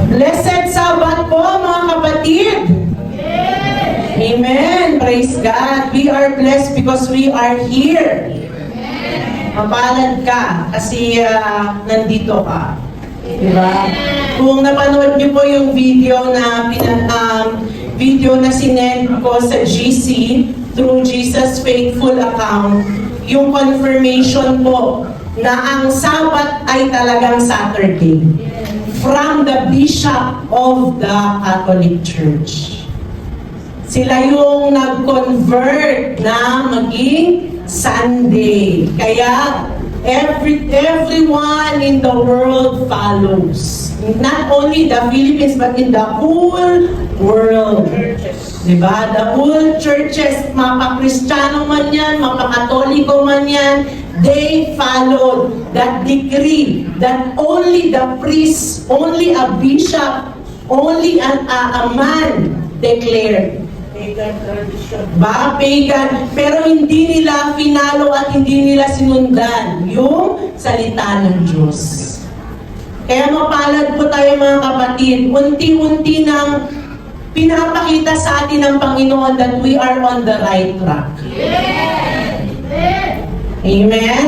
Blessed Sabbath po mga kapatid! Amen! Praise God! We are blessed because we are here. Mapalad ka kasi nandito ka. Diba? Kung napanood niyo po yung video na sinend ko sa GC through Jesus Faithful account, yung confirmation po na ang Sabbath ay talagang Saturday from the Bishop of the Catholic Church. Sila yung nag-convert na maging Sunday. Kaya everyone in the world follows. Not only the Philippines but in the whole world. Diba? The whole churches, mapa-Kristiyano man yan, mapa-Katoliko man yan, they followed that decree that only the priest, only a bishop, only a man declared. Pagan. Pero hindi nila finalo at hindi nila sinundan yung salita ng Diyos. Kaya mapalad po tayo mga kapatid, unti-unti nang pinapakita sa atin ng Panginoon that we are on the right track. Amen?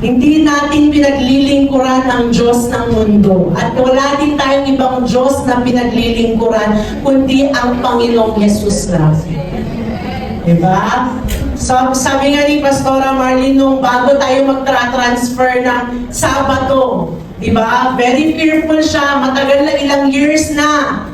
Hindi natin pinaglilingkuran ang Diyos ng mundo. At wala din tayong ibang Diyos na pinaglilingkuran, kundi ang Panginoong Yesus lang. Diba? So, sabi nga ni Pastora Marlene, nung bago tayo magtra-transfer ng Sabato, diba? Very fearful siya, matagal na ilang years na.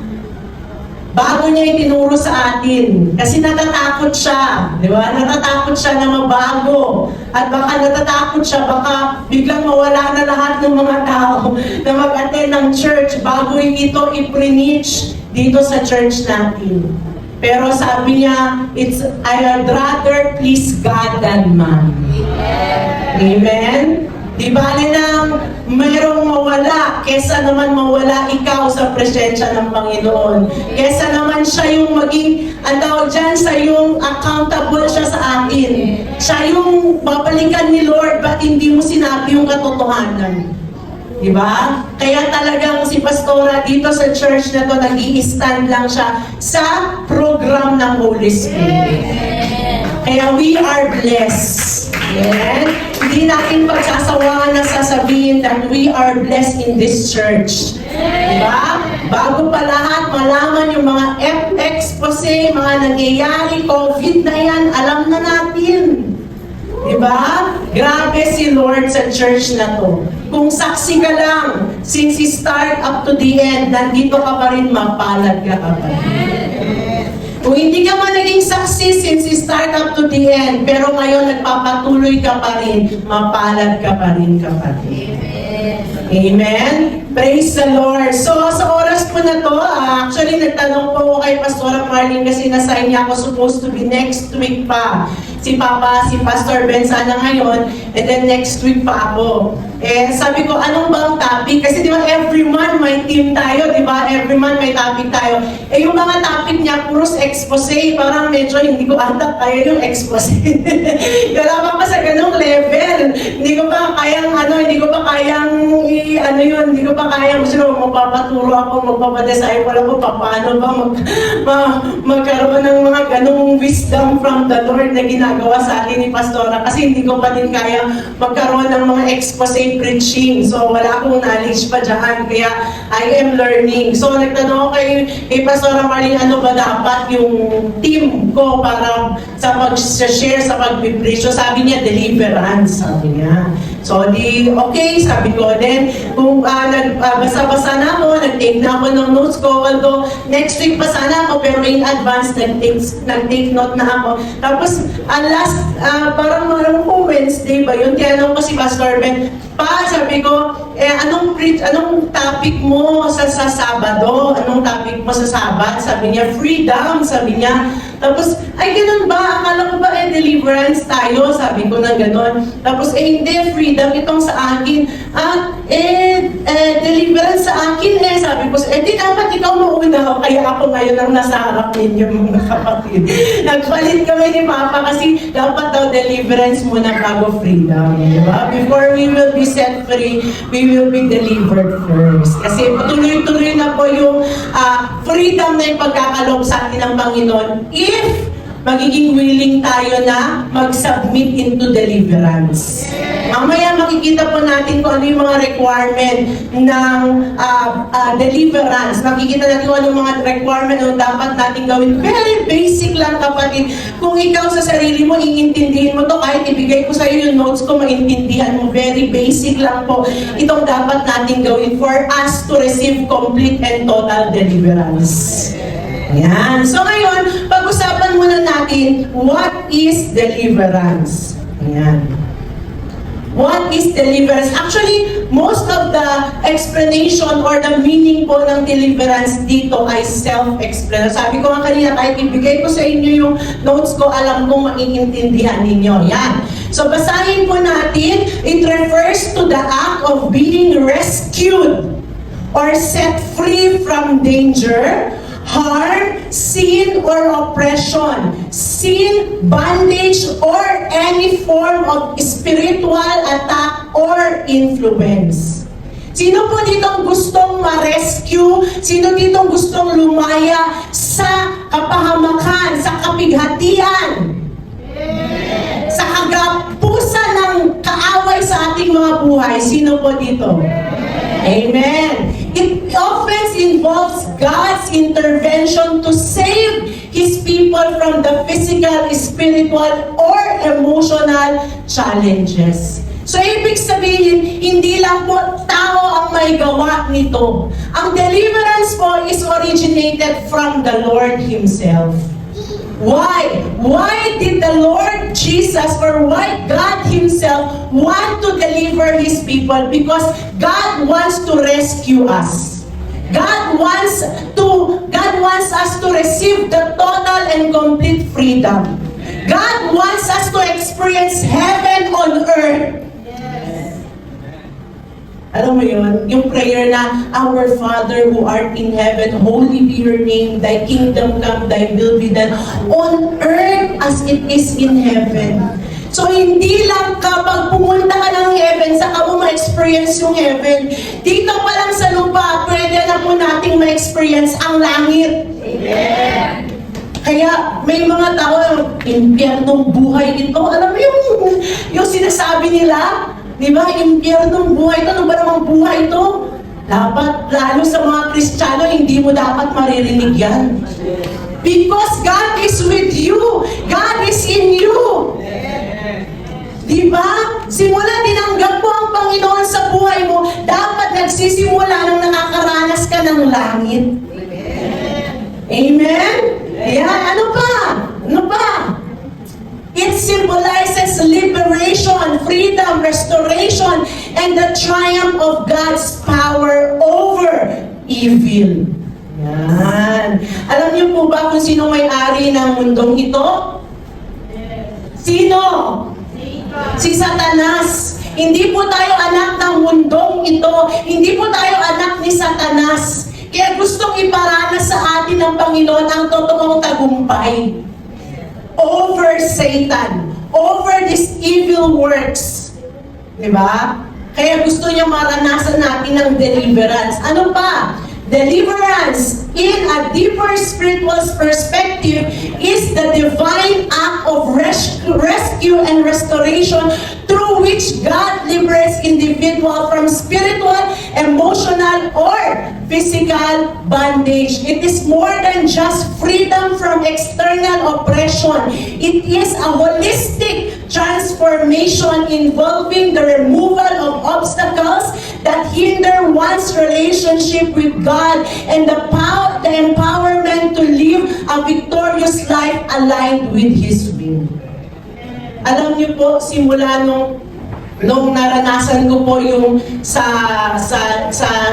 Bago niya itinuro sa atin. Kasi natatakot siya. Di ba? Natatakot siya na mabago. At baka natatakot siya, baka biglang mawala na lahat ng mga tao na mag-attend ng church bago ito i-preach dito sa church natin. Pero sabi niya, I'd rather please God than man. Amen? Di bali nang mayroong mawala, kesa naman mawala ikaw sa presensya ng Panginoon. Kesa naman siya yung maging, ang tawag dyan, sa yung accountable siya sa atin. Siya yung babalikan ni Lord, ba't hindi mo sinabi yung katotohanan? Diba? Kaya talagang si Pastora dito sa church na to, nag-i-stand lang siya sa program ng Holy Spirit. Kaya we are blessed. Amen? Hindi natin pagsasawaan na sasabihin that we are blessed in this church. Diba? Bago pa lahat, malaman yung mga expose, mga nangyayari, COVID na yan, alam na natin. Diba? Grabe si Lord sa church na to. Kung saksi ka lang, since start up to the end, nandito ka pa rin, mapalad ka pa rin. Kung hindi ka man naging saksi since start up to the end, pero ngayon nagpapatuloy ka pa rin, mapalad ka pa rin kapatid. Amen? Praise the Lord. So, sa oras po na to, actually nagtanong po ako kay Pastora Marlene kasi na-sign niya ako supposed to be next week pa. Si Pastor Ben sana ngayon, and then next week pa ako. Eh, sabi ko, anong bang topic? Kasi di ba every month may team tayo, di ba? Every month may topic tayo. Eh, yung mga topic niya, puros expose, parang medyo hindi ko ata kaya yung expose. Wala pa sa ganung level. Hindi ko pa kayang, hindi ko pa kayang, hindi ko pa kayang, gusto magpapaturo ako, magpapadisciple ako, paano ba magkaroon ng mga ganung wisdom from the Lord na ginagawa sa atin ni Pastora. Kasi hindi ko pa din kaya magkaroon ng mga expose preaching. So, wala akong knowledge pa dyan. Kaya, I am learning. So, nagtanong ako kay Pastora Marlene, ano ba dapat yung team ko para sa pag-share, sa pag-preach. So, sabi niya, deliverance. Sabi niya. So, okay, sabi ko. Then, kung nagbasa-basa na ako, nag-take na ako ng notes ko. Although, next week pa sana ako, pero in advance, nag-take note na ako. Tapos, last, parang Wednesday ba yun? Tinanong ko si Pastor Ben, sabi ko, anong topic mo sa Sabado? Anong topic mo sa Sabat? Sabi niya, freedom, sabi niya. Tapos, ay ganun ba? Akala ko ba deliverance tayo? Sabi ko na ganun. Tapos, hindi, freedom itong sa akin. Deliverance sa akin sabi ko, di dapat ikaw mauna, kaya ako ngayon ang nasa harap ninyo mga kapatid. Nagpalit kami ni Papa kasi dapat daw deliverance muna bago freedom. Diba? Before we will be set free, we will be delivered first. Kasi tuloy-tuloy na po yung freedom na yung pagkakaloob sa atin ng Panginoon if magiging willing tayo na mag-submit into deliverance. Mamaya makikita po natin kung ano yung mga requirement ng deliverance. Makikita natin kung ano yung mga requirement na dapat natin gawin. Very basic lang, kapatid. Kung ikaw sa sarili mo, iintindihin mo to, kahit ibigay ko sa iyo yung notes ko, maintindihan mo. Very basic lang po. Itong dapat natin gawin for us to receive complete and total deliverance. Ayan. So ngayon, pag-usapan muna natin, what is deliverance? Ayan. What is deliverance? Actually, most of the explanation or the meaning po ng deliverance dito ay self-explanatory. Sabi ko nga kanina, kahit ibigay ko sa inyo yung notes ko, alam kong maiintindihan ninyo. Yan. So basahin po natin, it refers to the act of being rescued or set free from danger, harm, sin, or oppression, sin, bondage, or any form of spiritual attack or influence. Sino po ditong gustong ma-rescue? Sino ditong gustong lumaya sa kapahamakan, sa kapighatian? Sa kagapusan ng kaaway sa ating mga buhay? Sino po dito? Amen. It often involves God's intervention to save His people from the physical, spiritual, or emotional challenges. So, ibig sabihin, hindi lang po tao ang may gawa nito. Ang deliverance po is originated from the Lord Himself. Why? Why did the Lord Jesus or why God Himself want to deliver His people? Because God wants to rescue us. God wants us to receive the total and complete freedom. God wants us to experience heaven on earth. Alam mo yun? Yung prayer na, Our Father who art in heaven, holy be your name, thy kingdom come, thy will be done, on earth as it is in heaven. So hindi lang kapag pumunta ka ng heaven, saka mo ma-experience yung heaven. Dito pa lang sa lupa, pwede na po nating ma-experience ang langit. Amen. Kaya may mga tao, impyernong buhay ito. Alam mo yung sinasabi nila, di ba, impyernong buhay ito, ano ba namang buhay ito? Dapat, lalo sa mga Kristiyano, hindi mo dapat maririnig yan. Because God is with you. God is in you. Di ba? Simula tinanggap mo ang Panginoon sa buhay mo, dapat nagsisimula nang nakakaranas ka ng langit. Amen? Ayan, ano pa? Ano pa? It symbolizes liberation, freedom, restoration, and the triumph of God's power over evil. Yan. Alam niyo po ba kung sino may-ari ng mundong ito? Sino? Si Satanas. Hindi po tayo anak ng mundong ito. Hindi po tayo anak ni Satanas. Kaya gustong iparanas sa atin ng Panginoon ang totoong tagumpay over Satan, over these evil works. Diba? Kaya gusto niya maranasan natin ng deliverance. Ano pa? Deliverance, in a deeper spiritual perspective, is the divine act of rescue and restoration through which God liberates individual from spiritual, emotional, or physical bondage. It is more than just freedom from external oppression. It is a holistic transformation involving the removal of obstacles that hinder one's relationship with God and the empowerment to live a victorious life aligned with His will. Alam niyo po, simula nung naranasan ko po yung sa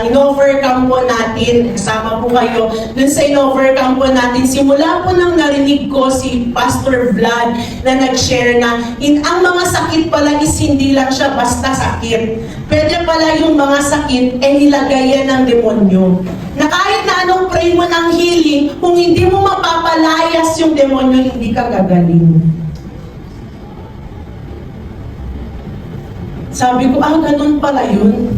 in-overcome po natin, kasama po kayo, dun sa in-overcome po natin, simula po nang narinig ko si Pastor Vlad na nag-share na ang mga sakit pala is hindi lang siya basta sakit. Pwede pala yung mga sakit nilagay yan ng demonyo. Na kahit na anong pray mo ng healing, kung hindi mo mapapalayas yung demonyo, hindi ka gagaling. Sabi ko, ganun pala yun.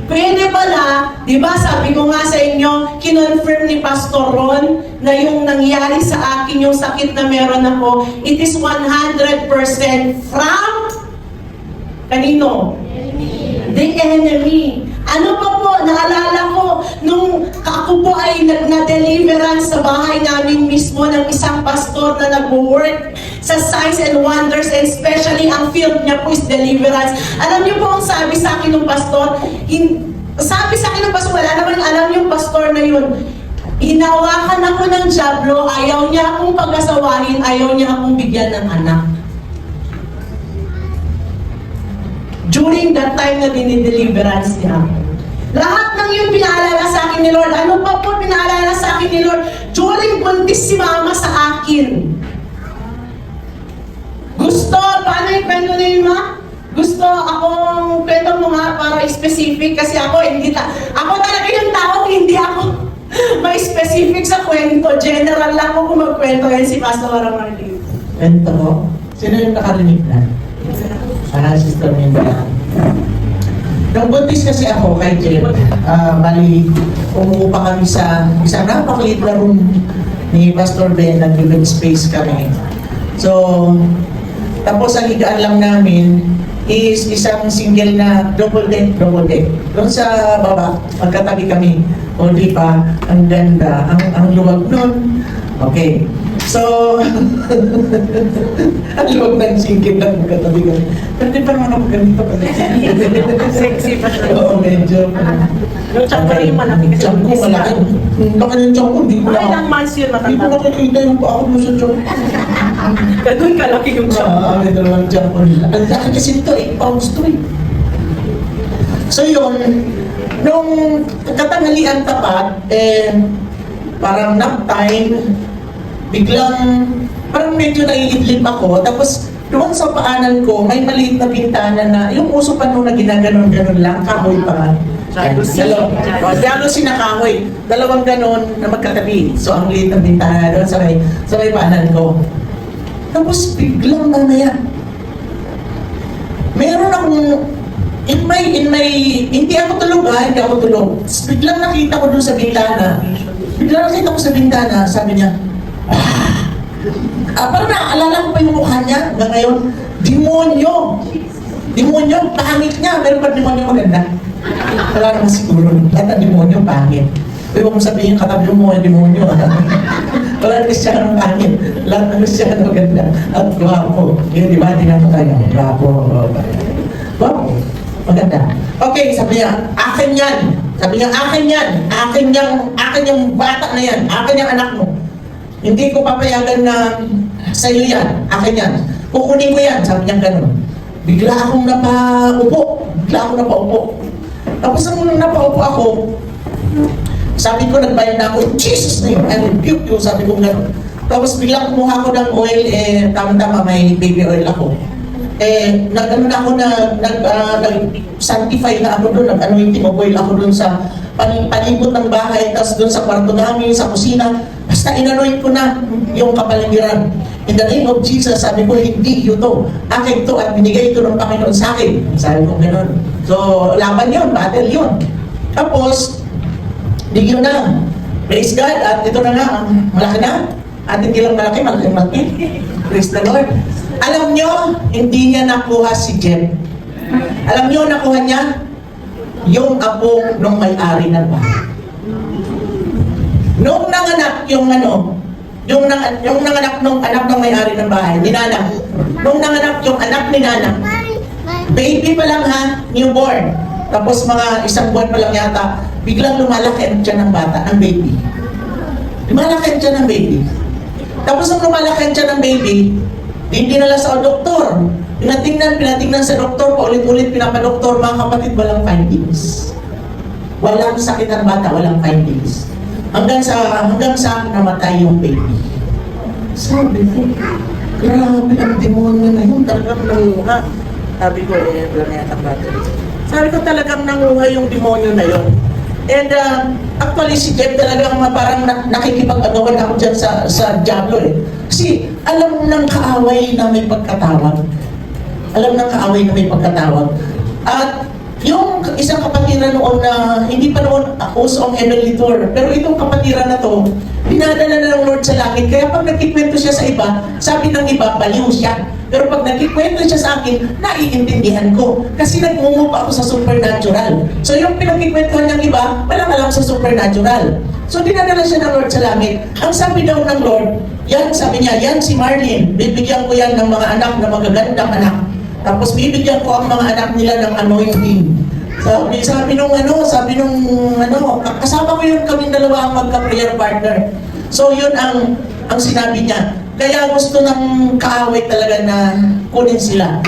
Pwede pala, di ba sabi ko nga sa inyo, kinonfirm ni Pastor Ron na yung nangyari sa akin, yung sakit na meron ako, it is 100% from kanino? The enemy. Ano pa po, naalala ko, nung ako po ay na-deliverance sa bahay namin mismo ng isang pastor na nag-work sa signs and wonders, and especially ang field niya po is deliverance. Alam niyo po ang sabi sa akin ng pastor, sabi sa akin ng pastor, wala naman alam yung pastor na yun, hinawakan ako ng dyablo, ayaw niya akong pag-asawahin, ayaw niya akong bigyan ng anak. During that time na dinideliverance niya ako. Lahat ng yun pinaalala sa akin ni Lord. Ano pa po pinaalala sa akin ni Lord? During buntis si Mama sa akin. Gusto, paano yung kwento na yun, Ma? Gusto akong kwento mo nga para specific kasi ako ako talaga yung tao, hindi ako may specific sa kwento. General lang ako kung magkwento yan si Pastor Marlene. Kwento ko? Sino yung nakarinig na? Sister Minda. Nung buntis kasi ako kay Jen, bali, umuupa kami sa isang napakaliit na room ni Pastor Ben, nag-living space kami. So, tapos ang higaan lang namin is isang single na double deck. Doon sa baba, magkatabi kami. O di ba, ang ganda, ang luwag nun. Okay. So, ang luwag ng single lang magkatabi kami. Pero di pa naman ako ganito pala. Sexy pa siya. Oo, medyo. Yung tiyan ko rin yung malaki kasi. Tiyan ko malaki. Laki ng tiyan ko, hindi ko Ay, lang months yun Hindi ko matanda. nakikita yung paa ko sa tiyan. Ganun kalaki yung tiyan. May dalawang tiyan ko nila. Ang laki kasi nito, 8 pounds to eh. So yun, nung katanghalian tapat, parang nap time, biglang, parang medyo naiidlip ako, tapos doon sa paanan ko, may maliit na bintana na, yung uso pa nung na ginaganon-ganon lang, kahoy pa. Jalusi na kahoy. Dalawang ganon na magkatabi. So ang liit ng bintana doon sa may paanan ko. Tapos biglang mamaya, meron akong, hindi ako tulog. Tapos biglang nakita ko doon sa bintana. Sabi niya, parang naaalala ko pa yung mukha niya hanggang ngayon. Demonyo, pangit niya. Meron pa demonyo maganda. Wala naman siguro. Lahat ng demonyo pangit. Pero kung sabihin katabi mo yung demonyo, wala na siya ng pangit. Lahat ng siya ng maganda. At guwapo. Yung di ba, tingnan mo tayo. Guwapo. Wow. Maganda. Okay, sabi niya, akin yan. Akin yung bata na yan. Akin yung anak mo. Hindi ko papayagan na sa'yo yan. Akin yan. Kukunin ko yan. Sabi niya gano'n. Bigla akong napaupo. Tapos nung napaupo ako, sabi ko, nagbayad na ako, Jesus na yun. I rebuke you. Sabi ko gano'n. Tapos bigla kumuha ko ng oil, tama-tama may baby oil ako. Nag-sanctify na ako doon, nag-anointing oil ako doon sa palibot ng bahay, tapos doon sa kwarto namin, sa kusina, basta inanoint ko na yung kapaligiran. In the name of Jesus, sabi ko, hindi yun to. Akin to at binigay ito ng Panginoon sa akin. Sabi ko gano'n. So, laban yun, battle yun. Tapos, yun na. Praise God, at ito na nga, malaki na. At hindi lang malaki. Praise the Lord. Alam nyo, hindi niya nakuha si Jen. Alam nyo, nakuha niya yung apo nung may-ari ng bahay. Nung nanganak yung nanganak nung anak ng may-ari ng bahay, ni Nana. Nung nanganak yung anak ni Nana, baby pa lang ha, newborn. Tapos mga isang buwan pa lang yata, biglang lumalaki ang tiyan ng bata, ang baby. Lumalaki ang tiyan ng baby. Tapos nung lumalaki ang tiyan ng baby, hindi nala sa doktor. Pinatingnan sa doktor, paulit-ulit pinapadoktor, mga kapatid, walang findings. Walang sakit ang bata, walang findings. Hanggang sa namatay yung baby. Sabi ko, grabe ang demonyo na yun, talagang nanguha. Sabi ko, wala na yata bata. Sabi ko talagang nanguha yung demonyo na yun. And Actually, si Jeff talagang parang nakikipag-agawan ako dyan sa Diablo eh. Kasi alam ng kaaway na may pagkatawag. Alam ng kaaway na may pagkatawag. At yung isang kapatiran noon na hindi pa noon uso ang heavenly tour, pero itong kapatiran na to, pinadala na ng Lord sa langit. Kaya pag nagkikwento siya sa iba, sabi ng iba, baliw siya. Pero pag nagkikwento siya sa akin, naiintindihan ko. Kasi nagmumupa ako sa supernatural. So yung pinagkikwentuhan ng iba, walang alam sa supernatural. So dinadala siya ng Lord sa langit. Ang sabi daw ng Lord, yan, sabi niya, yan si Marlene, bibigyan ko yan ng mga anak na magagandang anak. Tapos bibigyan ko ang mga anak nila ng anointing. Sabi nung kasama ko yung kaming dalawa ang magka-prayer partner. So yun ang sinabi niya. Kaya gusto ng kaaway talaga na kunin sila.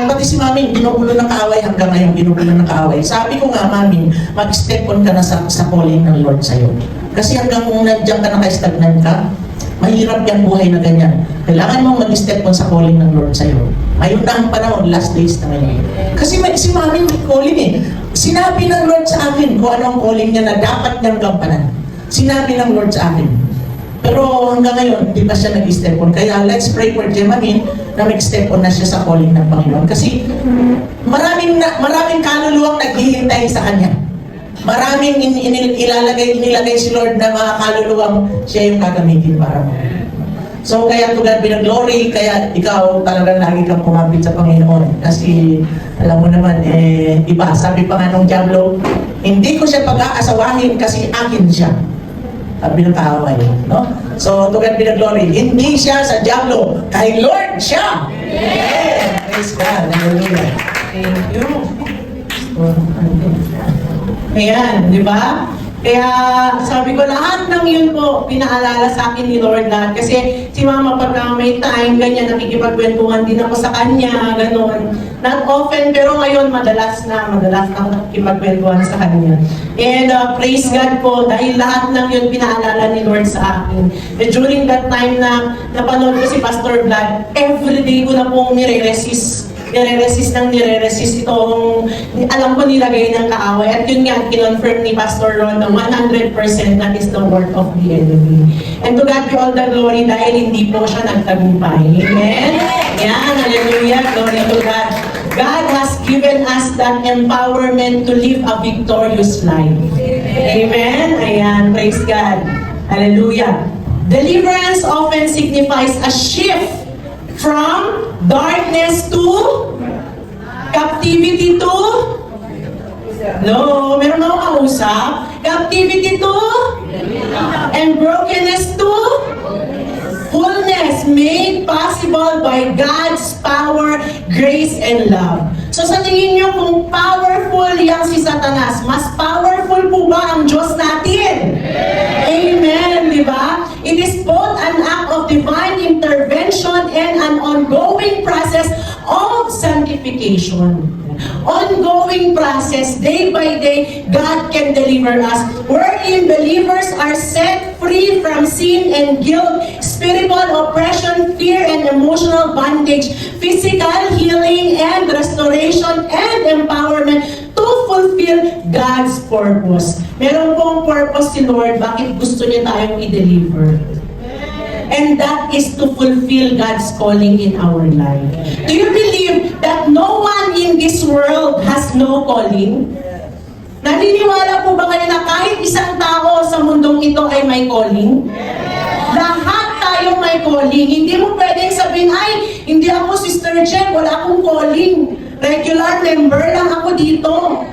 Pati si Mami, ginugulo ng kaaway hanggang ngayon, ginugulo ng kaaway. Sabi ko nga, Mami, mag-step on ka na sa calling ng Lord sa'yo. Kasi hanggang kung nandiyan ka naka-stagnant ka, mahirap yung buhay na ganyan. Kailangan mong mag-step on sa calling ng Lord sa'yo. Ngayon na ang panahon, last days na ngayon. Kasi si Mami may calling eh. Sinabi ng Lord sa akin kung ano ang calling niya na dapat niyang gampanan. Sinabi ng Lord sa akin. Pero hanggang ngayon, hindi pa siya nag-step on. Kaya let's pray for Jemamin na mag-step on na siya sa calling ng Panginoon. Kasi maraming kaluluwang naghihintay sa Kanya. Maraming inilagay si Lord na mga kaluluwang siya yung gagamitin para mo. So kaya to God be the glory, kaya ikaw talagang lagi kang kumapit sa Panginoon. Kasi alam mo naman, iba, sabi pa nga nung Diablo, hindi ko siya pag-aasawahin kasi akin siya. Sabi ng kaaway, no? So to God be the glory, hindi siya sa Diablo, kay Lord siya! Yeah! Praise God, hallelujah. Thank you. Ayan, di ba? Kaya sabi ko, lahat ng yun po, pinaalala sa akin ni Lord lahat. Kasi si Mama, pagka may time, ganyan, nakikipagkwentuhan din ako sa kanya, gano'n. Not often, pero ngayon, madalas na ako nakikipagkwentuhan sa kanya. And praise God po, dahil lahat ng yun pinaalala ni Lord sa akin. And during that time na napanood ko si Pastor Vlad, everyday ko na pong nire-resist itong alam ko nilagay ng kaaway. At yun nga, kinonfirm ni Pastor Ron na 100% that is the work of the enemy. And to God be all the glory dahil hindi po siya nagtagumpay. Amen? Yan, hallelujah, glory to God. God has given us that empowerment to live a victorious life. Amen? Ayan, praise God. Hallelujah. Deliverance often signifies a shift from darkness to captivity to meron akong kausap. Captivity to and brokenness to fullness made possible by God's power, grace, and love. So sa tingin nyo kung powerful yang si Satanas, mas powerful po ba ang Diyos natin? Amen, di ba? It is both an act of divine intervention and an ongoing process of sanctification. Ongoing process, day by day, God can deliver us, wherein believers are set free from sin and guilt, spiritual oppression, fear, and emotional bondage, physical healing and restoration and empowerment to fulfill God's purpose. Meron pong purpose si Lord, bakit gusto niya tayong i-deliver. And that is to fulfill God's calling in our life. Do you believe that no one in this world has no calling? Naniniwala po ba kayo na kahit isang tao sa mundong ito ay may calling? Lahat tayo may calling. Hindi mo pwedeng sabihin, ay, hindi ako Sister Jen, wala akong calling. Regular member lang ako dito.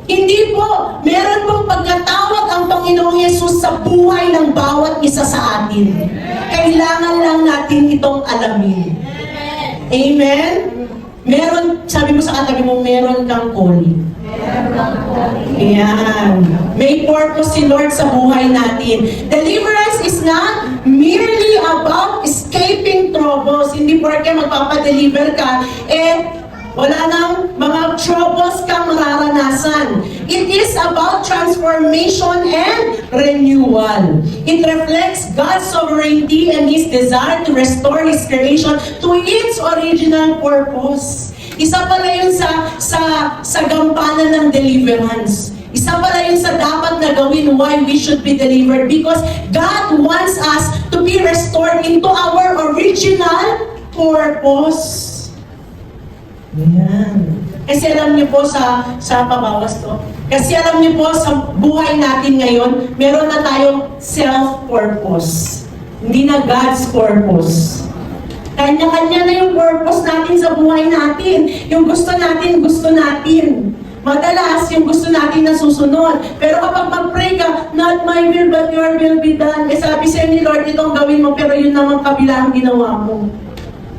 Hindi po. Meron pong pagkatawag ang Panginoong Yesus sa buhay ng bawat isa sa atin. Kailangan lang natin itong alamin. Amen? Meron, sabi mo sa katabi mo, meron kang calling. Ayan. May purpose si Lord sa buhay natin. Deliverance is not merely about escaping troubles. Hindi porke magpapadeliver ka, wala nang mga troubles kang mararanasan. It is about transformation and renewal. It reflects God's sovereignty and His desire to restore His creation to its original purpose. Isa pala yun sa gampanan ng deliverance. Isa pala yun sa dapat na gawin why we should be delivered. Because God wants us to be restored into our original purpose. Ayan. Kasi alam niyo po sa pabawas to, kasi alam niyo po sa buhay natin ngayon, meron na tayong self-purpose. Hindi na God's purpose. Kanya-kanya na yung purpose natin sa buhay natin. Yung gusto natin, gusto natin. Madalas, yung gusto natin na susunod. Pero kapag mag-pray ka, not my will, but your will be done. Eh sabi sa'yo ni Lord, itong gawin mo, pero yun naman kabila ang ginawa mo.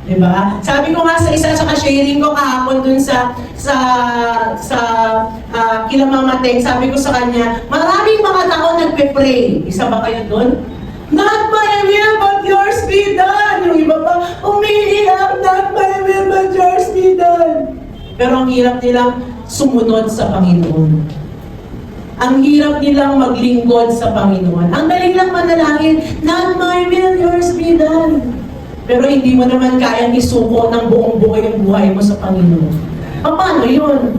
Diba? Sabi ko nga sa isa, sa sharing ko kahapon dun sa kila Mama Teng, sabi ko sa kanya, maraming mga tao nagpe-pray. Isa ba kayo dun? Not my will, but yours be done. Yung iba pa, umiiyak, not my will, but yours be done. Pero ang hirap nilang sumunod sa Panginoon. Ang hirap nilang maglingkod sa Panginoon. Ang galing lang manalangin, not my will, yours be done. Pero hindi mo naman kayang isuko ng buong buhay yung buhay mo sa Panginoon. Paano yun?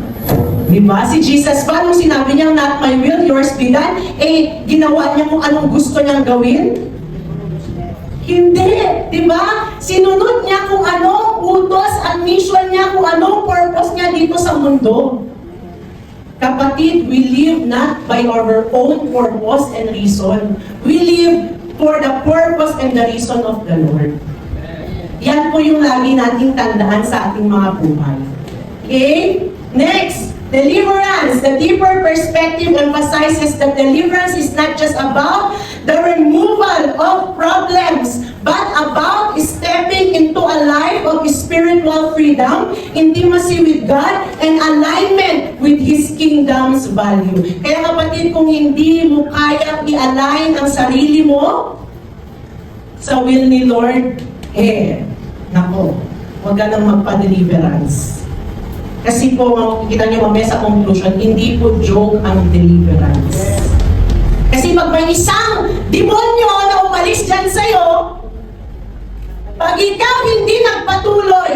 Diba? Si Jesus pa, nung sinabi niyang not my will, yours be done, eh, ginawa niya kung anong gusto niyang gawin? Hindi. Diba? Sinunod niya kung anong utos at mission niya, kung anong purpose niya dito sa mundo. Kapatid, we live not by our own purpose and reason. We live for the purpose and the reason of the Lord. Yan po yung lagi nating tandaan sa ating mga buhay. Okay? Next, deliverance. The deeper perspective emphasizes that deliverance is not just about the removal of problems, but about stepping into a life of spiritual freedom, intimacy with God, and alignment with His kingdom's value. Kaya kapatid, kung hindi mo kayang i-align ang sarili mo sa will ni Lord, nako, huwag ka nang magpa-deliverance. Kasi po, makikita niyo mamaya sa conclusion, hindi po joke ang deliverance. Kasi pag may isang demonyo na umalis dyan sa'yo, pag ikaw hindi nagpatuloy,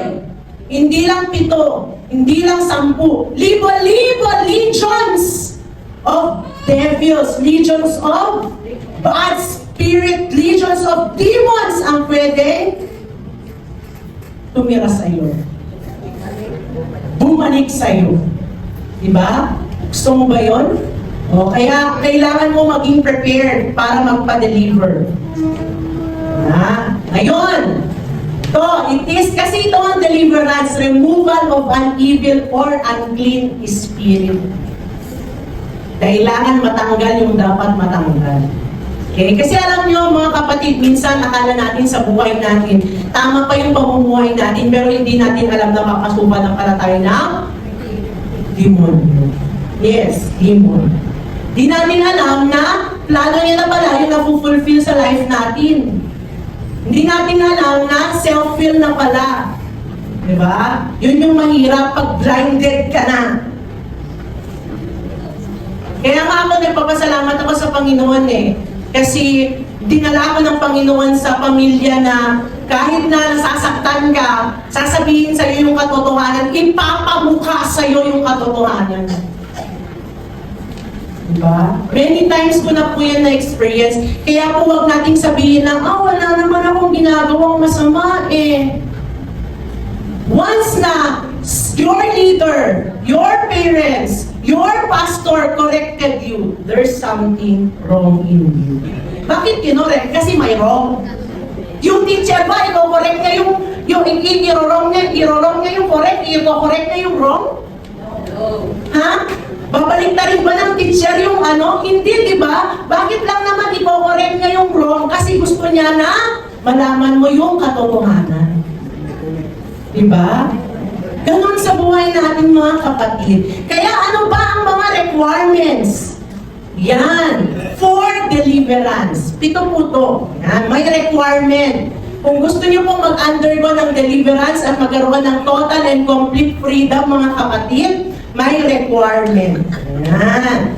hindi lang 7, hindi lang 10, libo-libo, legions of devils, legions of bad spirit, legions of demons ang pwede tumira sa'yo. Bumalik sa'yo. Diba? Gusto mo ba yun? O, kaya kailangan mo maging prepared para magpa-deliver. Ngayon, kasi ito ang deliverance, removal of an evil or unclean spirit. Kailangan matanggal yung dapat matanggal. Okay? Kasi alam nyo mga kapatid, minsan akala natin sa buhay natin, tama pa yung pamumuhay natin, pero hindi natin alam na makasupan na pala tayo ng demonyo. Yes, demon. Di natin alam na plano niya na pala yung na-fulfill sa life natin. Hindi natin alam na self-fill na pala. Diba? Yun yung mahirap pag blinded ka na. Kaya nga ako nagpapasalamat ako sa Panginoon Kasi dinala ako ng Panginoon sa pamilya na kahit na nasasaktan ka, sasabihin sa iyo yung katotohanan, ipapamukha sa iyo yung katotohanan. Diba? Many times ko na po yan na-experience. Kaya po huwag nating sabihin na, wala naman akong ginagawang masama Once na your leader, your parents, your pastor corrected you, there's something wrong in you. Bakit kinorek? Kasi may wrong. Yung teacher ba, i-correct niya yung i-wrong niya yung correct, i-correct niya yung wrong? Ha? Babalik na rin ba ng teacher yung Hindi, di ba? Bakit lang naman i-correct niya yung wrong? Kasi gusto niya na malaman mo yung katotohanan. Di ba? Ganon sa buhay natin mga kapatid. Kaya ano ba ang mga requirements? Yan. For deliverance. 7 po to. Yan. May requirement. Kung gusto niyo pong mag-undergo ng deliverance at magkaroon ng total and complete freedom mga kapatid, may requirement. Yan.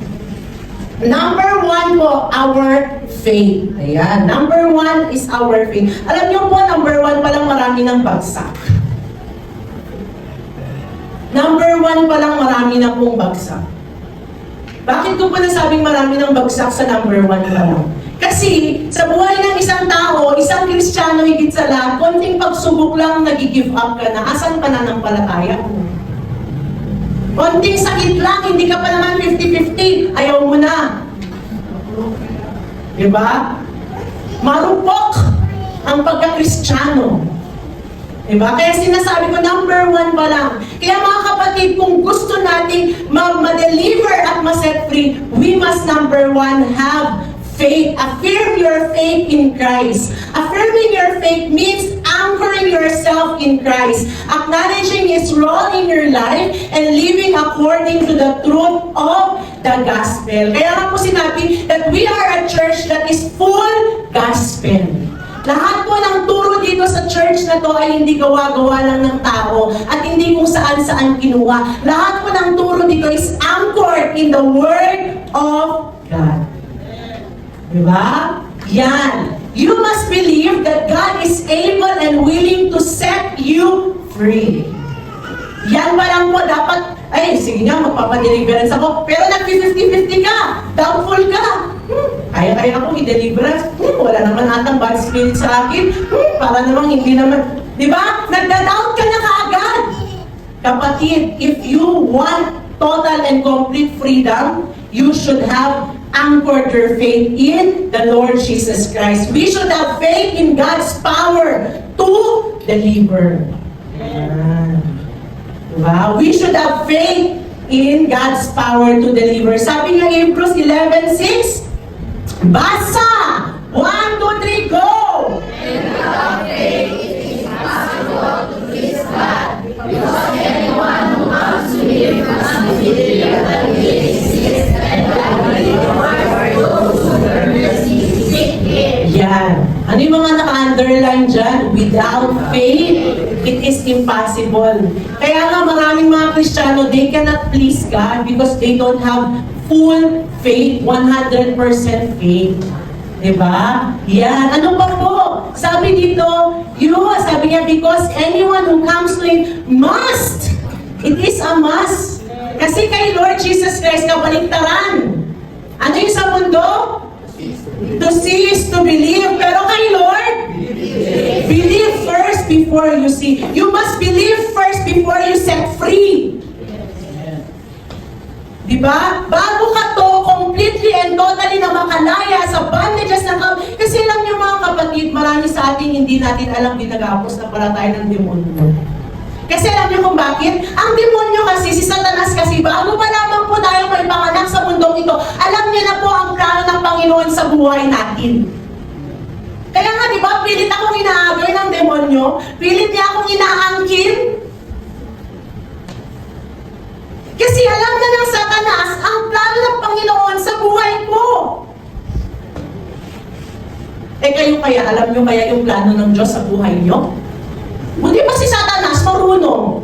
Number 1 po, our faith. Ayan. Number 1 is our faith. Alam niyo po, number 1 pa lang marami ng bagsak. Number 1 pa lang marami na pong bagsak. Bakit ko po nasabing marami ng bagsak sa number 1 pa lang? Kasi sa buhay ng isang tao, isang Kristiyano higit sa lahat, konting pagsubok lang nag-give up ka na. Asan pananampalataya mo? Konting sakit lang, hindi ka pa naman 50-50, ayaw mo na. Diba? Marupok ang pagka-Kristiyano. Diba? Kaya sinasabi ko, number 1 pa lang. Kaya mga kapatid, kung gusto nating ma-deliver at ma-set free, we must number 1 have faith. Affirm your faith in Christ. Affirming your faith means anchoring yourself in Christ, acknowledging His role in your life, and living according to the truth of the gospel. Kaya nga po sinabi that we are a church that is full gospel. Lahat po ng turo dito sa church na to ay hindi gawa-gawa lang ng tao at hindi kung saan-saan kinuha. Lahat po ng turo dito is anchored in the Word of God. Diba? Yan. You must believe that God is able and willing to set you free. Yan pa lang po dapat, ay sige nga, magpapadeliverance ako, pero nag-50-50 ka, doubtful ka. Kaya akong i-deliverance. Wala naman atang bad spirit sa akin. Para namang hindi naman. Di ba? Nagda-doubt ka na kaagad. Kapatid, if you want total and complete freedom, you should have anchored your faith in the Lord Jesus Christ. We should have faith in God's power to deliver. Diba? We should have faith in God's power to deliver. Sabi nga Hebrews 11:6, basa! 1, 2, 3, go! Without faith, it is impossible to please God, because anyone who comes to Him must believe that He exists and that He rewards those who earnestly seek Him. Yan. Ano yung mga naka-underline dyan? Without faith, it is impossible. Kaya nga maraming mga Kristiyano, they cannot please God because they don't have full faith, 100% faith. Diba? Yan. Ano pa po? Sabi dito, sabi niya, because anyone who comes to Him must. It is a must. Kasi kay Lord Jesus Christ, kabaliktaran. Ano yung sa mundo? To see is to believe. Pero kay Lord, believe first before you see. You must believe first before you set free. Diba? Bago ka to completely and totally na makalaya sa bandages ng kasi alam niyo mga kapatid, marami sa atin hindi natin alam ginagapos na pala tayo ng demonyo. Kasi alam niyo kung bakit? Ang demonyo kasi, si Satanas kasi, bago pa lamang po tayo may panganak sa mundong ito, alam niya na po ang plano ng Panginoon sa buhay natin. Kaya nga, di ba, pilit akong inaagay ng demonyo, pilit niya akong inaangkin. Kasi alam na ng Satanas ang plano ng Panginoon sa buhay ko. Kayo kaya, alam niyo kaya yung plano ng Diyos sa buhay niyo? Buti pa si Satanas marunong.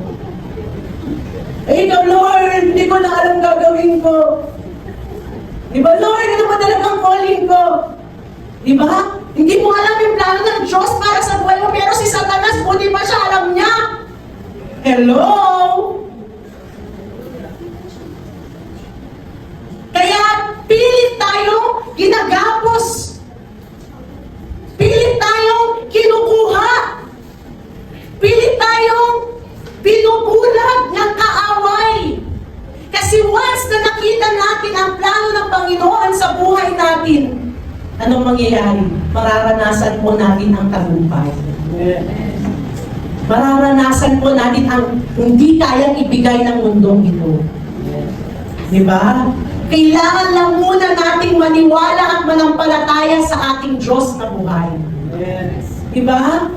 Ikaw, Lord, hindi ko na alam gagawin ko. Di ba, Lord, ano ba talagang calling ko? Di ba? Hindi mo alam yung plano ng Diyos para sa buhay mo, pero si Satanas, buti pa siya, alam niya. Hello? Kaya, pilit tayong ginagapos. Pilit tayong kinukuha. Pilit tayong pinubulag ng kaaway. Kasi once na nakita natin ang plano ng Panginoon sa buhay natin, anong mangyayari? Mararanasan po natin ang tagumpay. Mararanasan po natin ang hindi kayang ibigay ng mundong ito. Diba? Kailangan lang muna nating maniwala at manampalataya sa ating Diyos na buhay. Diba?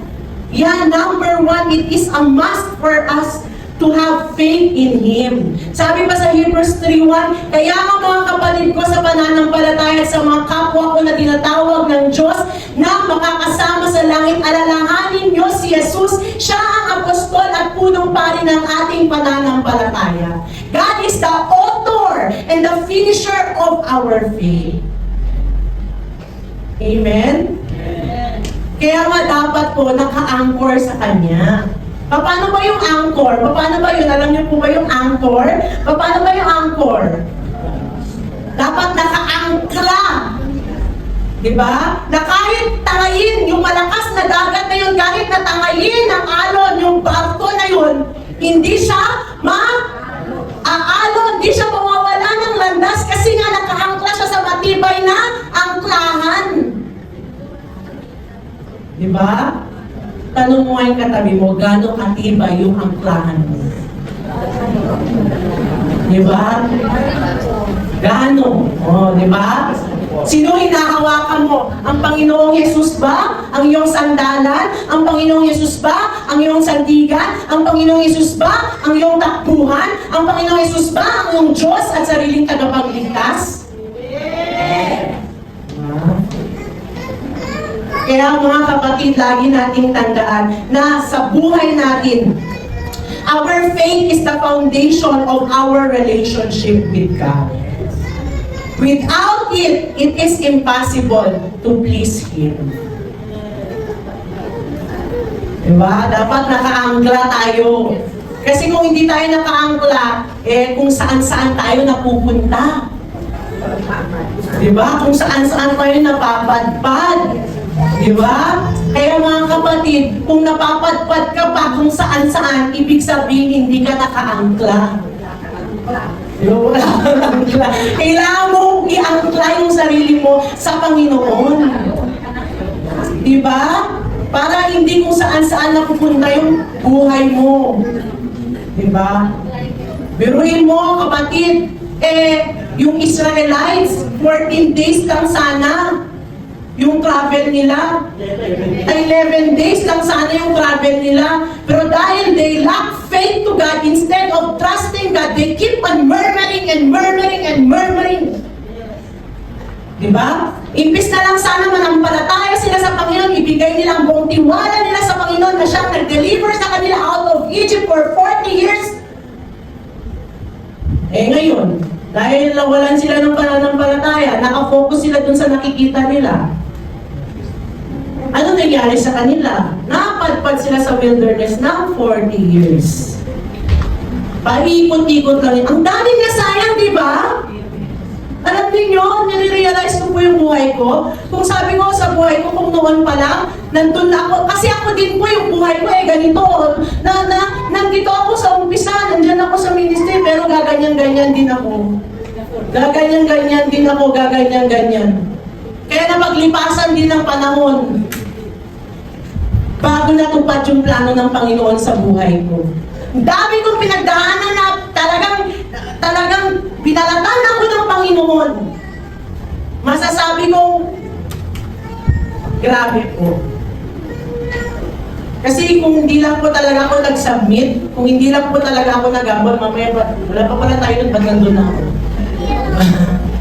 Yan, number 1, it is a must for us to have faith in Him. Sabi pa sa Hebrews 3:1, kaya nga mga kapatid ko sa pananampalataya sa mga kapwa ko na tinatawag ng Diyos na makakasama sa langit, alalahanin niyo si Jesus, siya ang apostol at punong pari ng ating pananampalataya. God is the author and the finisher of our faith. Amen? Kaya nga dapat po naka-anchor sa Kanya. Paano ba yung anchor? Paano ba yun? Alam niyo po ba yung anchor? Paano ba yung anchor? dapat nakaangkla. Diba? Na kahit tangayin yung malakas na dagat na yun, kahit na tangayin ang alon, yung barko na yun, hindi siya aalon, hindi siya mawawala ng landas kasi nga nakaangkla siya sa matibay na angklahan. Diba? Tanong mo ang katabi mo, gano'ng katibay yung angklahan mo? Diba? Gaano? Oh, diba? Sino hinahawakan mo? Ang Panginoong Yesus ba? Ang iyong sandalan? Ang Panginoong Yesus ba? Ang iyong sandigan? Ang Panginoong Yesus ba? Ang iyong takbuhan? Ang Panginoong Yesus ba? Ang iyong Diyos at sariling tagapagligtas? Kaya mga kapatid, lagi nating tandaan na sa buhay natin, our faith is the foundation of our relationship with God. Without it, it is impossible to please Him. Diba? Dapat nakaangkla tayo. Kasi kung hindi tayo nakaangkla, kung saan-saan tayo napupunta. Diba? Kung saan-saan tayo napapadpad. Diba? Kaya mga kapatid, kung napapadpad ka pa kung saan-saan, ibig sabihin hindi ka nakaangkla. Diba? Kailangan mo i-angkla yung sarili mo sa Panginoon. Diba? Para hindi kung saan-saan napupunta yung buhay mo. Diba? Biruin mo, kapatid, yung Israelites, 14 days lang sana yung travel nila. 11 days lang sana yung travel nila. Pero dahil they lack faith to God, instead of trusting God, they keep on murmuring and murmuring and murmuring. Diba? Imbis na lang sana manampalataya sila sa Panginoon, ibigay nilang buong tiwala nila sa Panginoon na siyang nag-deliver sa kanila out of Egypt for 40 years. Ngayon, dahil nawalan sila ng pananampalataya, nakafocus sila dun sa nakikita nila. Ano nangyari sa kanila? Napadpad sila sa wilderness ng 40 years. Paikot-ikot lang yun. Ang daming nasayang, di ba? Alam niyo, nire-realize ko po yung buhay ko. Kung sabi ko sa buhay ko, kung noon pa lang, nandun na ako. Kasi ako din po yung buhay ko ganito. Nandito ako sa umpisa, nandyan ako sa ministry, pero gaganyan-ganyan din ako. Gaganyan-ganyan din ako, gaganyan-ganyan. Kaya napaglipasan din ng panahon bago natupad yung plano ng Panginoon sa buhay ko. Ang dami kong pinagdaanan na talagang pinalatan ako ng Panginoon. Masasabi kong, grabe po. Kasi kung hindi lang po talaga ako nag-submit, kung hindi lang po talaga ako nag-abol, mamaya wala pa pala tayo nun, ba't nandun na ako?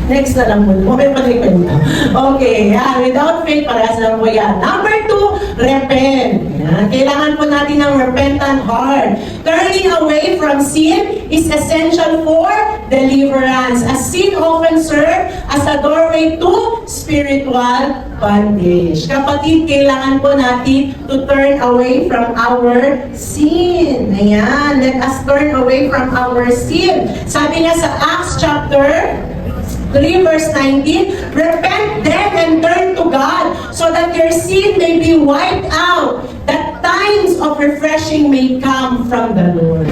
Next na lang po. Mamaya pa rin kayo. Okay, without faith, parehas lang po yan. Number 2, repent. Yan. Kailangan po natin ng repentant heart. Turning away from sin is essential for deliverance. As sin often serves as a doorway to spiritual bondage. Kapatid, kailangan po natin to turn away from our sin. Ayan, let us turn away from our sin. Sabi nga sa Acts chapter 3 verse 19, repent then and turn to God so that your sin may be wiped out, that times of refreshing may come from the Lord.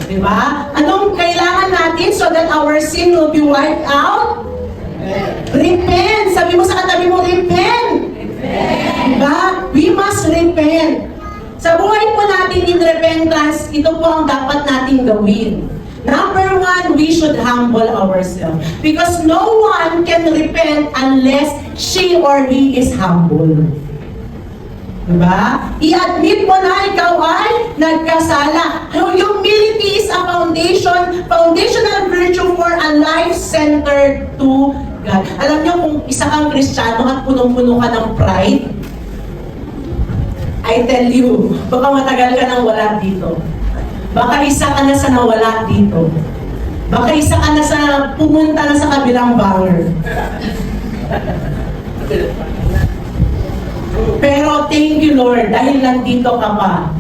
Diba? Anong kailangan natin so that our sin will be wiped out? Repent. Sabi mo sa katabi mo, repent. Diba? We must repent. Sa buhay po natin in repentance, ito po ang dapat nating gawin. Number 1, we should humble ourselves. Because no one can repent unless she or he is humble. Diba? I-admit mo na ikaw ay nagkasala. Humility is a foundational virtue for a life centered to God. Alam niyo, kung isa kang Kristiyano at punong-puno ka ng pride, I tell you, baka matagal ka nang wala dito. Baka isa ka na sa nawala dito. Baka isa ka na sa pumunta na sa kabilang banger. Pero thank you Lord, dahil nandito ka pa.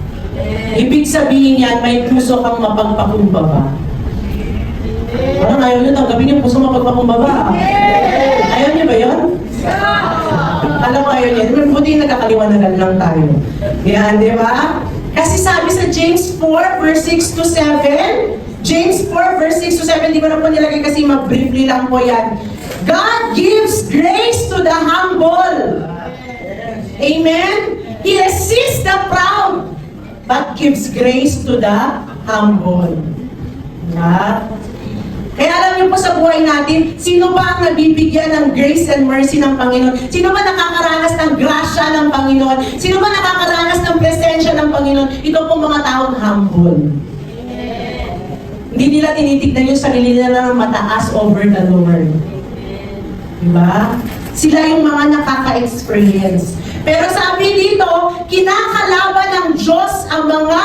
Ibig sabihin yan, may puso kang mapagpakumbaba. Parang ayaw nyo tanggapin yung puso mapagpakumbaba. Ayaw nyo ba yun? Alam mo ayaw nyo. Buti nagkakaliwanagan lang tayo. Yan, di ba? Kasi sabi sa James 4, verse 6 to 7, James 4, verse 6 to 7, di ko na po nilagay kasi mag-briefly lang po yan. God gives grace to the humble. Amen? He resists the proud, but gives grace to the humble. Diba? Kaya alam niyo po sa buhay natin, sino ba ang nabibigyan ng grace and mercy ng Panginoon? Sino ba nakakaranas ng grasya ng Panginoon? Sino ba nakakaranas ng presensya ng Panginoon? Ito po mga taong humble. Hindi nila tinitignan yung sarili nila ng mataas over the Lord. Diba? Sila yung mga nakaka-experience. Pero sabi dito, kinakalaban ng Diyos ang mga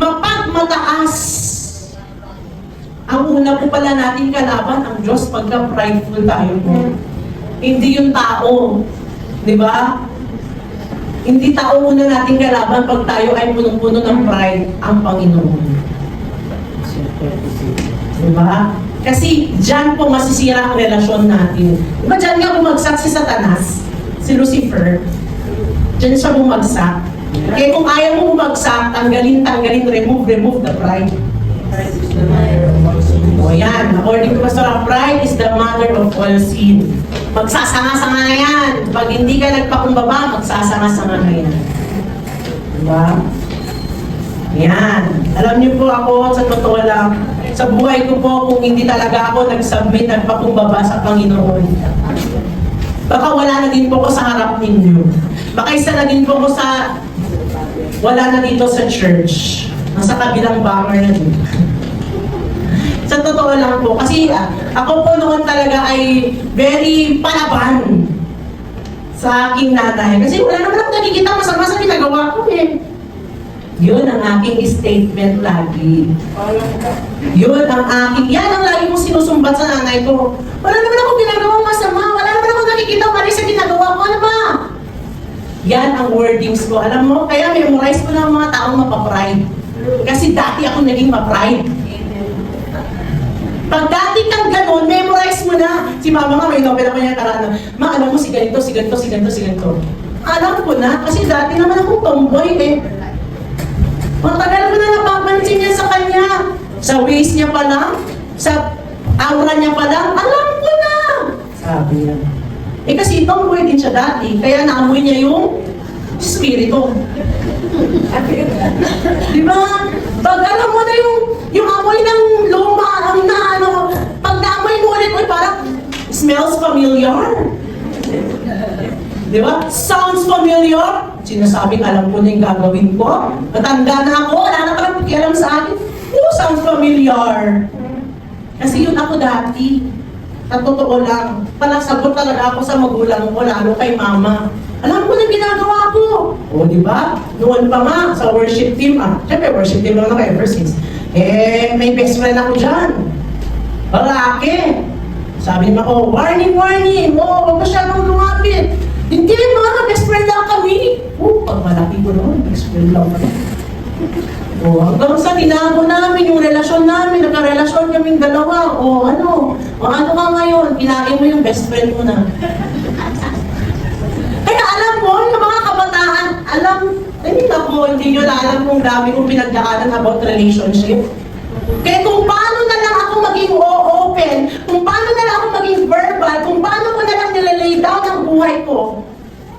mapagmataas. Ang una po pala natin kalaban ang Diyos pagka prideful tayo po. Hindi yung tao. Di ba? Hindi tao una natin kalaban pag tayo ay punong-puno ng pride ang Panginoon. Di ba? Kasi dyan po masisira ang relasyon natin. Di ba dyan nga bumagsak si Satanas, si Lucifer? Dyan siya bumagsak. Kaya kung ayaw mo bumagsak, tanggalin, remove the pride. O yan, according to Pastor, pride is the mother of all sin. Magsasanga-sanga na yan. Pag hindi ka nagpakumbaba, magsasanga-sanga na yan. Diba? Yan. Alam niyo po ako, sa totoo lang, sa buhay ko po, kung hindi talaga ako nag-submit, nagpakumbaba sa Panginoon, baka wala na din po ko sa harap ninyo. Baka isa na din po ko sa, wala na dito sa church. Nasa kabilang banner na dito. Sa totoo lang po, kasi ako po noon talaga ay very palaban sa aking nanay. Kasi wala naman ako nakikita masama sa ginagawa ko eh. Yun ang aking statement lagi. Yun ang aking, yan ang lagi kong sinusumbat sa nanay ko. Wala naman ako ginagawang masama, wala naman ako nakikita mali sa ginagawa ko, ano ba? Yan ang wordings ko. Alam mo, kaya memorize ko na ang mga taong mapapride. Kasi dati ako naging mapride. Pag dati kang gano'n, memorize mo na. Si mama nga, may novel ako niya karana. Ma, alam mo si ganito, si ganito, si ganito, si ganito. Alam ko na, kasi dati naman akong tomboy eh. Matagal ko na napapansin niya sa kanya. Sa ways niya pa lang, sa aura niya pa lang, alam ko na. Sabi niya. Eh kasi tomboy din siya dati, kaya naamoy niya yung spirito. Di ba? Pag alam mo na yung amoy ng luma, ang na ano, pag naamoy mo ulit, ay parang smells familiar. Di ba? Sounds familiar. Sinasabing alam ko na yung gagawin ko. Matanda na ako, wala na parang pakialam sa akin. Oh, sounds familiar. Kasi yun ako dati. Sa totoo lang, palasagot talaga ako sa magulang ko, lalo kay mama. Alam ko na ginagawa ko. O, di ba? Noon pa nga, sa worship team, syempre worship team lang ako ever since. Eh, may best friend ako dyan. Barake. Sabi niya ako, warning, warning. O, huwag masyadong lumapit. Hindi, mga best friend lang kami. Pag malaki ko noon, best friend lang kami. O, hanggang sa tinago namin yung relasyon namin, nagka-relasyon kaming dalawa. O, ano ka ngayon? Kinain mo yung best friend mo na. Kaya alam mo, yung mga kabataan, hindi nyo na alam kung dami kong pinagdaanan about relationship. Kaya kung paano na lang ako maging open, kung paano na lang ako maging verbal, kung paano ko na lang nilalay down ang buhay ko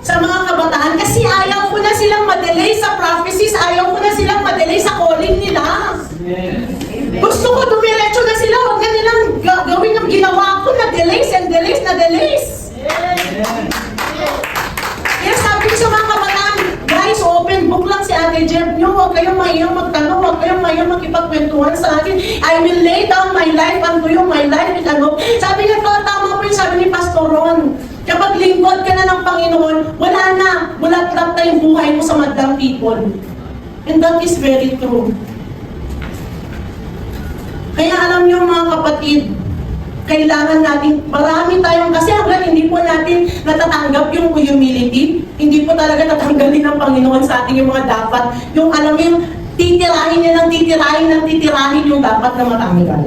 sa mga kabataan, kasi ayaw ko na silang madelay sa prophecies, ayaw ko na silang madelay sa calling nila. Gusto ko dumiretso na sila, huwag na nilang gawin ang ginawa ko na delays and delays na delays. Kaya sabi ko sa mga kabataan, guys, open book lang si Ate Jeb nyo, huwag kayong mahiyang magtanong, huwag kayong mahiyang makipagkwentuhan sa akin. I will lay down my life unto you, my life is ano. Sabi niya, tama po yung sabi ni Pastor Ron. Kapag lingkod ka na ng Panginoon, wala na, bulat-lat na yung buhay mo sa madlang people. And that is very true. Kaya alam niyo mga kapatid, kailangan natin, marami tayong, kasi hanggang hindi po natin natatanggap yung humility, hindi po talaga tatanggalin ng Panginoon sa atin yung mga dapat, yung alam mo yung titirahin niya ng titirahin yung dapat na matanggal.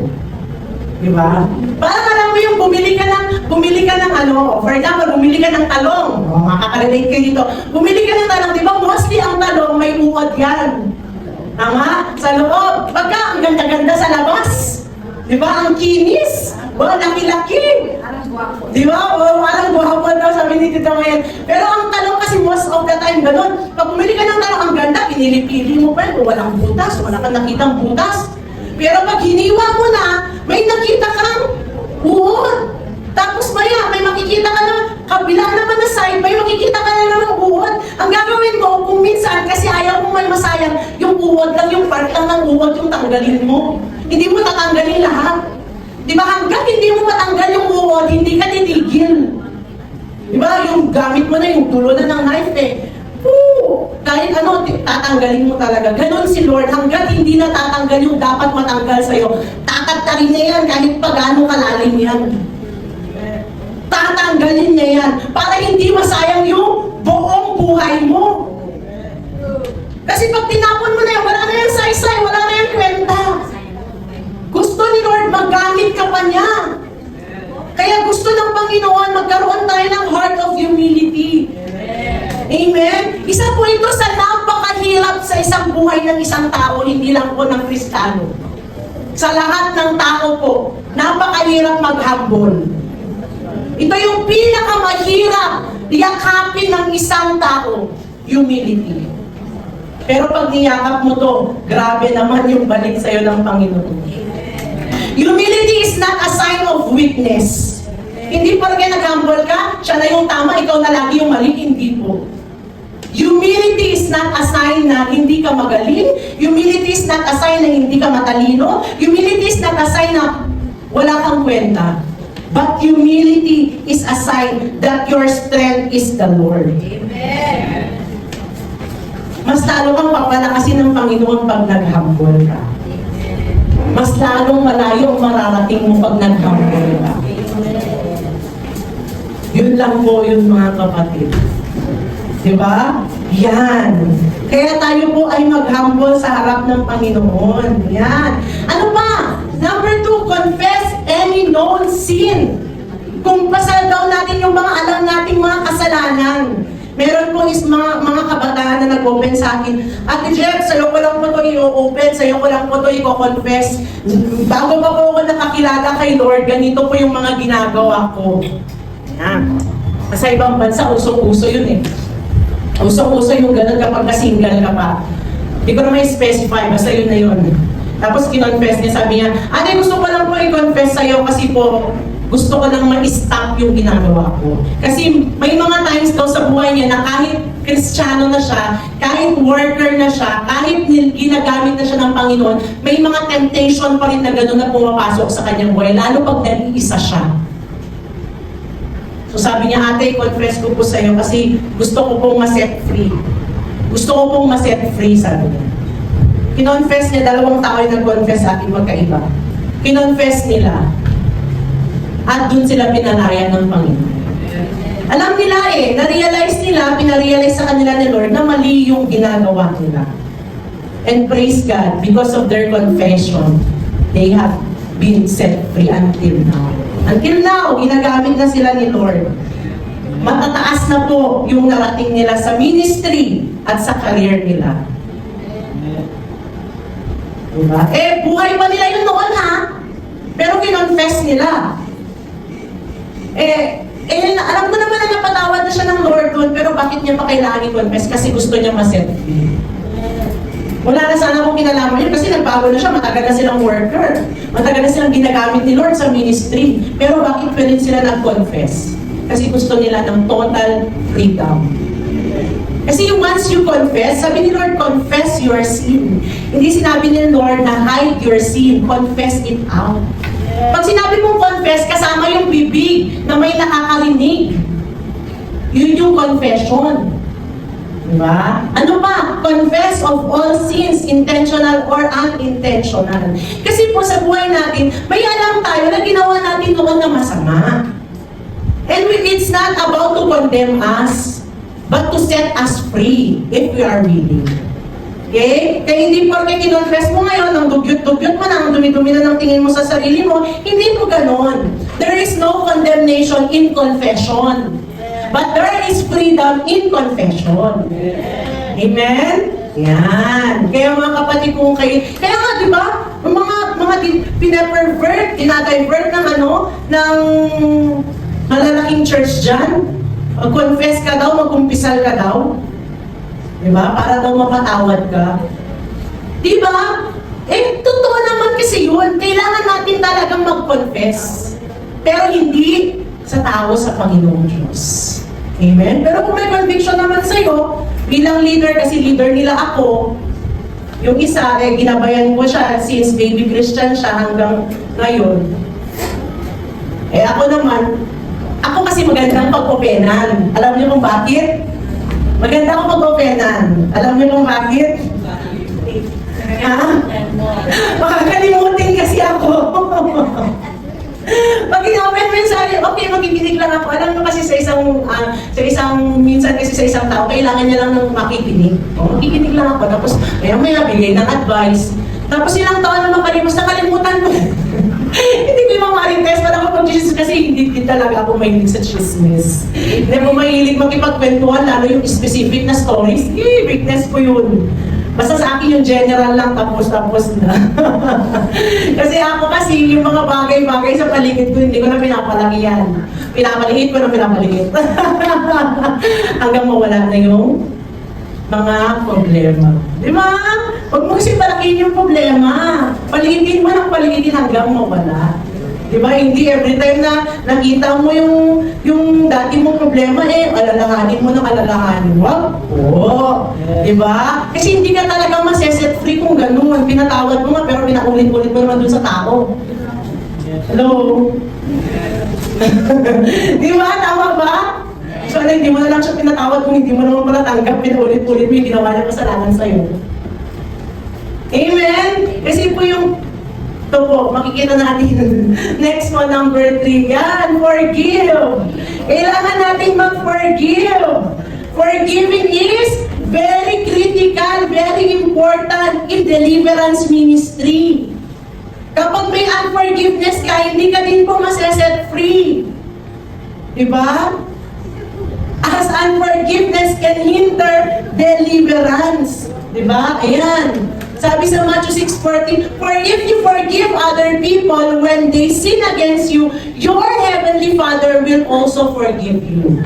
Di ba? Parang alam mo yung bumili ka ng ano, for example, bumili ka ng talong. O, makakarelate kayo dito. Bumili ka ng talong, di ba? Mostly ang talong may uod yan. Tama? Sa loob. Pagka ang ganda-ganda sa labas. Di ba? Ang kinis. Wow, laki-laki. Di ba? Wow, parang guwapo daw sabi ni Tito ngayon. Pero ang talong kasi most of the time ganun. Pag bumili ka ng talong, ang ganda, pinili-pili mo pa yun. Kung walang butas, wala kang nakitang butas. Pero pag hiniwa mo na, may nakita kang uod. Tapos maya, may makikita ka na, kabila naman na side, may makikita ka na naman uod. Ang gagawin mo, kung minsan, kasi ayaw mo may masayang, yung uod lang, yung part lang ng uod, yung tanggalin mo. Hindi mo tatanggalin lahat. Di ba, hanggang hindi mo matanggal yung uod, hindi ka titigil. Di ba, yung gamit mo na, yung dulo na ng knife eh. Kahit ano, tatanggalin mo talaga. Ganon si Lord, hanggang hindi na tatanggal yung dapat matanggal sa'yo. Takat-tarin niya yan, kahit pagano kalalim yan. Tatanggalin niya yan, para hindi masayang yung buong buhay mo. Kasi pag tinapon mo na yan, wala na yung saysay, wala na yung kwenta. Gusto ni Lord, maggamit ka pa niya. Kaya gusto ng Panginoon, magkaroon tayo ng heart of humility. Amen? Isa po ito sa napakahirap sa isang buhay ng isang tao, hindi lang po ng Kristiyano. Sa lahat ng tao po, napakahirap mag-humble. Ito yung pinakamahirap yakapin ng isang tao, humility. Pero pag niyakap mo to, grabe naman yung balik sa'yo ng Panginoon. Humility is not a sign of weakness. Hindi porke nag-humble ka, siya na yung tama, ikaw na lagi yung mali, hindi po. Humility is not a sign na hindi ka magaling. Humility is not a sign na hindi ka matalino. Humility is not a sign na wala kang kwenta. But humility is a sign that your strength is the Lord. Amen. Mas lalo kang papalakasin ng Panginoon pag nag-humble ka. Mas lalong malayo ang mararating mo pag nag-humble ka. Yun lang po yun mga kapatid. Diba? Yan. Kaya tayo po ay mag-humble sa harap ng Panginoon. Yan. Ano pa? Number 2, confess any known sin. Kung pasal daw natin yung mga alam nating mga kasalanan. Meron po is mga kabataan na nag-open sa akin, Ate Jeff, sa'yo ko lang po ito i-open, sa'yo ko lang po ito i-confess. Bago pa po ako nakakilala kay Lord, ganito po yung mga ginagawa ko. Yan. Sa ibang bansa, usong-uso yun eh. Usong-uso yung ganun kapag ka-single ka pa. Hindi ko na may specify, basta yun na yun. Tapos kinonfess niya, sabi niya, Ate, gusto ko lang po i-confess sa'yo kasi po, gusto ko lang ma-stop yung ginagawa ko. Kasi may mga times daw sa buhay niya na kahit Kristiyano na siya, kahit worker na siya, kahit ginagamit na siya ng Panginoon, may mga temptation pa rin na gano'n na pumapasok sa kanyang buhay, lalo pag nag-iisa siya. So sabi niya, Ate, confess ko po sa'yo kasi gusto ko pong ma-set free. Gusto ko pong ma-set free, sabi niya. Kinonfess niya, 2 tao yung nag-confess sa akin magkaiba. Kinonfess nila. At dun sila pinalaya ng Panginoon. Alam nila na-realize nila, pinarealize sa kanila ni Lord na mali yung ginagawa nila. And praise God, because of their confession, they have been set free until now. Until now, ginagamit na sila ni Lord. Matataas na po yung narating nila sa ministry at sa career nila. Diba? Buhay pa nila yun noon ha. Pero kinonfess nila. Alam ko naman na napatawad na siya ng Lord doon, pero bakit niya pa kailangan i-confess? Kasi gusto niya ma-set free. Wala na sana akong kinalaman yun kasi nagbago na siya, matagal na silang worker. Matagal na silang ginagamit ni Lord sa ministry. Pero bakit pa rin sila nag-confess? Kasi gusto nila ng total freedom. Kasi once you confess, sabi ni Lord, confess your sin. Hindi sinabi ni Lord na hide your sin, confess it out. Pag sinabi mong confess, kasama yung bibig na may nakakarinig. Yun yung confession. Diba? Ano pa? Confess of all sins, intentional or unintentional. Kasi po sa buhay natin, may alam tayo na ginawa natin noon na masama. And it's not about to condemn us, but to set us free if we are willing. Okay? Kaya hindi porke kinonfess mo ngayon, ang dugyot-dugyot mo na, ang dumi-dumi na ng tingin mo sa sarili mo, hindi po ganon. There is no condemnation in confession. But there is freedom in confession. Amen? Yan. Kaya mga kapatid kong kayo, kaya nga, di ba, mga pinapervert, dinadivert ng ng malalaking church dyan. Mag-confess ka daw, mag-kumpisal ka daw. Di ba? Para daw mapatawad ka. Di ba? Totoo naman kasi yun. Kailangan natin talagang mag-confess. Pero hindi sa tao, sa Panginoong Diyos. Amen? Pero kung may conviction naman sa'yo, bilang leader, kasi leader nila ako, yung isa, ginabayan ko siya since baby Christian siya hanggang ngayon. Ako naman, ako kasi magandang pag-openan. Alam niyo kung bakit? Maganda ako mag-openan. Alam niyo kung bakit? Ha? Makakalimutin kasi ako. Pag in-open mo yung sarili, okay, makikinig lang ako. Alam mo kasi minsan kasi sa isang tao, kailangan niya lang ng makikinig. Makikinig lang ako. Tapos, maya bigay ng advice. Tapos ilang taon na makalimus, nakalimutan ko. Hindi ko yung ma-request para ako pag-chismis kasi hindi talaga ako mahilig sa chismis. Hindi mo mahilig makipagkwentuhan, lalo yung specific na stories. Weakness ko yun. Basta sa akin yung general lang, tapos na. Kasi ako yung mga bagay-bagay sa paligid ko, hindi ko na pinapalaki yan. Pinapaliit ko na pinapaliit. Hanggang mawala na yung mga problema. Di ba? Huwag mo kasi palakihin yung problema. Paliitin mo ng paliitin hanggang mawala. Di ba? Hindi every time na nakita mo yung dati mong problema, alalahanin mo ng alalahanin. Wag po. Di ba? Kasi hindi ka talaga maseset free kung ganun. Pinatawad mo nga, pero pinaulit-ulit mo naman dun sa tao. Hello? Di ba? Tama ba? So, hindi mo na lang siya pinatawad kung hindi mo naman pala tanggap, pinaulit-ulit mo yung ginawa niya kasalanan sa'yo. Amen? Kasi po ito po, makikita natin. Next one, number 3. Yan, forgive. Kailangan natin mag-forgive. Forgiving is very critical, very important in deliverance ministry. Kapag may unforgiveness ka, hindi ka din po maseset free. Diba? As unforgiveness can hinder deliverance. Diba? Ayan. Sabi sa Matthew 6:14, for if you forgive other people when they sin against you, your heavenly Father will also forgive you.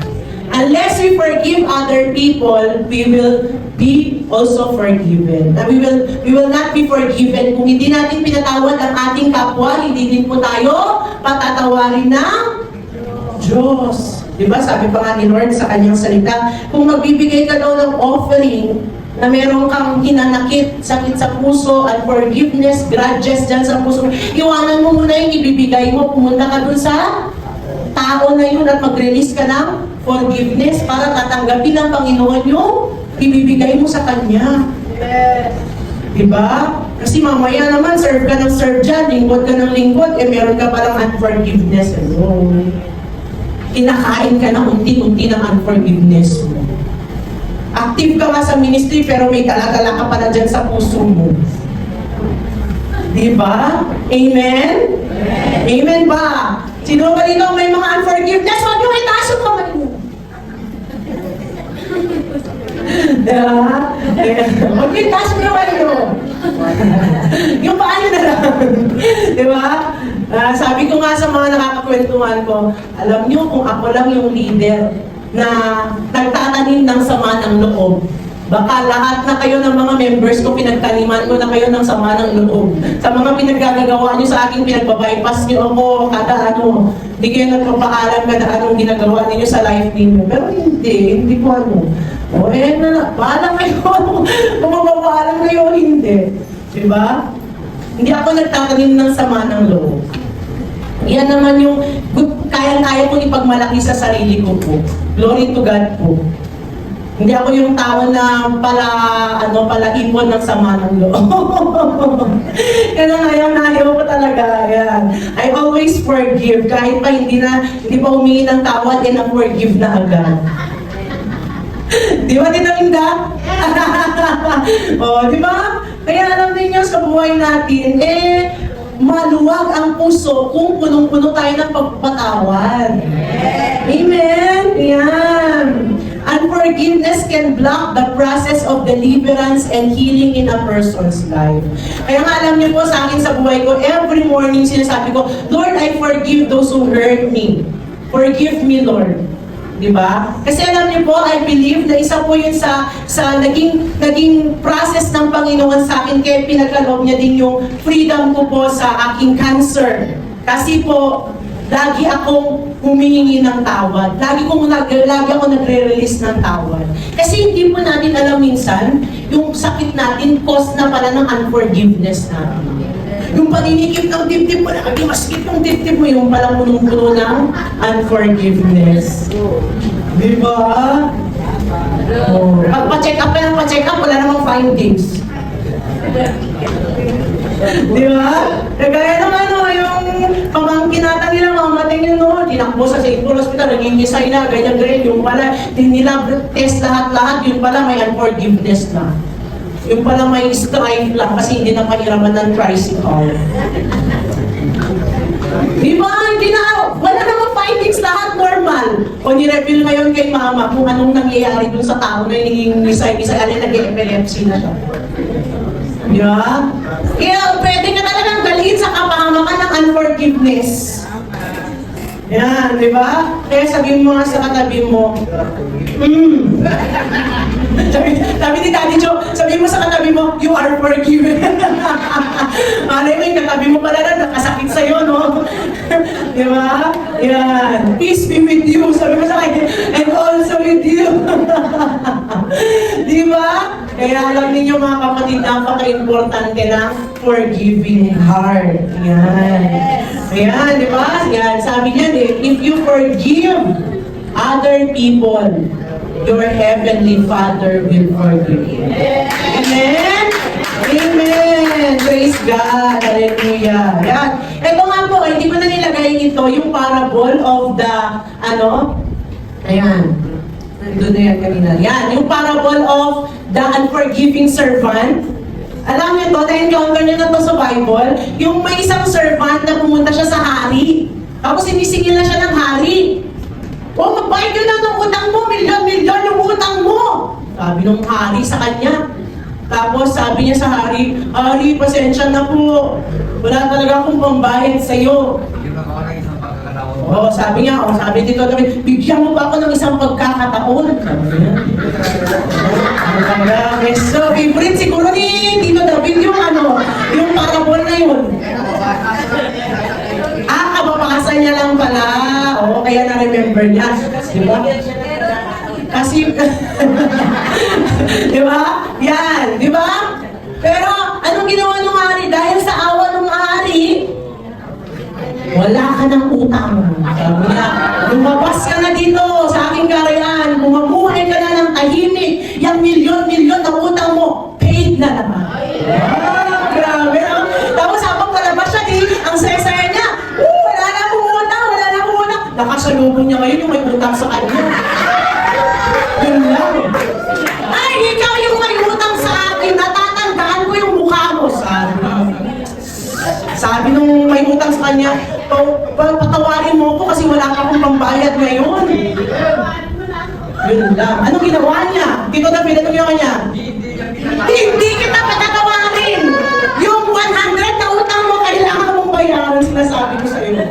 Unless we forgive other people, we will be also forgiven. We will not be forgiven. Kung hindi natin pinatawad ang ating kapwa, hindi din po tayo patatawarin ng Diyos. Diba? Sabi pa nga ni Lord sa kanyang salita, kung magbibigay ka daw ng offering, na meron kang hinanakit, sakit sa puso, unforgiveness, grudges dyan sa puso, iwanan mo muna yung ibibigay mo, pumunta ka dun sa tao na yun at mag-release ka ng forgiveness para tatanggapin ng Panginoon yung ibibigay mo sa Kanya. Diba? Kasi mamaya naman, serve ka ng serve dyan, lingkod ka ng lingkod, meron ka palang unforgiveness. Kinakain ka na unti-unti ng unforgiveness mo. Active ka nga sa ministry pero may dala-dala ka pala dyan sa puso mo. Diba? Amen? Amen ba? Sino ba dito may mga unforgiveness? Huwag nyo itaas yung kamay mo. Diba? Huwag nyo itaas yung kamay mo. Yung paa nyo na lang. Diba? Sabi ko nga sa mga nakakakwentuhan ko, alam nyo kung ako lang yung leader na nagtatanim ng sama ng loob. Baka lahat na kayo ng mga members ko, pinagtaniman ko na kayo ng sama ng loob. Sa mga pinaggagawa nyo sa akin, pinagbabypass nyo ako, kada hindi kayo nagpapaalam kada anong ginagawa ninyo sa life ninyo. Pero hindi po bahala kayo. Kung mapapaalam kayo, hindi. Diba? Hindi ako nagtatanim ng sama ng loob. Yan naman yung kayang-kaya kong ipagmalaki sa sarili ko po. Glory to God po. Hindi ako yung tao na palaipon ng sama ng loob. Yan ang ayaw ko talaga. Yan. I always forgive. Kahit pa hindi pa humingi ng tawad, na-forgive na agad. Di ba, Tita Linda? O, di ba? Kaya alam ninyo sa buhay natin, maluwag ang puso kung punong-puno tayo ng pagpapatawad. Amen? Yan. Unforgiveness can block the process of deliverance and healing in a person's life. Kaya nga alam niyo po sa akin sa buhay ko, every morning sinasabi ko, Lord, I forgive those who hurt me. Forgive me, Lord. Diba? Kasi alam niyo po, I believe na isa po yun sa naging process ng Panginoon sa akin, kaya pinagkaloob niya din yung freedom ko po sa aking cancer. Kasi po, lagi akong humihingi ng tawad. Lagi ako nagre-release ng tawad. Kasi hindi po natin alam minsan, yung sakit natin, cause na pala ng unforgiveness natin. Yung paninikip ng dibdib mo, nakagimaskip yung dibdib mo, yung palang punong-puno ng unforgiveness. Di ba? Oh. Pag-check up ka ng pa-check up, wala namang findings. Di ba? Kagaya ng yung pamangkin natin nila, mamating yun, no? Tinakbo sa St. Paul Hospital, nangingisay na, ganyan-ganyan, yung pala, nila test lahat-lahat, yung pala may unforgiveness na. Yung pala may strife lang kasi hindi na mahiraman ng tricycle. Di ba? Hindi na, wala namang findings, lahat normal. O ni-reveal ngayon kay mama kung anong nangyayari dun sa tao na nangingisay-isay, alin nag-epilepsy na siya. Di ba? Kaya pwede ka talagang dalhin sa kapahamakan ng unforgiveness. Yan, di ba? Kaya sabihin mo nga sa katabi mo, sabi ni Daddy Joe, sabihin mo sa katabi mo, you are forgiven. Malay mo yung katabi mo pala na nakasakit sa'yo, no? Di ba? Yan. Peace be with you. Sabi mo sa kanya, and also with you. Di ba? Kaya alam ninyo mga kapatid, napaka-importante ng forgiving heart. Yan. Ayan, di ba? Yan. Sabi niya, if you forgive other people, your heavenly Father will forgive you. Amen? Amen! Praise God! Hallelujah! Yan. Ito nga po, hindi ko na nilagay ito, yung parable of the, ayan. Nandun na yan kanina. Yan, yung parable of the unforgiving servant. Alam niyo to, na-encounter niyo na to sa Bible, yung may isang servant na pumunta siya sa hari. Tapos sinisingil na siya ng hari. O, magbayad yun na ng utang mo, milyon-milyon yung utang mo. Sabi nung hari sa kanya. Tapos sabi niya sa hari, Hari, pasensya na po. Wala talaga akong pambayad sa'yo. Oh, sabi niya, sabi dito, bigyan mo ba ako ng isang pagkakataon? So, favorite siguro ni Tito David yung yung parable na yun. Kababakasan niya lang pala. Oo, kaya na-remember niya. Di ba? Kasi, di ba? Yan, di ba? Pero, anong ginawa ng hari? Dahil sa awa ng hari, wala ka ng utang. Sabi niya, lumabas ka na dito sa aking karayaan, bumabuhay ka na ng tahimik, yung milyon-milyon na utang mo, paid na naman. Grabe, no? Tapos habang palabas siya, ang saya-saya niya, wala na akong utang. Nakasalubong niya ngayon yung may utang sa kanya. Yun lang. Ay, ikaw yung may utang sa akin, natatandaan ko yung mukha mo, sabi nung may utang sa kanya, patawarin mo ko kasi wala ka akong pambayad ngayon. Yun lang. Anong ginawa niya? Tito David, anong ginawa niya? Hindi kita patatawarin! Yung 100 na utang mo, kailangan mong bayaran, sinasabi ko sa iyo.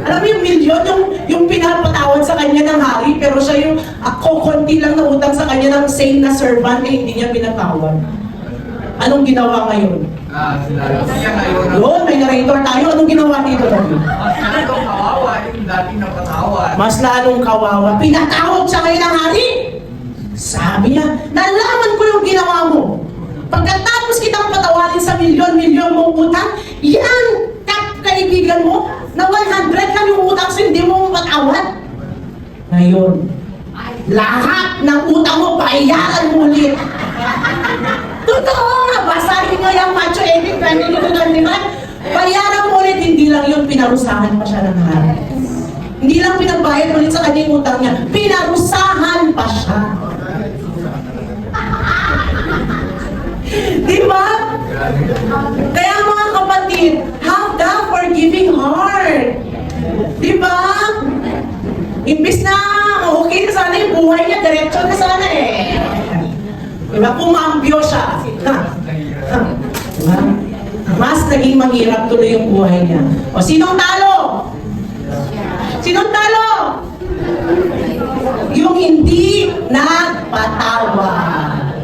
Alam mo yung milyon, yung pinapatawad sa kanya ng hari, pero siya yung konti lang na utang sa kanya ng same na servant, hindi niya pinatawad. Anong ginawa ngayon? Doon, may narrator tayo. Anong ginawa dito? Mas lalong kawawa yung dating napatawad. Mas lalong kawawa. Pinatawad siya ngayon ng hari. Sabi niya, nalaman ko yung ginawa mo. Pagkatapos kitang patawarin sa milyon-milyon mong utang, yan, kaibigan mo, na 100 lang yung utang so hindi mo matawad. Ngayon, lahat ng utang mo, bayaran mo ulit. Totoo nga, basahin nga yung Macho Edit, bayaran mo ulit, hindi lang yun, pinarusahan pa siya ng hari. Hindi lang pinagbayad ulit sa kanya yung utang niya, pinarusahan pa siya. Diba? Kumambyo siya. Diba? Mas naging mahirap tuloy yung buhay niya. O, sinong talo? Sinong talo? Yung hindi nagpatawad.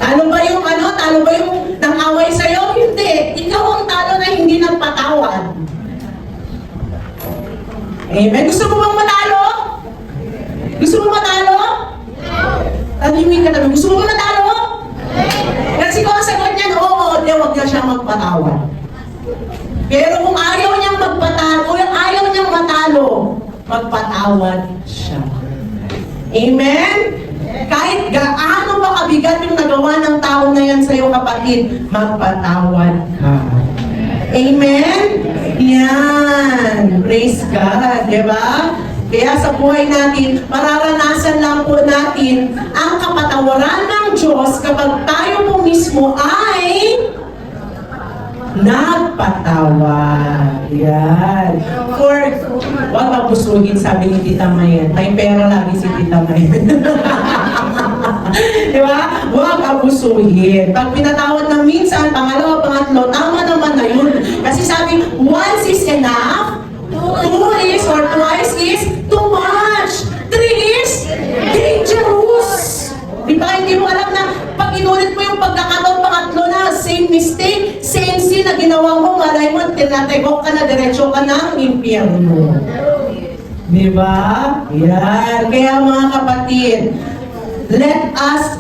Talo ba yung Talo ba yung nang-away sa'yo? Hindi. Ikaw ang talo na hindi nagpatawad. Amen. Gusto mo bang matalo? Gusto mo matalo? Tanungin ka namin, gusto mo bang matalo? Kasi kung ang sagot niyan, oo, di wag na siyang magpatawad. Pero kung ayaw niyang matalo, magpatawad siya. Amen? Kahit gaano pa kabigat yung nagawa ng tao na yan sa'yo, kapatid, magpatawad ka. Amen? Yan. Praise God. Diba? Kaya sa buhay natin, mararanasan lang po natin ang kapatawaran ng Diyos kapag tayo po mismo ay nagpatawad. Yan. For, wag mabusuhin, sabi ni Tita Mayen. May pera lagi si Tita Mayen. Diba? Huwag abusuhin. Pag pinatawad na minsan, pangalawa, pangatlo, tama naman na yun. Kasi sabi, once is enough, two is or twice is too much. Three is dangerous. Di ba? Hindi mo alam na pag inulit mo yung pagkakataon, pangatlo na, same mistake, same sin na ginawa mo, malay mo, tinategok ka na, diretso ka ng impyerno. Di ba? Yan. Kaya mga kapatid, let us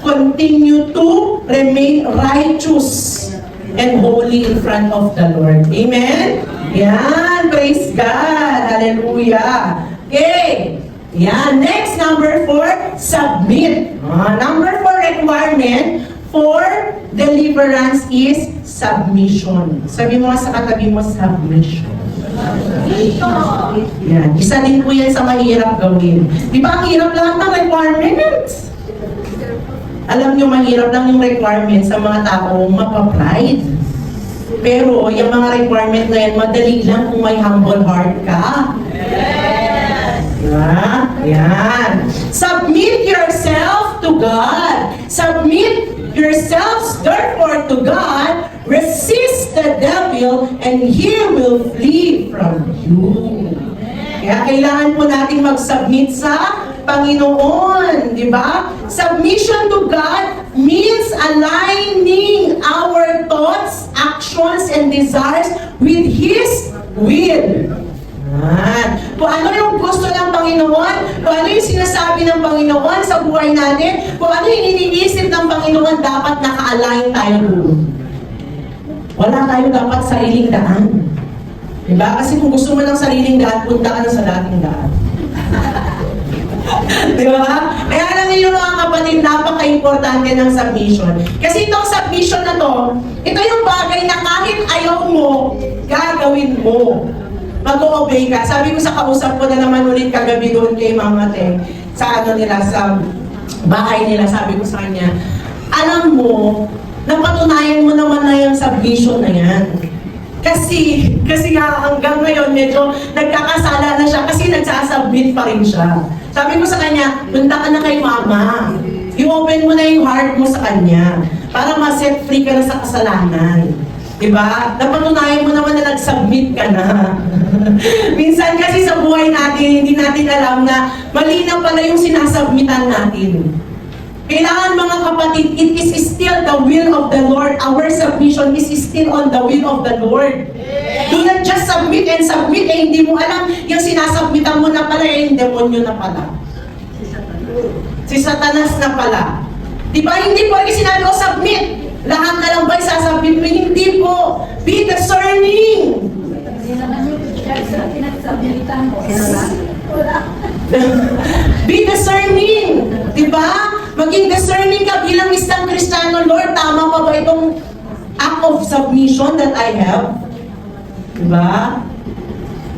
continue to remain righteous and holy in front of the Lord. Amen? Yan. Praise God. Hallelujah. Okay. Yan. Next, number 4, submit. Number 4 requirement for deliverance is submission. Sabi mo nga sa katabi mo, submission. Yan. Isa din po yan sa mahirap gawin. Di ba ang hirap lahat ng requirements? Alam nyo, mahirap lang yung requirements sa mga taong mapapride. Pero yung mga requirement na yan, madali lang kung may humble heart ka. Diba? Yan. Submit yourself to God. Submit yourselves therefore to God. Resist the devil and he will flee from you. Kaya kailangan po natin mag-submit sa Panginoon, di ba? Submission to God means aligning our thoughts, actions, and desires with His will. Kung ano yung gusto ng Panginoon, kung ano yung sinasabi ng Panginoon sa buhay natin, kung ano yung iniisip ng Panginoon, dapat naka-align tayo doon. Wala tayo dapat sariling daan. Diba? Kasi kung gusto mo ng sariling daan, punta ka na sa dating daan. Diba? Kaya alam niyo mga kapatid, napaka-importante ng submission. Kasi itong submission na to, ito yung bagay na kahit ayaw mo, gagawin mo. Mag-o-obey ka. Sabi ko sa kausap ko na naman ulit kagabi doon kay Mama Teng, sa ano nila, sa bahay nila, sabi ko sa kanya, alam mo, napatunayan mo naman na yung submission na yan. Kasi nga hanggang ngayon medyo nagkakasala na siya kasi nagsasubmit pa rin siya. Sabi ko sa kanya, punta ka na kay Mama. I-open mo na yung heart mo sa kanya para ma-set free ka na sa kasalanan. Diba? Napatunayan mo naman na nag-submit ka na. Minsan kasi sa buhay natin, hindi natin alam na mali na pala yung sinasubmitan natin. Kailangan mga kapatid, it is still the will of the Lord. Our submission is still on the will of the Lord. Do not just submit and submit, eh hindi mo alam yung sinasubmitan mo na pala, eh yung demonyo na pala. Si Satanas na pala. Diba? Hindi po sinabi ko submit. Lahat na lang ba isasubmit mo? Hindi po. Be discerning. Be discerning. Diba? Maging discerning ka bilang isang Kristiyano, Lord, tama pa ba itong act of submission that I have? Diba?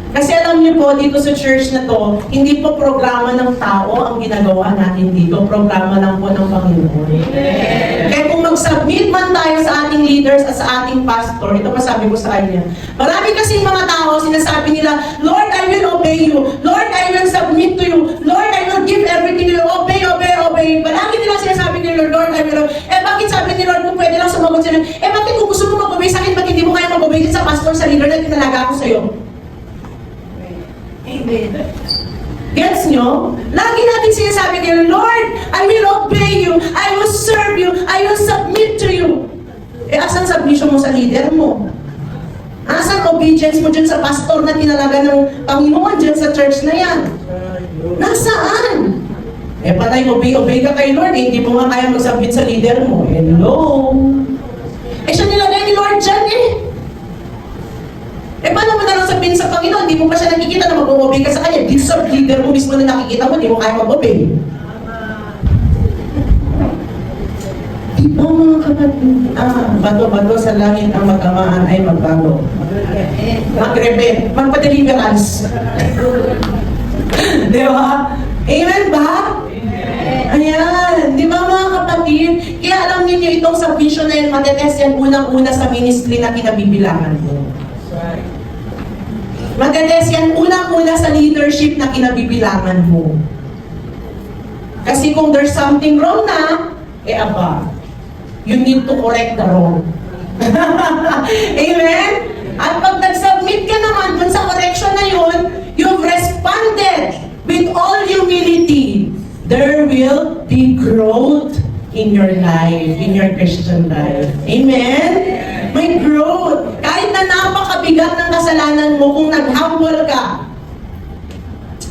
Kasi alam niyo po, dito sa church na to, hindi po programa ng tao ang ginagawa natin dito. Programa lang po ng Panginoon. Kaya kung mag-submit man tayo sa ating leaders at sa ating pastor, ito pa sabi ko sa kanya, marami kasing mga tao, sinasabi nila, Lord, I will obey you. Lord, I will submit to you. Lord, I will give everything to you. Obey, obey, obey. Palagi nila sinasabi consider, bakit kung gusto mo mag-obey sa akin, bakit hindi mo kaya mag-obey din sa pastor, sa leader na tinalaga ko sa'yo? Amen. Gets nyo? Lagi natin sinasabi kayo, Lord, I will obey you, I will serve you, I will submit to you. Asan submission mo sa leader mo? Asan obedience mo dyan sa pastor na tinalaga ng Panginoon dyan sa church na yan? Nasaan? Patay, obey ka kay Lord, hindi mo nga kaya mag-submit sa leader mo. Hello? Siya nilagay ni Lord dyan paano mo na lang sabihin sa Panginoon, hindi mo pa siya nakikita na mag-obey ka sa kanya. Deserve leader mo mismo na nakikita mo, hindi mo kaya mag-obey. Di ba mga kapatid, bato-bato sa langit ang mag-amaan ay magbago. Mag-repent, magpa-deliverance. Di ba? Amen ba? Ayan, di ba mga kapatid? Kaya alam niyo itong submission na yan, matetest yan unang-una sa ministry na kinabibilangan mo. Matetest yan unang-una sa leadership na kinabibilangan mo. Kasi kung there's something wrong na, you need to correct the wrong. Amen? At pag nag-submit ka naman dun sa correction na yun, you've responded with all humility. There will be growth in your life, in your Christian life. Amen? May growth. Kahit na napakabigat ng kasalanan mo, kung nag-humble ka,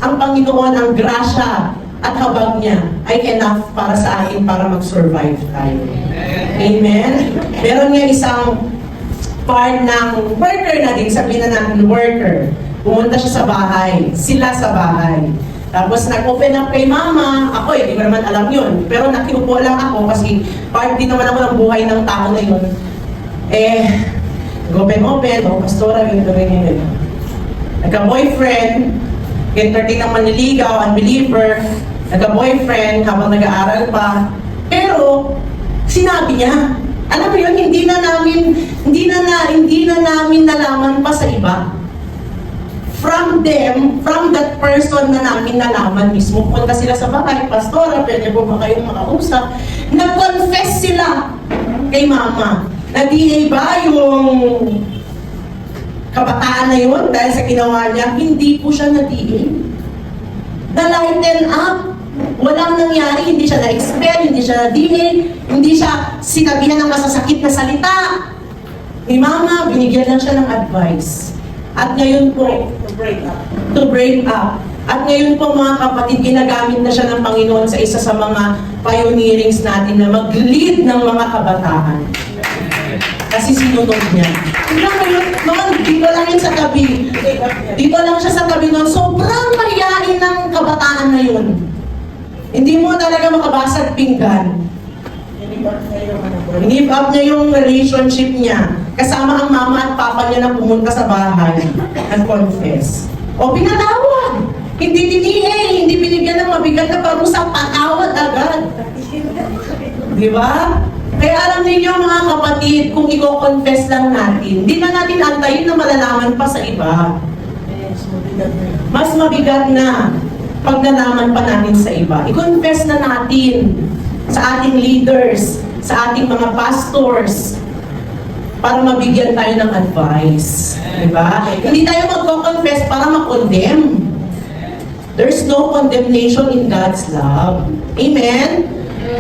ang Panginoon, ang grasya at habag niya ay enough para sa atin para mag-survive tayo. Amen? Meron nga isang part ng worker na din, sabihin na natin worker. Pumunta siya sa bahay, sila sa bahay. Tapos nag-open up kay mama, ako hindi ko naman alam yun. Pero nakiupo lang ako kasi part din naman ako ng buhay ng tao na yun. Nag-open, pastora, ganyan. Nagka-boyfriend, entertain ng manliligaw, unbeliever, nagka-boyfriend habang nag-aaral pa. Pero, sinabi niya, alam mo yun, hindi na namin nalaman pa sa iba. From that person na namin nalaman mismo, punta sila sa bahay, pastora, pwede po ba kayong makausap? Nag-confess sila kay mama. Na-DA ba yung kabataan na yun dahil sa ginawa niya? Hindi po siya na-DA. Na-lighten up. Walang nangyari, hindi siya na-expel, hindi siya na-DA, hindi siya sinabihan ng masasakit na salita. Ni mama, binigyan lang siya ng advice. At ngayon po, to break up. At ngayon po mga kapatid, ginagamit na siya ng Panginoon sa isa sa mga pioneerings natin na mag-lead ng mga kabataan. Kasi sinunod niya. Tignan mo yun, noon, dito lang yun sa tabi. Dito lang siya sa tabi noon. Sobrang mahihain ng kabataan na yun. Hindi mo talaga makabasag pinggan. Give up niya yung relationship niya. Kasama ang mama at papa niya na pumunta sa bahay and confess. O pinatawad. Hindi tinihe, hindi binigyan ng mabigat na parusa, patawad agad. Di ba? Kaya alam niyo mga kapatid, kung i-confess lang natin, hindi na natin antayin na malalaman pa sa iba. Mas mabigat na pag nalaman pa natin sa iba. I-confess na natin sa ating leaders, sa ating mga pastors, para mabigyan tayo ng advice. Diba? Hindi tayo magko-confess para ma-condemn. There's no condemnation in God's love. Amen?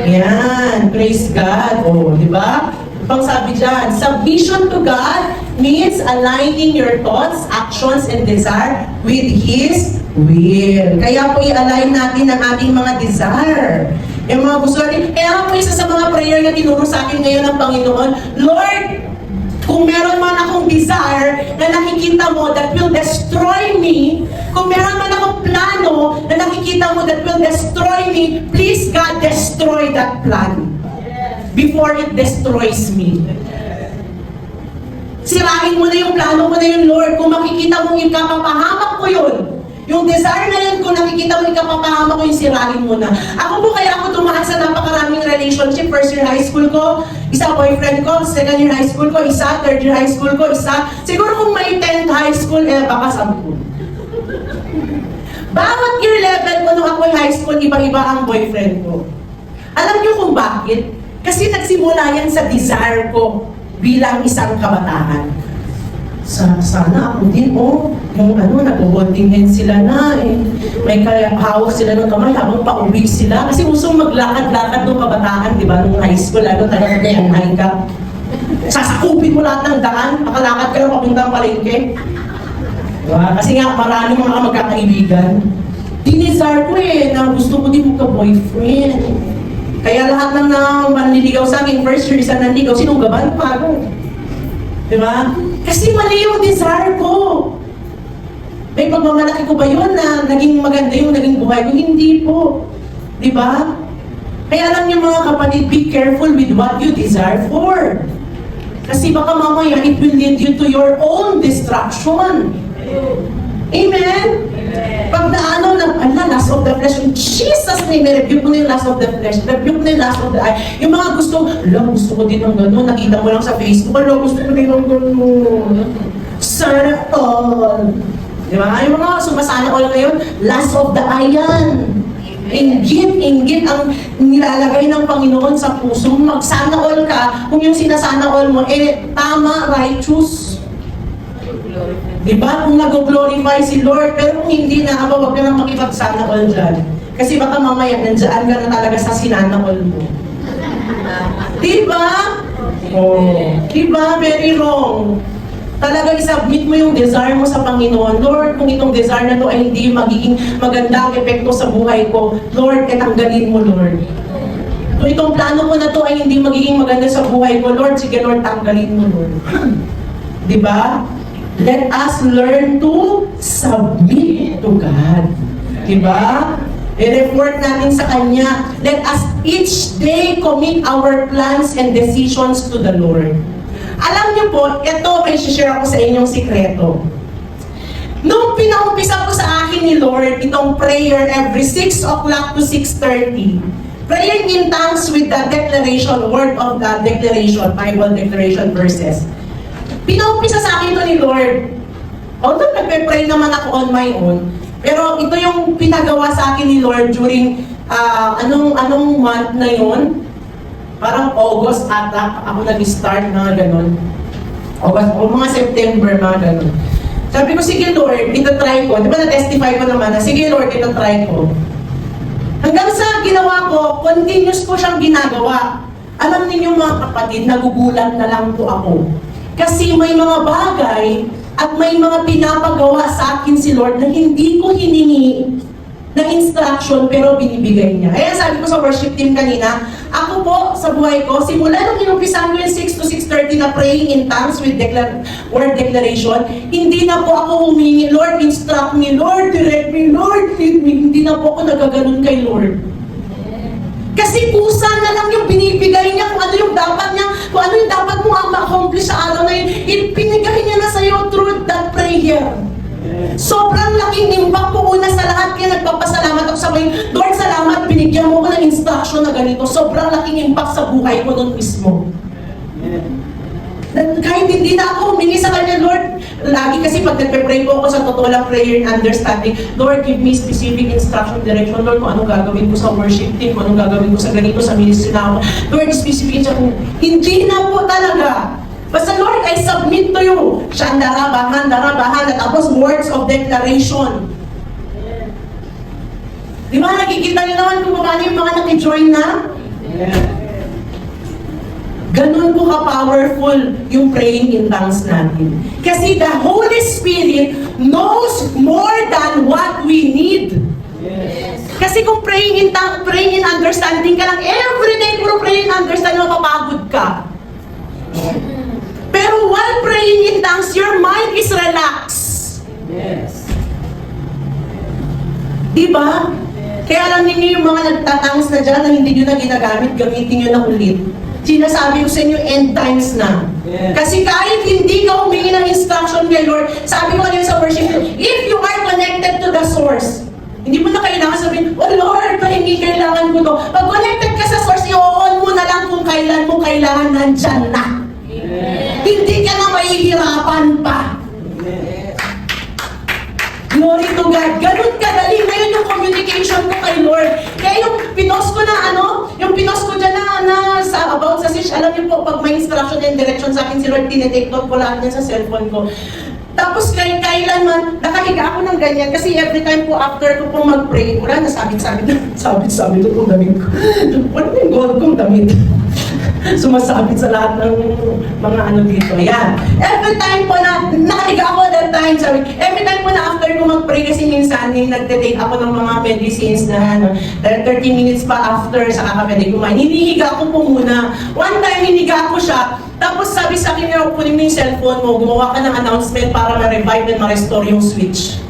Yan. Praise God. O, diba? Pang sabi dyan, submission to God means aligning your thoughts, actions, and desire with His will. Kaya po i-align natin ang ating mga desire. Yung mga gusto natin. Kaya po isa sa mga prayer na tinuro sa akin ngayon ng Panginoon, Lord, kung meron man akong desire na nakikita mo that will destroy me, kung meron man akong plano na nakikita mo that will destroy me, please God, destroy that plan before it destroys me. Sirain mo na yung plano mo na yun, Lord. Kung makikita mo ikapapahamak ko yun, yung desire na yun, kung nakikita mo ikapapahamak ko yung sirain mo na. Ako po kaya ako tumaan sa napakaraming relationship. First year high school ko, isa boyfriend ko. Second year high school ko, isa. Third year high school ko, isa. Siguro kung may 10th high school, baka 10. Bawat year level ko nung ako'y high school, iba-iba ang boyfriend ko. Alam niyo kung bakit? Kasi nagsimula yan sa desire ko bilang isang kabataan. Sana ako din, yung nag-holding hand sila na, may hawak sila ng kamay habang pauwi sila. Kasi usong maglakad-lakad ng kabataan, di ba, nung high school, talaga yung high ka. Sasakupin mo lahat ng daan, makalakad ka lang papuntang palengke. Diba? Kasi nga, maraming mga magkakaibigan. Dinesire ko na gusto ko din magka-boyfriend. Kaya lahat ng manliligaw sa akin, first year, isa nanligaw, sinugaban pa ako. Diba? Kasi mali yung desire ko. May pagmamalaki ko ba yun na naging maganda yung naging buhay ko? Hindi po. Diba? Kaya alam niyo mga kapatid, be careful with what you desire for. Kasi baka mamaya, it will lead you to your own destruction. Amen? Pag last of the flesh, in Jesus name, rebuke mo na yung last of the flesh, rebuke mo na yung last of the eye. Yung mga gusto ko din ng gano'n, nakita mo lang sa Facebook, gusto ko din ng gano'n. Sana all. Di ba? Yung mga sumasana all ngayon, last of the eye yan. Inggit ang nilalagay ng Panginoon sa puso. Magsana all ka, kung yung sinasana all mo, tama, righteous. Diba? Kung nag-glorify si Lord, pero kung hindi na, huwag ka nang makipagsana all dyan. Kasi baka mamaya, nandiyan ka na talaga sa sinana all mo. Diba? Diba? Very wrong. Talaga isubmit mo yung desire mo sa Panginoon. Lord, kung itong desire na to ay hindi magiging maganda ang epekto sa buhay ko, Lord, tanggalin mo, Lord. Kung itong plano ko na to ay hindi magiging maganda sa buhay ko, Lord, sige Lord, tanggalin mo, Lord. Diba? Let us learn to submit to God. Diba? I-report natin sa Kanya. Let us each day commit our plans and decisions to the Lord. Alam niyo po, ito may share ako sa inyong sikreto. Nung pinaumpisa ko sa akin ni Lord, itong prayer every 6 o'clock to 6:30, praying in tongues with the declaration, word of the declaration, Bible declaration verses. Pinaumpisa sa akin ito ni Lord. Although nagpe-pray naman ako on my own, pero ito yung pinagawa sa akin ni Lord during, anong month na yun? Parang August ata, ako nag-start, mga ganun. August, o mga September, mga ganun. Sabi ko, sige Lord, itatry ko. Di ba na-testify ko naman na, sige Lord, itatry ko. Hanggang sa ginawa ko, continuous ko siyang ginagawa. Alam niyo mga kapatid, nagugulat na lang po ako. Kasi may mga bagay at may mga pinapagawa sa akin si Lord na hindi ko hiningi na instruction pero binibigay niya. Kaya sabi ko sa worship team kanina, ako po sa buhay ko, simula nung inumpisahan ko yung 6 to 6:30 na praying in tongues with word declaration, hindi na po ako humingi, Lord, instruct me, Lord, direct me, Lord, lead me. Hindi na po ako nagaganon kay Lord. Kasi kusa na lang yung binibigay niya kung ano yung dapat niya, kung ano yung dapat mo ma-accomplish sa araw na yun, ibinigay niya na sa'yo through that prayer. Sobrang laking impact ko una sa lahat, kaya nagpapasalamat ako sa mga, Lord, salamat, binigyan mo ko ng instruction na ganito. Sobrang laking impact sa buhay ko nun mismo. Kahit hindi na ako humingi sa Kanya, Lord, lagi kasi pag nagpe-pray po ako sa totoo lang prayer and understanding, Lord, give me specific instruction, direction, Lord, kung anong gagawin ko sa worship team, kung anong gagawin ko sa ganito, sa ministry na ako. Lord, specific instruction. Hindi na po talaga. Basta, Lord, I submit to you. Shandara, bahan, at tapos words of declaration. Di ba, nakikita niyo naman kung paano yung mga nakijoin na? Ganun po ka-powerful yung praying in tongues natin. Kasi the Holy Spirit knows more than what we need. Yes. Kasi kung praying in understanding ka lang, everyday puro praying in understanding, mapapagod ka. Pero while praying in tongues, your mind is relaxed. Yes. Diba? Kaya alam niyo yung mga nagtatangs na dyan na hindi nyo na ginagamit, gamitin nyo na ulit. Sinasabi ko sa inyo, end times na. Yeah. Kasi kahit hindi ka humingi ng instruction kay Lord, sabi ko kanina sa worship, if you are connected to the source, hindi mo na kailangan sabihin, oh Lord, pahingi kailangan ko to. Pag connected ka sa source, i-on mo na lang kung kailan mo kailangan, nandyan na. Yeah. Hindi ka na mahihirapan pa. Yeah. Glory to God. Ganun kadali. Ngayon yung communication ko kay Lord. Kaya yung pinost ko na yung pinost ko dyan na sa out sa switch. Alam niyo po, pag may instruction and direction sa akin, si Lord, tinitake note ko lahat yan sa cellphone ko. Tapos kailanman, nakahiga ako ng ganyan kasi every time po after ko pong mag-pray, wala na sabit-sabit ito pong damit ko. Wala na yung gold kong damit. Sumasabit sa lahat ng mga ano dito. Yan. Every time po na, nakahiga ako that time, sabi, every time po na after ko mag-pray kasi minsan, nagte-take ako ng mga medicines na 30 minutes pa after sa kakapwede kumain. Hinihiga ko po muna. One time, hiniga ko siya. Tapos sabi sa akin, kunin mo yung cellphone mo, gumawa ka ng announcement para ma-revive and ma-restore yung switch.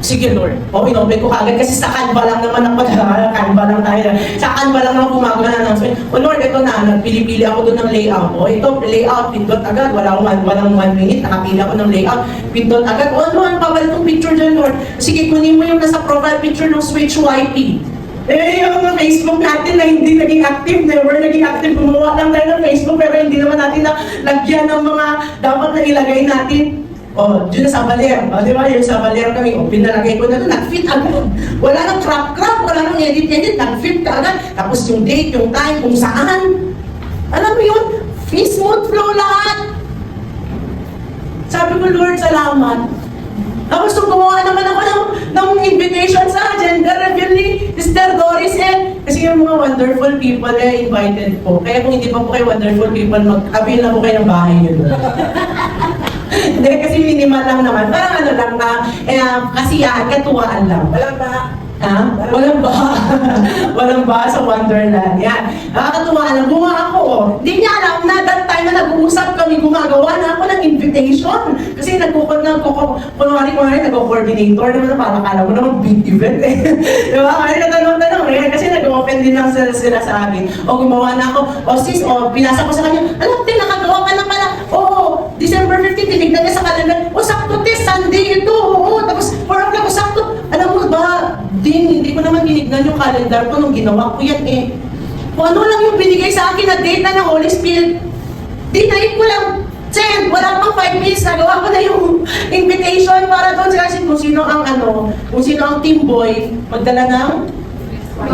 Sige Lord. O, inopen ko kagad kasi sa Canva lang naman ako, Canva lang tayo. Sa Canva lang naman gumagawa ng announcement. O Lord, ito na, nagpili-pili ako doon ng layout. O, ito, layout, pindot agad, walang 1 minute, nakapili ako ng layout, pindot agad. O, ano, ang pabalik ng picture dyan, Lord? Sige, kunin mo yung nasa profile picture ng switch YP. Eh, yung Facebook natin na hindi naging active, never naging active. Gumawa lang tayo ng Facebook pero hindi naman natin na lagyan ng mga dapat na ilagay natin. O, dyan na sa baler. O, di ba? Yung sa baler kami, o, pinalagay ko na doon, nag-fit agad. Wala nang crap, wala nang edit, nag-fit ka agad. Tapos yung date, yung time, kung saan. Alam mo yun? Smooth flow lahat. Sabi ko, Lord, salamat. Tapos nung gumawa naman ako ng invitation sa gender reveal ni Sister Doris kasi yung mga wonderful people invited po. Kaya kung hindi pa po kayo wonderful people, mag-avail na po kayo ng bahay nyo. Hindi, kasi minimal lang naman. Parang ano lang na, kasiyahan, katuwaan lang. Walang ba? Ha? Walang ba? Walang ba sa Wonderland? Yan. Nakakatuwa lang. Gumawa ako. Hindi niya alam na that time na nag-uusap kami, gumagawa na ako ng invitation. Kasi kunwari, nag-coordinator naman na parang kala mo naman big event eh. Diba? Kaya natanong-tanong eh. Kasi nag-open din lang sila sa akin. O gumawa na ako. O sis, pinasa ko sa kanya. Alam, nakagawa ka na pala. Oo, December 15, tinignan niya sa calendar. O sakto, Sunday ito. Oo, tapos 4 o'clock, sakto. Alam mo ba, hindi ko naman tinignan yung calendar ko nung ginawa ko yan eh. Kung ano lang yung binigay sa akin na date na ng Holy Spirit, dinayin ko lang. Send, wala pang 5 minutes, nagawa ko na yung invitation para doon sa kasi kung sino ang team boy, magdala ng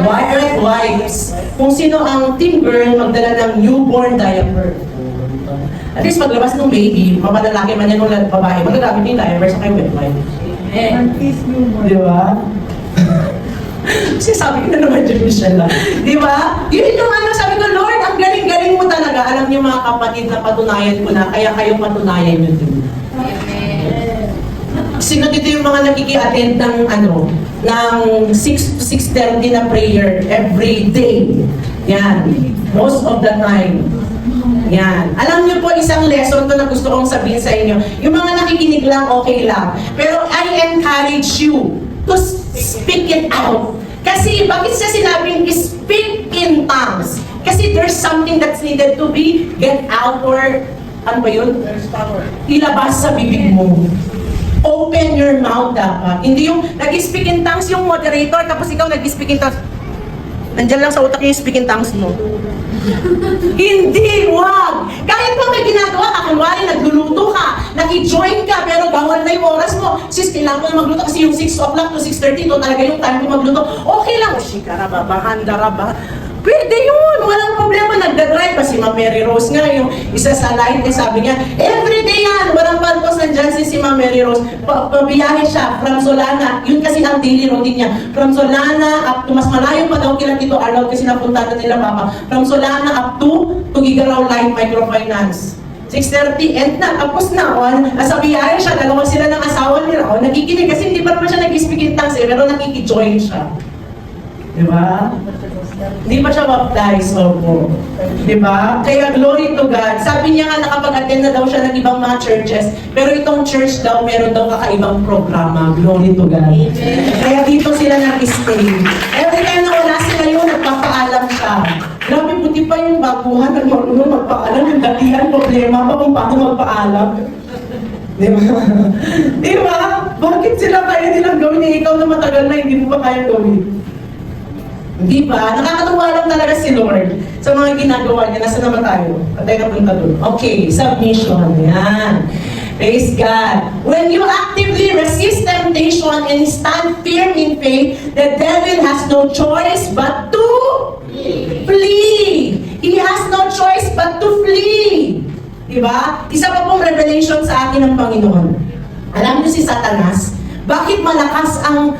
white wipes. Kung sino ang team girl, magdala ng newborn diaper. At least paglabas ng baby, mapalalaki man yan ng babae, magagamit yung diaper sa kayo wet wipe. Di ba? Kasi sabi ko na naman dyan, Michelle. Di ba? Yun yung sabi ko, Lord, ang galing-galing mo talaga. Alam niyo mga kapatid na patunayan ko na, kaya kayo patunayan nyo din. Sino dito yung mga nakiki-attend ng 6 to 6:30 na prayer every day? Yan. Most of the time. Yan. Alam niyo po, isang lesson to na gusto kong sabihin sa inyo. Yung mga nakikinig lang, okay lang. Pero I encourage you to speak it out. Kasi bakit siya sinabing speak in tongues? Kasi there's something that's needed to be get out or ano ba yun? Ilabas sa bibig mo. Open your mouth dapat. Hindi yung nag-speak in tongues yung moderator tapos ikaw nag-speak in tongues. Nandiyan lang sa utak yung speak in tongues mo. Hindi, wag! Kahit pa may ginagawa ka, kunwari nagluluto ka, naki-join ka, pero bawal na yung oras mo. Sis, kailangan ko na magluto kasi yung 6 o'clock to 6:30, ito talaga yung time ko magluto. Okay lang, shikara ba, handa ba? Pwede yun, walang problema. Nagdadrive pa si Ma'am Mary Rose nga, yung isa sa line, sabi niya, everyday yan, walang palpos, nandyan si Ma'am Mary Rose. Pabiyahe siya from Solana, yun kasi ang daily routine niya. From Solana up to, mas malayo pa daw kila Tito Arnold kasi napunta na nila Papa. From Solana up to Tugigaraw Line Microfinance. 6:30, end na, tapos na. Nasa biyahe siya, dalawa sila ng asawa nila. Nakikinig kasi hindi pa naman siya nag-speak in tongues pero nakikijoin siya. Diba? Hindi pa siya baptize, opo. Diba? Kaya glory to God. Sabi niya nga nakapag-attend na daw siya ng ibang mga churches, pero itong church daw, meron daw kakaibang programa. Glory to God. Kaya dito sila nag-stay. Every time na wala sila yun, nagpapaalam siya. Grabe, puti pa yung baguhan ng marunong magpaalam. Yung datihan, problema pa kung paano magpaalam. Diba? Diba? Bakit sila kaya nilang gawin? Ikaw na matagal na, hindi mo pa kaya gawin. Di ba? Nakakatuwa lang talaga si Lord sa mga ginagawa niya. Nasa naman tayo? Patay na punta doon. Okay, submission. Yan. Praise God. When you actively resist temptation and stand firm in faith, the devil has no choice but to flee. He has no choice but to flee. Diba? Isa pa pong revelation sa akin ng Panginoon. Alam niyo si Satanas, bakit malakas ang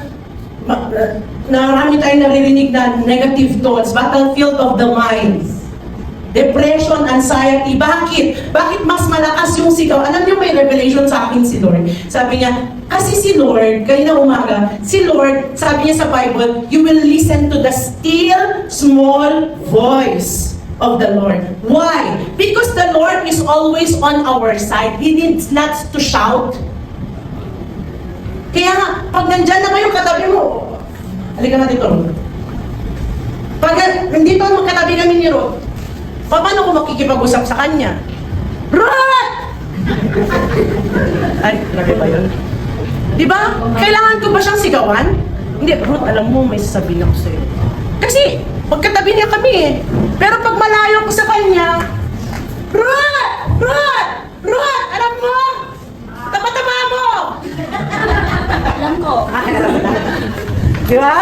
marami tayong naririnig na negative thoughts, battlefield of the mind. Depression, anxiety. Bakit? Bakit mas malakas yung sigaw? Alam niyo may revelation sa akin si Lord. Sabi niya, kasi si Lord, kanina umaga, si Lord, sabi niya sa Bible, you will listen to the still, small voice of the Lord. Why? Because the Lord is always on our side. He needs not to shout. Kaya nga, pag nandyan na kayo katabi mo, halika natin ito. Pag hindi pa magkatabi kami ni Ruth, paano ko makikipag-usap sa kanya? Ruth! Ay, grabe ba yun? Diba? Kailangan ko ba siyang sigawan? Hindi, Ruth, alam mo, may sasabihin ako sa'yo. Kasi, magkatabi niya kami eh. Pero pag malayo ko sa kanya, Ruth! Ruth! Ruth! Alam mo? Tama-tama mo! Alam ko. Diba?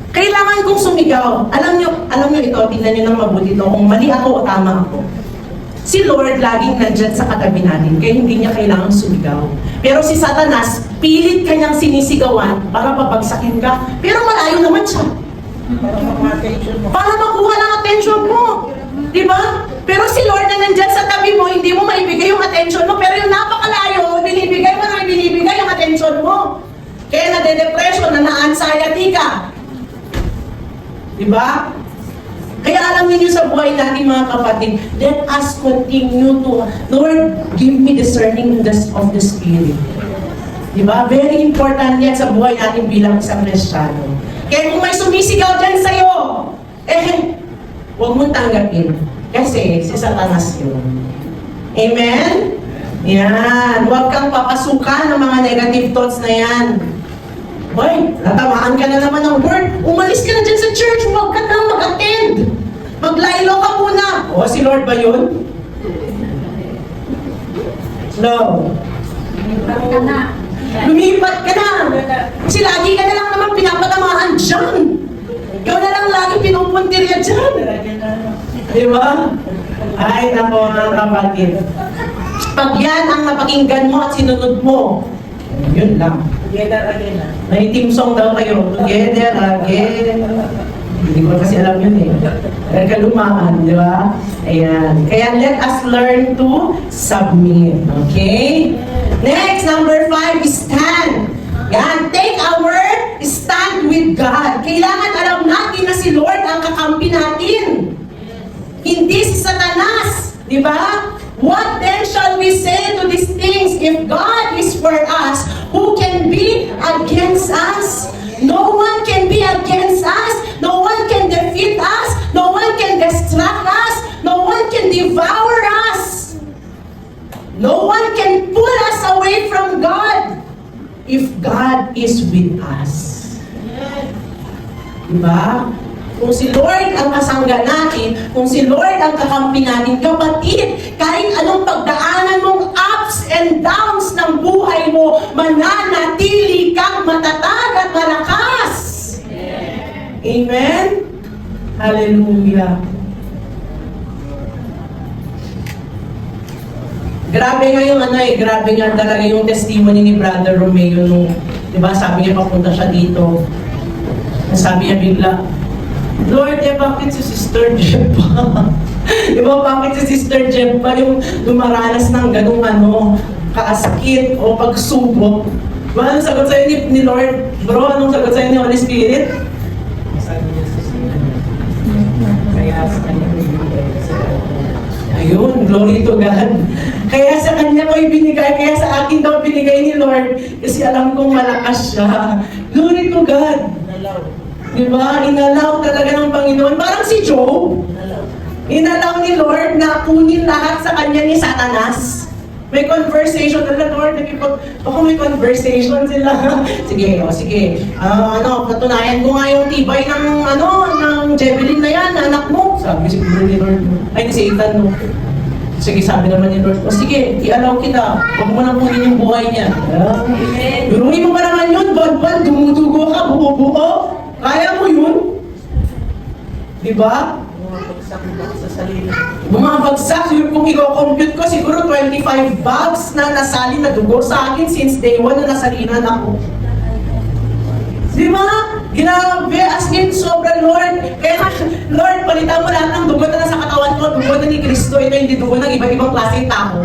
Kailangan kong sumigaw. Alam niyo ito, tingnan niyo ng mabuti ito, kung mali ako o tama ako. Si Lord laging nandyan sa katabi natin, kaya hindi niya kailangan sumigaw. Pero si Satanas, pilit kanyang sinisigawan para papagsakin ka, pero malayo naman siya. Para makuha ng attention mo. Diba? Pero si Lord na nandyan sa tabi mo, hindi mo maibigay yung attention mo, pero yung napakalayo, binibigay mo na binibigay yung attention mo. Kaya nade-depression, na-anxiety ka. Diba? Kaya alam niyo sa buhay natin mga kapatid, let us continue to, Lord, give me discerning of the Spirit. Diba? Very important yan sa buhay natin bilang isang Kristiyano. Kaya kung may sumisigaw dyan sa'yo, huwag mong tanggapin. Kasi si Satanas yun. Amen? Yan. Huwag kang papasukan ng mga negative thoughts na yan. Hoy, natamaan ka na naman ng word. Umalis ka na dyan sa church. Huwag ka nang mag-attend. Maglaylo ka muna. O, si Lord ba yun? No. Ka na. Lumipat ka na. Kasi lagi ka na lang naman pinapatamaan dyan. Ikaw na lang lagi pinupuntirya dyan. Di ba? Ay, nako mga kapatid. Pag yan ang napakinggan mo at sinunod mo, yun lang. Together again. May team song daw kayo. Together again. Hindi ko kasi alam yun eh. Kaya kalumaan, di ba? Ayan. Kaya let us learn to submit. Okay? Next, number 5 is stand. Yan. Take our stand with God. Kailangan alam natin na si Lord ang kakampi natin. Hindi si Satanas. Di ba? What then shall we say to these things? If God is for us, who can be against us? No one can be against us. No one can defeat us. No one can distract us. No one can devour us. No one can pull us away from God if God is with us. Diba? Kung si Lord ang kasangga natin, kung si Lord ang kakampi natin, kapatid, kahit anong pagdaanan mong ups and downs ng buhay mo, mananatili kang matatag at malakas. Amen? Hallelujah. Grabe nga yung grabe nga talaga yung testimony ni Brother Romeo nung, di ba, sabi niya papunta siya dito. Sabi niya bigla, Lord, bakit si Sister Jempa? Di ba, bakit si Sister Jempa yung dumaranas ng ganung kaasakit o pagsubok? Diba, anong sagot sa'yo ni Lord? Bro, anong sagot sa'yo ni Holy Spirit? Sabi niya sa kaya sa kanya Ayun, glory to God. Kaya sa kanya ko ibinigay, kaya sa akin daw binigay ni Lord. Kasi alam kong malakas siya. Glory to God. Diba? Inalaw talaga ng Panginoon. Parang si Job. Inalaw ni Lord na kunin lahat sa kanya ni Satanas. May conversation talaga, Lord. Baka may conversation sila. Sige, sige. Patunayan ko nga yung tibay ng Javelin na yan, anak mo. Sabi siguro ni Lord. Ay, ni Satan, no? Sige, sabi naman ni Lord. O sige, i-allow kita. Huwag mo nang kunin yung buhay niya. Biruin mo ba naman yun? Bad-bad, dumudugo ka, buo-buo. Kaya mo yun? Di ba? Bumabagsak sa sarili. Bumabagsak, kung i-compute ko, siguro 25 bags na nasali na dugo sa akin since day 1 na nasalinan ako. Di ba? Grabe, as in, sobra, Lord. Kaya, Lord, palitan mo lahat ng dugo na nasa katawan ko, dugo na ni Kristo, ito hindi dugo ng iba-ibang klaseng tao.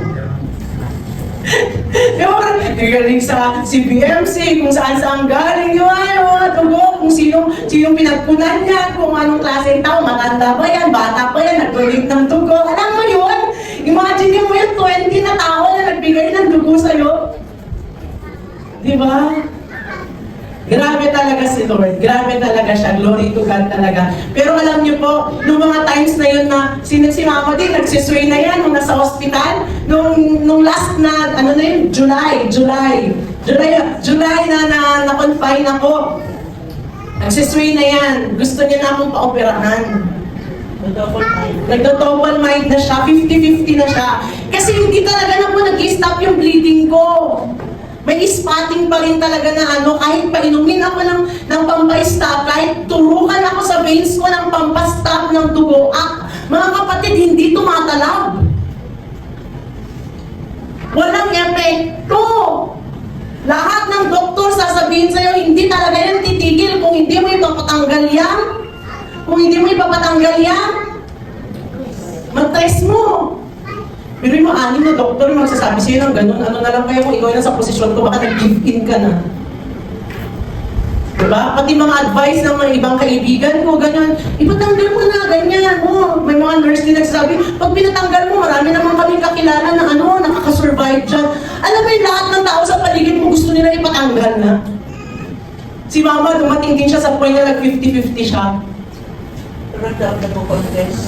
Di ba? Galing sa CBMC, kung saan-saan galing, di ba? Yung mga dugo, kung sinong pinagpunan niya, kung anong klaseng tao, matanda ba yan, bata pa yan, nag-donate ng dugo. Alam mo yun? Imagine mo yung 20 na tao na nagbigay ng dugo sa'yo. Di ba? Grabe talaga si Lord. Grabe talaga siya. Glory to God talaga. Pero alam niyo po, nung mga times na yun na si Mama din, nagsisway na yan nung nasa hospital. Nung last na, ano na yun, July na na-confine ako. Nagsisway na yan. Gusto niya na akong paoperahan. Nagdo-double mind na siya. 50-50 na siya. Kasi hindi talaga na po nag-stop yung bleeding ko. May spotting pa rin talaga na kahit painumin ako ng pampastop, kahit turukan ako sa veins ko ng pampastop ng dugo, mga kapatid, hindi tumatalab. Walang epekto. Lahat ng doktor sasabihin sa'yo, hindi talaga yan titigil kung hindi mo ipapatanggal yan. Kung hindi mo ipapatanggal yan, mag-test mo. Pero yung mga na doktor magsasabi sa'yo ng ganun, ano na lang kayo kung ikaw na sa posisyon ko, baka nag-give-in ka na. Diba? Pati mga advice ng mga ibang kaibigan ko, ganyan, ipatanggal mo na, ganyan. May mga nurse din nagsasabi, pag pinatanggal mo, marami naman kaming kakilala na nakakasurvive dyan. Alam mo yung lahat ng tao sa paligid mo gusto nila ipatanggal na. Si Mama, dumating din siya sa point na nag-50-50 siya.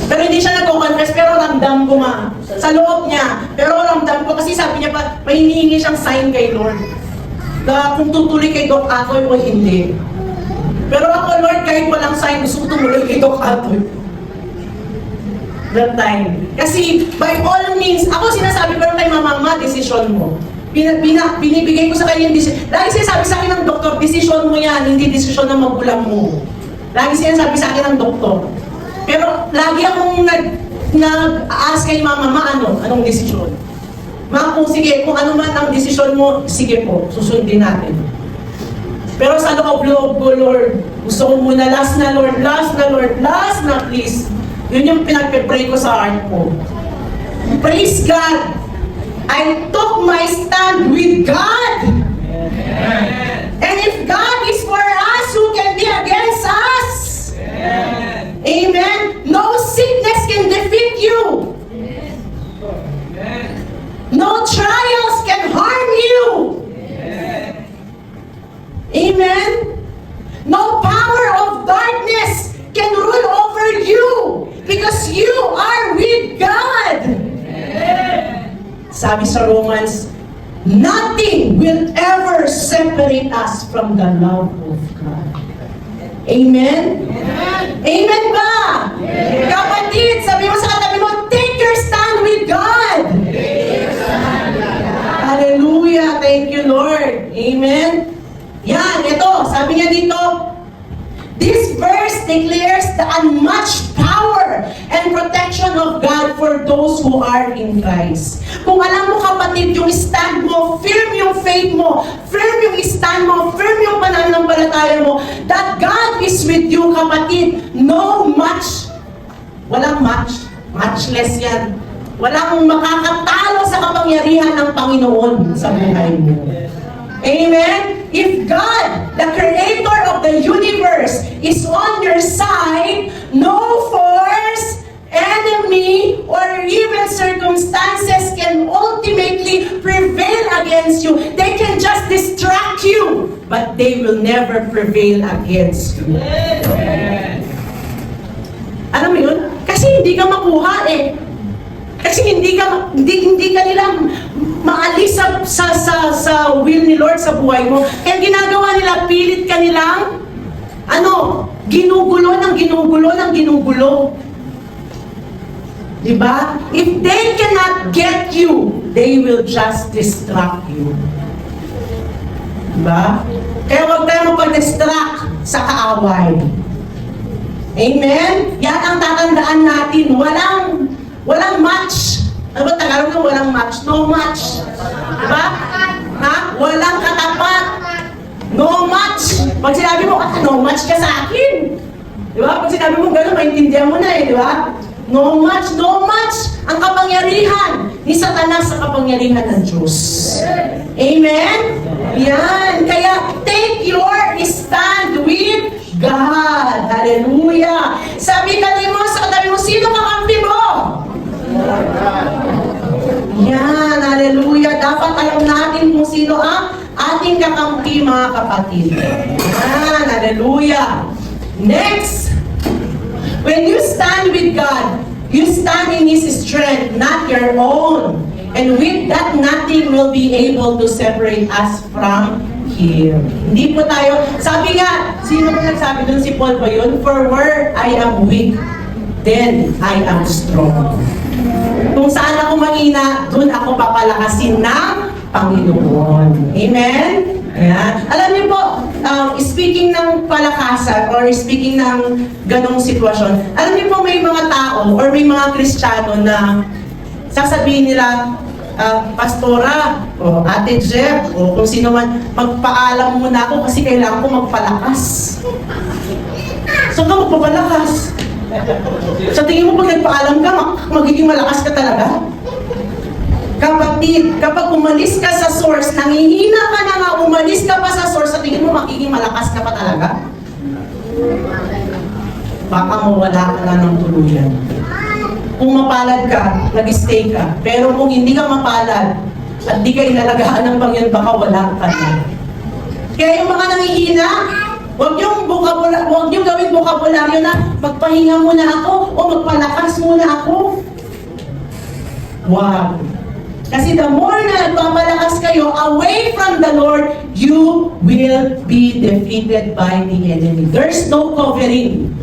Pero hindi siya nag-confess, pero ramdam ko sa loob niya. Pero ramdam ko kasi sabi niya pa, may hinihingi siyang sign kay Lord. Na kung tutuloy kay Doc Atoy o hindi. Pero ako, Lord, kahit walang sign, gusto ko tumuloy kay Doc Atoy. That time. Kasi by all means, ako sinasabi ko kay Mama, desisyon mo. Binibigay ko sa kanya yung desisyon. Lagi sinasabi sa akin ng doktor, desisyon mo yan, hindi desisyon ng magulang mo. Lagi sinasabi sa akin ng doktor. Pero lagi akong nag-ask kay Mama, anong desisyon? Kung sige, kung ano man ang desisyon mo, sige po, susundin natin. Pero sa loob ko, Lord, gusto ko muna last na, please. Yun yung pinagpe-pray ko sa heart ko. Praise God! I took my stand with God! And if God is for us, who can be against us? Amen. No sickness can defeat you. No trials can harm you. Amen. No power of darkness can rule over you because you are with God. Sabi sa Romans, nothing will ever separate us from the love of God. Amen? Amen ba? Kapatid, sabi mo sa katabi mo, take your stand with God. Hallelujah. Thank you, Lord. Amen? Yan, ito. Sabi niya dito, this verse declares the unmatched power and protection of God for those who are in Christ. Kung alam mo kapatid, yung stand mo, firm yung faith mo, firm yung stand mo, firm yung pananampalataya mo, that God is with you kapatid. No match. Walang match. Matchless yan. Walang makakatalo sa kapangyarihan ng Panginoon sa buhay mo. Amen? If God, the creator of the universe, is on your side, no force, enemy, or even circumstances can ultimately prevail against you. They can just distract you, but they will never prevail against you. Alam mo yun? Kasi hindi ka makuha eh. Kasi hindi ka nila maalis sa will ni Lord sa buhay mo. Kaya ginagawa nila, pilit ka nilang ginugulo. Diba? If they cannot get you, they will just distract you. Diba? Kaya huwag tayo mapag-distract sa kaaway. Amen? Yan ang tatandaan natin. Walang match. Ano ba Tagalog ng walang match? No match. Diba? Ha? Walang katapat. No match. Pag sinabi mo, no match ka sa akin. Diba? Pag sinabi mo gano'n, maintindihan mo na eh, diba? No match, no match. Ang kapangyarihan ni Satanas sa kapangyarihan ng Diyos. Amen? Yan. Kaya, take your stand with God. Hallelujah. Sabi ka mo sa katabi mo, sino kakampi mo? Yan. Hallelujah. Dapat alam natin kung sino ang ating kakampi, mga kapatid. Yan. Hallelujah. Next. When you stand with God, you stand in His strength, not your own. And with that, nothing will be able to separate us from Him. Hindi po tayo, sabi nga, sino ba nagsabi dun? Si Paul ba yun? For where I am weak, then I am strong. Kung saan ako mahina, dun ako papalakasin ng Panginoon. Amen? Ayan. Alam niyo po, speaking ng palakasan or speaking ng ganong sitwasyon, alam niyo po may mga tao or may mga Kristiyano na sasabihin nila, Pastora, o Ate Jeff, o kung sino man, magpaalam muna ako kasi kailangan ko magpalakas. Saan ka magpapalakas? Sa tingin mo pag nagpaalam ka, magiging malakas ka talaga? Kapatid, kapag umalis ka sa source, nangihina ka na nga, umalis ka pa sa source, sa tingin mo magiging malakas ka pa talaga? Baka mawala ka na ng tuluyan. Kung mapalad ka, nag-stay ka. Pero kung hindi ka mapalad, at di ka inalagaan ng Panginoon, baka wala ka na. Kaya yung mga nangihina, huwag niyong gawin bokabularyo na magpahinga muna ako o magpalakas muna ako. Wow! Kasi the more na nagpapalakas kayo away from the Lord, you will be defeated by the enemy. There's no covering.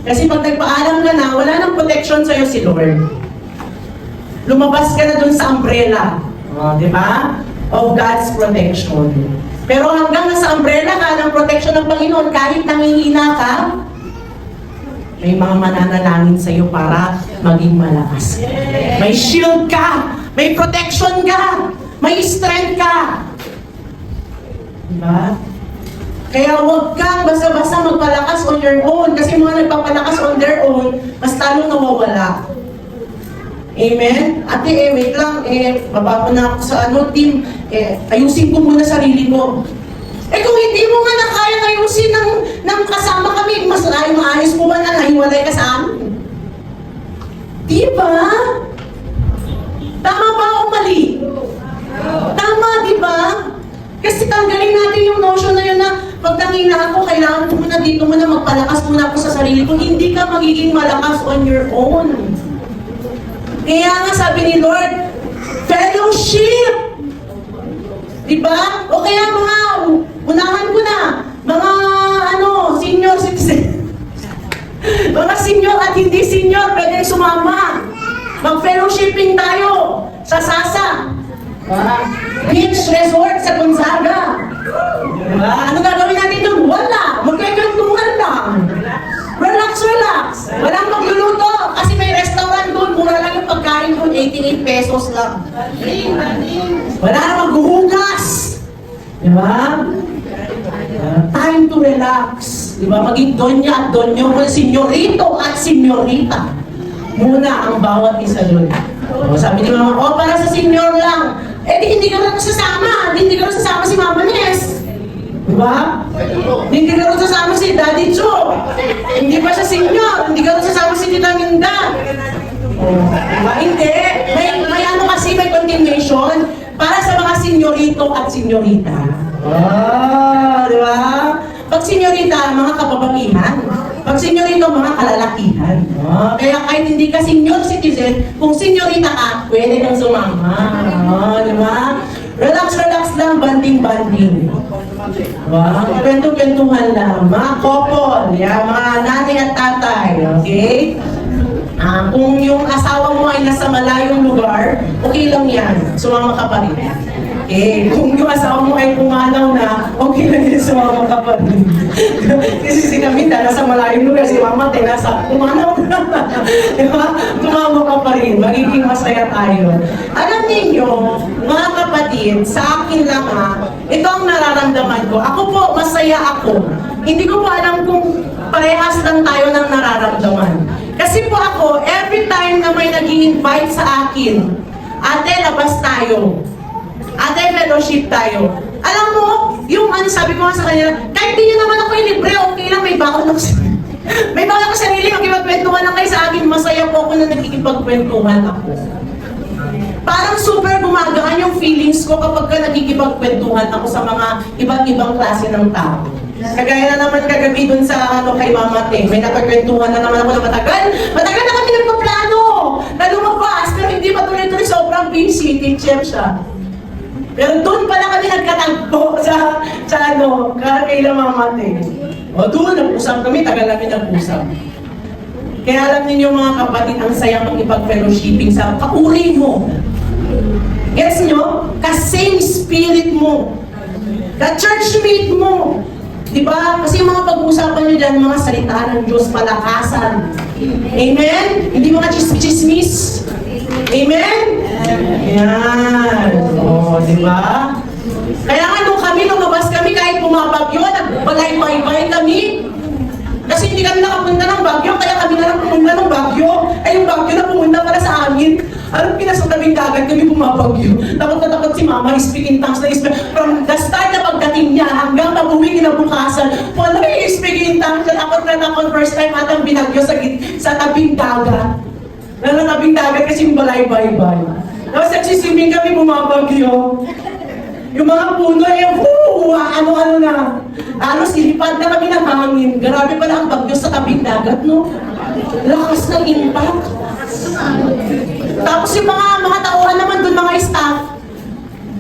Kasi pag nagpaalam ka na, wala nang protection sa'yo si Lord. Lumabas ka na dun sa umbrella. Di ba? Of God's protection. Pero hanggang nasa umbrella ka ng protection ng Panginoon, kahit nangihina ka, may mga mananalangin sa'yo para maging malakas. May shield ka, may protection ka, may strength ka. Diba? Kaya huwag kang basta-basta magpalakas on your own. Kasi mga nagpapalakas on their own, mas talong nawawala. Amen? Ate, wait lang, baba ko na ako sa team, ayusin ko muna sarili ko. Kung hindi mo nga na kaya ayusin ng kasama kami, mas maayos po ba na nahiwalay ka sa amin? Diba? Tama ba o mali? Tama, diba? Kasi tanggalin natin yung notion na yun na pag nangina ako, kailangan ko muna dito muna magpalakas muna ako sa sarili ko. Hindi ka magiging malakas on your own. Kaya nga sabi ni Lord, fellowship! Diba? O kaya mga, unahan ko na, mga senior citizen. Mga senior at hindi senior, pwede sumama. Mag-fellowshipping tayo sa Sasa. Beach resort sa Gonzaga. Diba? Ano gagawin natin doon? Wala. Magkakwentuhan lang. Relax, relax. Walang magluluto kasi may restaurant doon. Mura lang yung pagkain doon. 88 pesos lang. Wala na maghuhugas. Diba? Time to relax. Diba? Maging donya at donyo. Senyorito at senyorita. Muna ang bawat isa doon. Sabi ni Mama, para sa senior lang. Hindi ka rin sasama. Hindi ka rin sasama si Mama Nes. Diba? Hindi ka rin sasama si Daddy Joe. Hindi pa siya senior. Hindi ka rin sasama si Tita Minda. Diba? Hindi. May kasi may continuation para sa mga senyorito at senyorita. Diba? Pag senyorita, mga kababaihan. Pag senyorito, mga kalalakihan. Kaya kahit hindi ka senior citizen, kung senyorita ka, pwede kang sumama. Diba? Relax, relax lang, banding-banding. Kwento-kwentuhan lang. Mga couple, mga nanay at tatay. Okay? Kung yung asawa mo ay nasa malayong lugar, okay lang yan. Sumama ka pa rin. Okay, kung yung asawa mo ay pumanaw na, okay lang yun sa mga kapatid. Kasi si Camita, nasa malayong lugar, si Mama Te, nasa pumanaw na. Diba? Tumama ka pa rin, magiging masaya tayo. Alam ninyo, mga kapatid, sa akin lang ito ang nararamdaman ko. Ako po, masaya ako. Hindi ko po alam kung parehas lang tayo ng nararamdaman. Kasi po ako, every time na may nag-i-invite sa akin, ate, labas tayo. Ate, fellowship tayo. Alam mo, yung ano sabi ko nga sa kanya, kahit di nyo naman ako ilibre, okay lang, may baon ako sa may baon ako sa sarili, magkipagkwentuhan lang kayo sa akin, masaya po ako na nakikipagkwentuhan ako. Parang super gumagaan yung feelings ko kapag ka nakikipagkwentuhan ako sa mga iba't ibang klase ng tao. Kagaya na naman kagabi dun sa kay Mama Te, may napagkwentuhan na naman ako na matagal na kami nagpaplano na lumabas, pero hindi pa tuloy-tuloy, sobrang busy, teacher siya. Pero doon pala kami nagkatagpo sa kay Mama Te. O doon, nag-usap kami, tagal namin nag-usap. Kaya alam niyo mga kapatid, ang saya makipag-fellowshipping sa kauri mo. Yes nyo? Ka-same spirit mo. Ka-churchmate mo. Diba? Kasi yung mga pag-uusapan nyo dyan, mga salita ng Diyos, palakasan. Amen? Hindi mga chismis. Amen? Yan. O, diba? Kaya nga nung lumabas kami, kahit bumabagyo, nagbalay-baybay kami. Kasi hindi kami nakapunta ng Baguio, kaya kami na lang pumunta ng Baguio. Ay, yung Baguio na pumunta para sa amin. Anong pinasatabing dagat kami bumabagyo? Takot na takot si Mama, speak in tongues na speak. From the start na pagdating niya hanggang pag-uwi kinabukasan, wala yung speak in tongues. Takot na takot, first time atang binagyo sa tabing dagat. Lalo tabing dagat kasi yung balay-baybay. Tapos nagsiswimming kami bumabagyo. Yung mga puno ano-ano na. Silipad na kami ng hangin. Grabe pala ang bagyo sa tabing dagat, no? Lakas ng impact. Tapos yung mga tauhan naman doon, mga staff.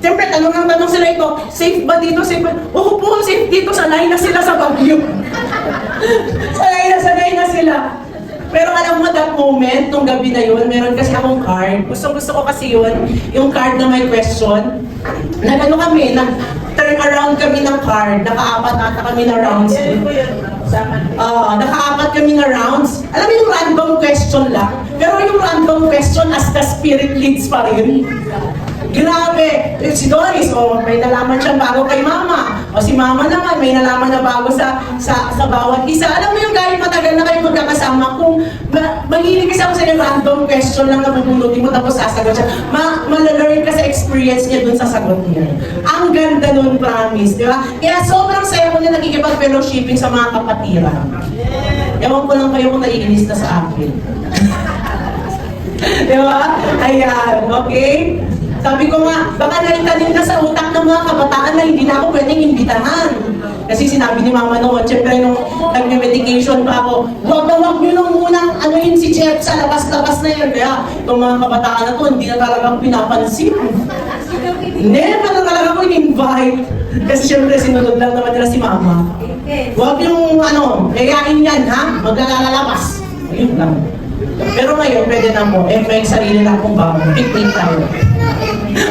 Siyempre, tanong sila ito, safe ba dito? Safe ba? Oo po, safe dito. Sanay na sila sa bagyo. sanay na sila. Pero alam mo, that moment, nung gabi na yun, meron kasi akong card. Gusto ko kasi yun, yung card na may question. Kami, turn around kami ng card. Naka-apat ata kami na rounds. Naka-apat kami na rounds. Alam mo yung random question lang? Pero yung random question as the spirit leads pa rin. Grabe! Si Doris, may nalaman siyang bago kay Mama. O si Mama naman, may nalaman na bago sa bawat isa. Alam mo yung kahit matagal na kayo magkakasama, kung mahilig kasi ako sa yung random question lang na pupunutin mo tapos sasagot siya, malalearn ka sa experience niya dun sa sagot niya. Ang ganda nun, promise, di ba? Kaya sobrang saya ko na nakikipag-fellowshipping sa mga kapatiran. Ewan ko lang kayo kung naiinis na sa akin. Di ba? Ayan, okay? Sabi ko nga, baka naitanim na sa utak ng mga kabataan na hindi na ako pwedeng imbitahan. Kasi sinabi ni Mama noon, syempre nung nag-medication pa ako, huwag nyo nang munang anuhin si Jeff sa labas-labas na yun. Kaya itong mga kabataan na to, hindi na talagang pinapansin. Hindi pa na talaga ako in-invite. Kasi syempre sinunod lang naman nila si Mama. Huwag yung yayain yan, ha? Maglalalabas. Ayun lang. Pero ngayon, pwede na mo, may sarili na akong bago. Picnic tayo.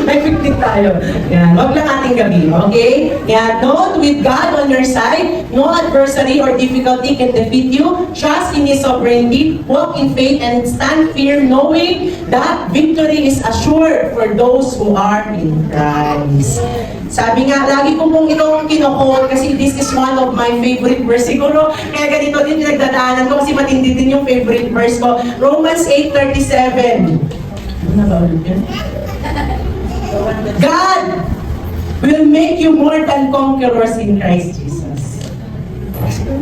May picnic tayo. Yan. Wag lang ating gabi, okay? Yan. Note with God on your side, no adversary or difficulty can defeat you. Trust in His sovereignty, walk in faith, and stand firm knowing that victory is assured for those who are in Christ. Sabi nga, lagi ko pong itong kinokol kasi this is one of my favorite verse. Siguro, kaya ganito din pinagdadaanan ko kasi matindi din yung favorite verse ko. Romans 8:37. Ano na ba ulit yan? God will make you more than conquerors in Christ Jesus.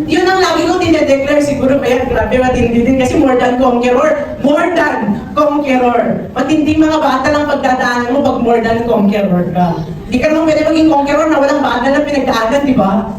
Yun ang lagi kong dinedeclare. Siguro kaya grabe matindi din kasi more than conqueror. More than conqueror. Matindi mga bata lang pagdadaanan mo pag more than conqueror ka. Di ka naman pwede maging conqueror na walang bata lang pinagdaanan, di ba?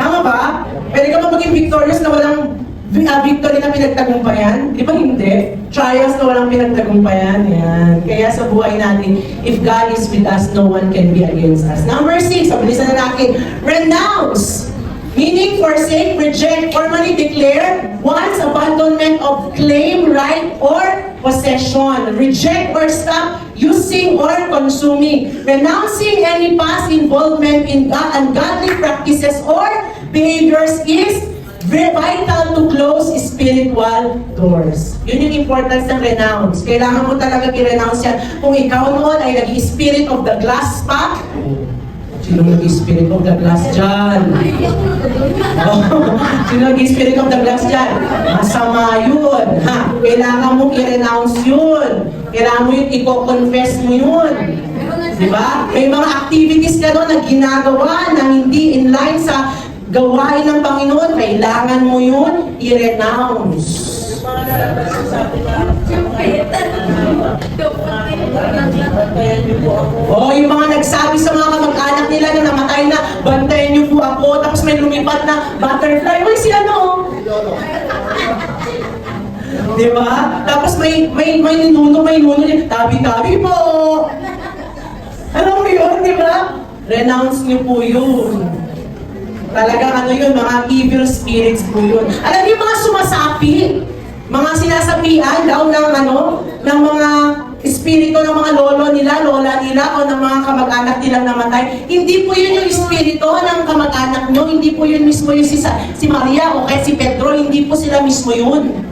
Tama ba? Pwede ka ba maging victorious na walang victory na pinagtagumpayan? Di ba hindi? Trials na walang pinagtagumpayan. Yan. Kaya sa buhay natin, if God is with us, no one can be against us. Number 6, pabilisan na natin. Renounce. Meaning forsake, reject, formally declare one's abandonment of claim, right, or possession. Reject or stop using or consuming, renouncing any past involvement in ungodly practices or behaviors is vital to close spiritual doors. Yun yung importance ng renounce. Kailangan mo talaga i-renounce yan. Kung ikaw noon ay nag-spirit of the glass pa, sino nag-spirit of the glass dyan? Sino nag-spirit of the glass dyan? Masama yun. Ha? Kailangan mo i-renounce yun. Kailangan mo yun, i-confess mo yun. Diba? May mga activities ka doon na ginagawa na hindi in line sa gawain ng Panginoon, kailangan mo yun i-renounce. Yung mga nagsabi sa mga kamag-anak nila na namatay na, bantayan niyo po ako, tapos may lumipad na butterfly. Uy, si ano? Diba? Tapos may ninuno niya, tabi-tabi po. Alam mo yun, diba? Renounce niyo po yun. Talagang ano yun, mga evil spirits po yun. Alam niyo mga sumasapi, mga sinasapian daw ng mga espiritu ng mga lolo nila, lola nila, o ng mga kamag-anak nilang namatay. Hindi po yun yung espiritu ng kamag-anak nyo, hindi po yun mismo yung si Maria o kaya si Pedro, hindi po sila mismo yun.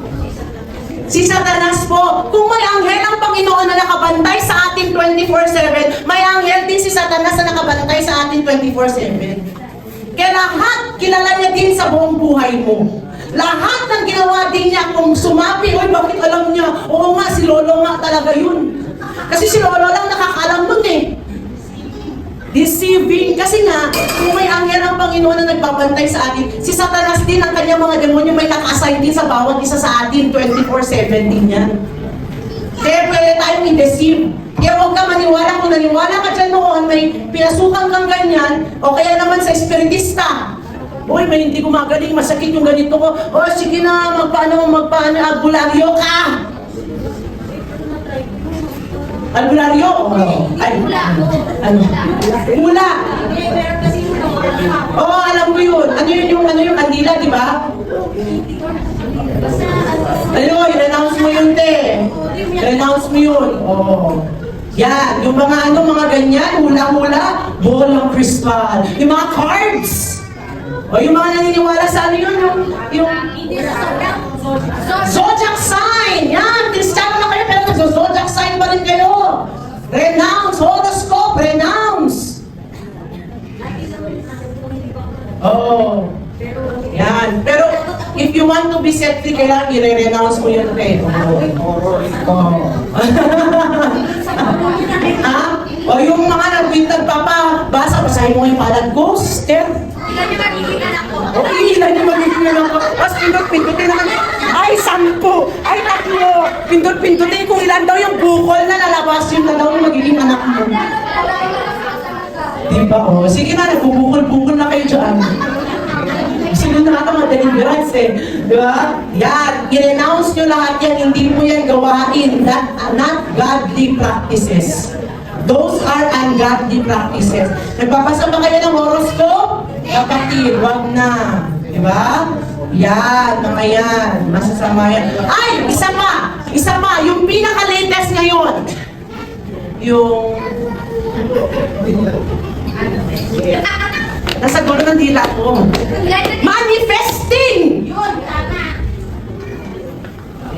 Si Satanas po, kung may anghel ang Panginoon na nakabantay sa atin 24/7, may anghel din si Satanas na nakabantay sa atin 24/7. Kaya lahat, kilala niya din sa buong buhay mo. Lahat ng ginawa din niya, kung sumapi, oy, bakit alam niya? Oo nga, si Lolo nga talaga yun. Kasi si Lolo lang nakakaalam nun eh. Deceiving. Kasi nga, kung may anghel ang Panginoon na nagbabantay sa atin, si Satanas din, ang kanyang mga demonyo, may naka-assign din sa bawat isa sa atin, 24/7 din yan. Kaya pwede tayong i-deceive. Kaya huwag ka maniwala. Kung naniwala ka dyan noon, may pinasukan kang ganyan, o kaya naman sa espiritista. Uy, may hindi gumagaling, masakit yung ganito ko. O, sige na, magpaano, albularyo ka! Albularyo? Ay, ano? Mula! Oo, alam ko yun. Ano yung kandila, di ba? I-renounce mo yun, te. I-renounce mo yun. Oo. Yan, yung mga mga ganyan, hula-hula, bolang kristal. Yung mga cards. O yung mga naniniwala sa ano yun, yung zodiac sign. Yan, Kristiyano na kayo, pero nagzo-zodiac sign pa rin kayo. Renounce, horoscope, renounce. Oo. Yan. Pero if you want to be set free, kailangan i-renounce mo yun kayo. Ha? O yung mga nagpapabasa, basahin mo yung palad ko, sister. Ilan yung magiging anak ko? O ilan yung magiging anak ko? Tapos pindot-pindutin naman. Ay, 10! Ay, 3! Pindot-pindutin kung ilan daw yung bukol na lalabas, yun na daw yung magiging anak mo. Diba? O, sige na, nagbubukol-bukol na kayo dyan. Sino na ata mga deliverance eh. Diba? Yan. I-renounce nyo lahat yan. Hindi mo yan gawain. Not godly practices. Those are ungodly practices. Nagbabasa ba kayo ng horoscope? Kapatid, wag na. Diba? Yan, mga yan. Masasama yan. Ay! Isa pa! Isa pa! Yung pinaka-latest ngayon. Yung... Nasa gulo ng dila ko. Manifesting! Yun, tama.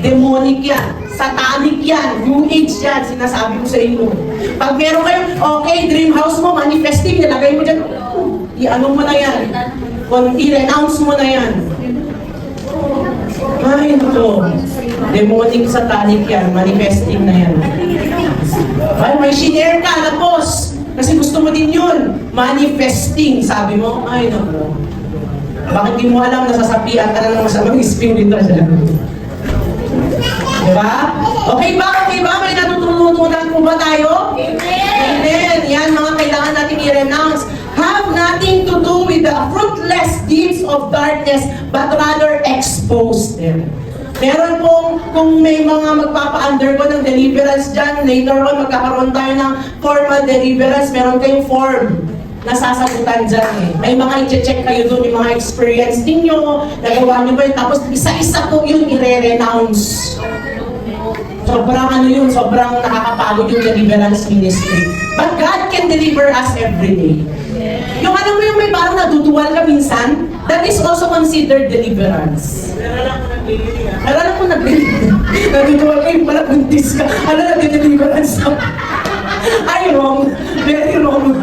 Demonic yan. Satanic yan. New Age yan. Sinasabi ko sa inyo. Pag meron kayo, okay, dream house mo, manifesting, nilagay mo dyan. I-ano mo na yan. I-renounce mo na yan. Ay, ito. Demonic, satanic yan. Manifesting na yan. Ay, may share ka na post. Kasi gusto mo din yun. Manifesting, sabi mo. Ay, naku. Bakit di mo alam, nasasapian ka na ng masamang espiritu dyan? Diba? Okay ba? Okay ba? May natutunan po ba tayo? Amen. Yan, mga kailangan natin i-renounce. Have nothing to do with the fruitless deeds of darkness, but rather expose them. Meron pong, kung may mga magpapa-undergo ng deliverance dyan, later on magkakaroon tayo ng formal deliverance, meron kayong form na sasagutan dyan eh. May mga i-check kayo doon, yung mga experience ninyo, nagawa nyo ba yun, tapos isa-isa po yun i-renounce. Sobrang ano yun, sobrang nakakapagod yung deliverance ministry. But God can deliver us every day. Yung ano mo yung may parang naduduwal ka minsan, that is also considered deliverance. Alala ko naglilinis. Naduduwal ka yung pala buntis ka. Alala nag-deliverance ka. Ay, wrong. Very wrong.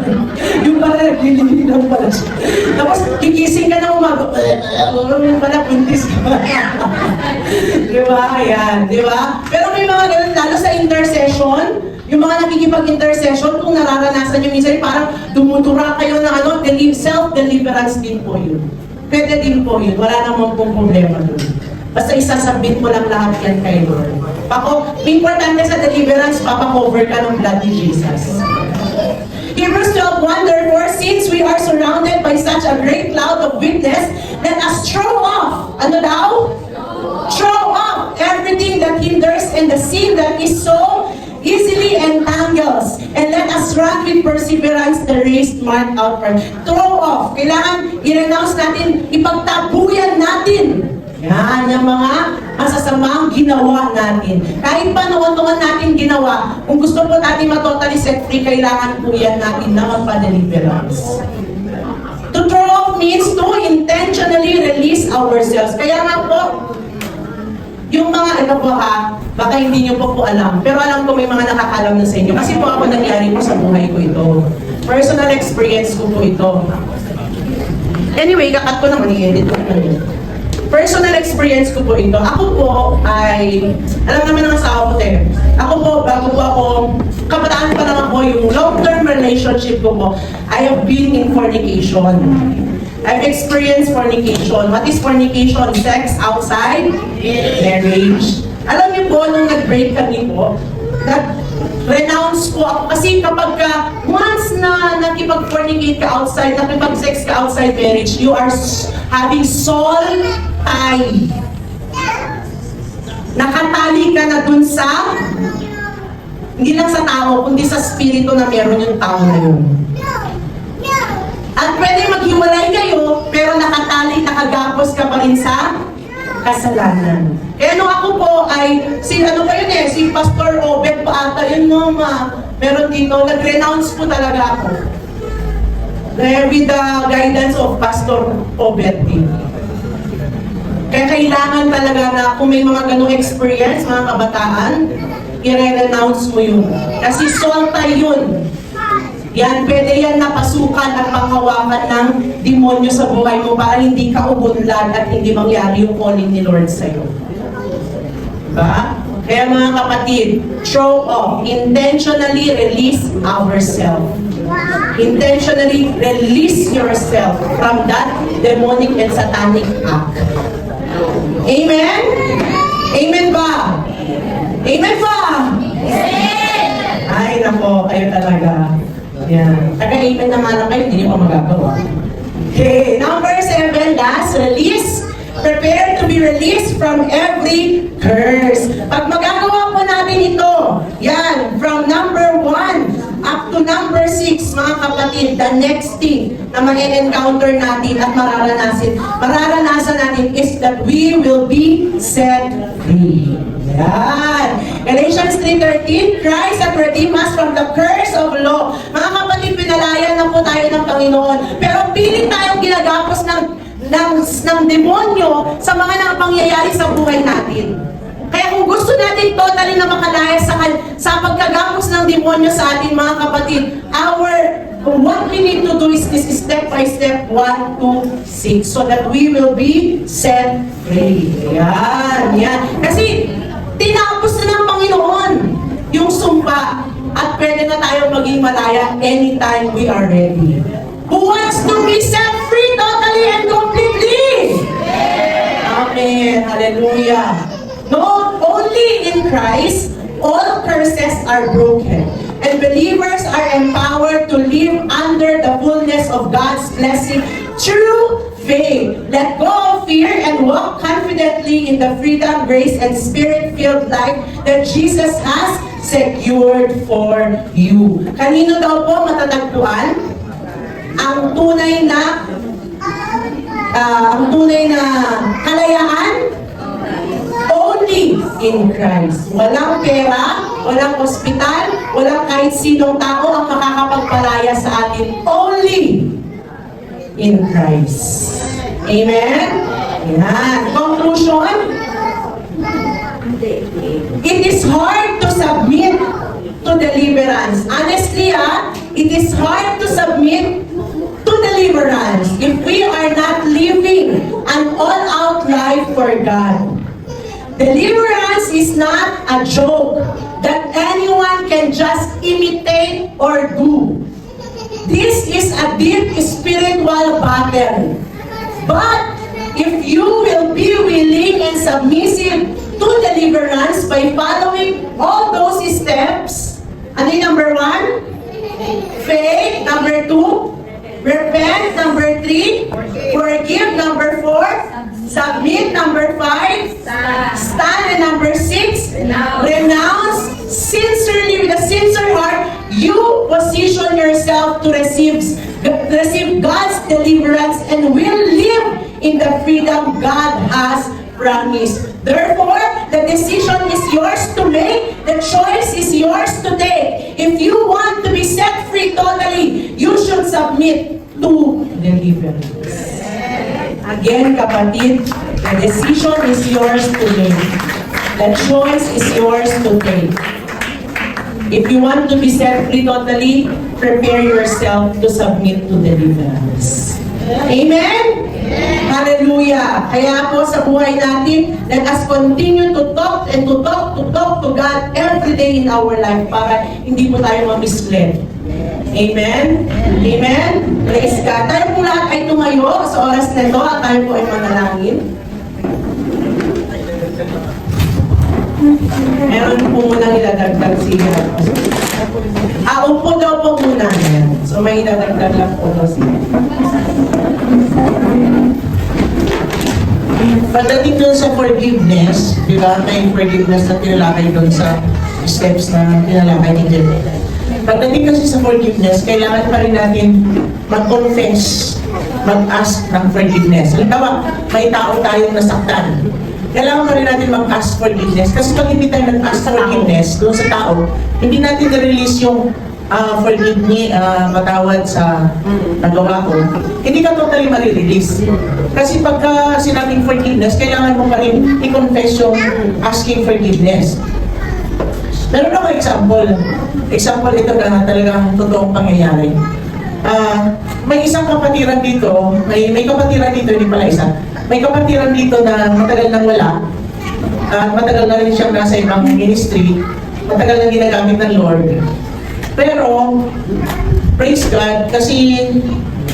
Yung pala naglilinis lang pala siya. Tapos kikising ka na umaga. Yung pala buntis ka. Diba? Ayan. Diba? Pero may mga ganun, lalo sa intercession, yung mga nakikipag-intercession, kung nararanasan nyo minsan, parang dumutura kayo ng ano, self-deliverance din po yun. Pwede din po yun. Wala namang pong problema doon. Basta isasabit mo lang lahat yan kay Lord. Importante sa deliverance, papakover ka ng blood ni Jesus. Hebrews 12:1, therefore, since we are surrounded by such a great cloud of witness, let us throw off, ano daw? Throw off everything that hinders and the sin that is so easily entangles, and let us run with perseverance the race marked out for us. Throw off. Kailangan i-renounce natin, ipagtabuyan natin. Yan, yung mga masasamang ginawa natin. Kahit pa noon natin ginawa, kung gusto po natin matotally set free, kailangan po yan natin na magpa-deliverance. To throw off means to intentionally release ourselves. Kaya nga po, yung mga ano po baka hindi nyo po alam, pero alam ko may mga nakakalam na sa inyo. Kasi po ako nangyari po sa buhay ko ito. Personal experience ko po ito. Anyway, kakat ko naman, i-edit ko naman yun. Personal experience ko po ito. Ako po ay, alam naman ng asawa ko din. Ako po, bago po ako, kabataan pa lang ako, yung long-term relationship ko po, I have been in fornication. I've experienced fornication. What is fornication? Sex outside marriage. Alam niyo po, nung nag-break kami po, nag-renounce po ako. Kasi kapag once na nakipag-fornicate ka outside, nakipag-sex ka outside marriage, you are having soul tie. Nakatali ka na dun sa, hindi lang sa tao, kundi sa spirito na meron yung tao na yun. At pwede maghiwalay kayo, pero nakatali, nakagapos ka pa rin sa kasalanan. Kaya nung ako po ay, ano pa yun si Pastor Obed pa ata yun meron dito, nag-renounce po talaga ako. With the guidance of Pastor Obed din. Kaya kailangan talaga na kung may mga ganong experience, mga kabataan, i-renounce mo yun. Kasi soul tie yun. Yan, pwede yan napasukan at panghawakan ng demonyo sa buhay mo para hindi ka ubunlad at hindi mangyari yung calling ni Lord sa'yo. Diba? Kaya mga kapatid, throw off, intentionally release ourselves. Intentionally release yourself from that demonic and satanic act. Amen? Amen ba? Amen ba? Ay, nako, kayo talaga. Yan. Taga-amen na nga lang kayo, hindi nyo pa magagawa. Okay, number 7, last, release. Prepare to be released from every curse. Pag magagawa po natin ito, yan, from number 1 up to number 6, mga kapatid, the next thing na ma-encounter natin at mararanasan natin is that we will be set free. Yan. Galatians 3:13, Christ hath redeemed us from the curse of law. Mga kapatid, pinalaya na po tayo ng Panginoon. Pero pilit tayong ginagapos ng demonyo sa mga nakapangyayari sa buhay natin. Kaya kung gusto natin totally na makalaya sa pagkagapos ng demonyo sa atin, mga kapatid, what we need to do is this step by step, 1, 2, 6, so that we will be set free. Yan, yan. Kasi tinapos na ng Panginoon yung sumpa at pwede na tayo maging malaya anytime we are ready. Who wants to be set free totally and completely? Amen. Hallelujah. No, only in Christ, all curses are broken, and believers are empowered to live under the fullness of God's blessing through faith. Let go of fear and walk confidently in the freedom, grace, and spirit-filled life that Jesus has secured for you. Kanino daw po matatagpuan ang tunay na kalayaan? Only in Christ. Walang pera, walang ospital, walang kahit sinong tao ang makakapagpalaya sa atin. Only in Christ. Amen? Yan. Conclusion, it is hard to submit to deliverance. Honestly, it is hard to submit to deliverance if we are not living an all-out life for God. Deliverance is not a joke that anyone can just imitate or do. This is a deep spiritual battle. But if you will be willing and submissive to deliverance by following all those steps, ano yung number 1? Faith. Number 2, repent. Number 3, forgive. Number 4, submit. Number 5, stand. And number 6, renounce. Sincerely, with a sincere heart, you position yourself to receive God's deliverance and will live in the freedom God has promised. Therefore, the decision is yours to make. The choice is yours to take. If you want to be set free totally, you should submit to deliverance. Again, kapatid, the decision is yours to make. The choice is yours to take. If you want to be set free totally, prepare yourself to submit to deliverance. Amen? Hallelujah! Kaya po sa buhay natin, let us continue to talk and to talk to God every day in our life para hindi po tayo ma-misled. Amen? Amen? Praise God. Tayo po lahat ay tumayo sa oras na ito at tayo po ay manalangin. Meron po munang idadagdag siya. Upo daw po muna. So may idadagdag lang po daw siya. Pagdating doon sa forgiveness, di ba, may forgiveness na tinalakay doon sa steps na tinalakay ni Jen. Pagdating kasi sa forgiveness, kailangan pa rin natin mag-confess, mag-ask ng forgiveness. Halimbawa, may tao tayong nasaktan. Kailangan pa rin natin mag-ask forgiveness. Kasi pag hindi tayo nag-ask forgiveness doon sa tao, hindi natin na-release yung forgive me, matawad sa nagawa ko, hindi ka totally ma-release. Kasi pagka sinabing forgiveness, kailangan mo pa rin i-confess yung asking forgiveness. Meron ako example. Example ito na talagang totoong pangyayari. May isang kapatiran dito, may kapatiran dito, hindi pala isa. May kapatiran dito na matagal nang wala. At matagal na rin siyang nasa ibang ministry. Matagal na ginagamit ng Lord. Pero, praise God, kasi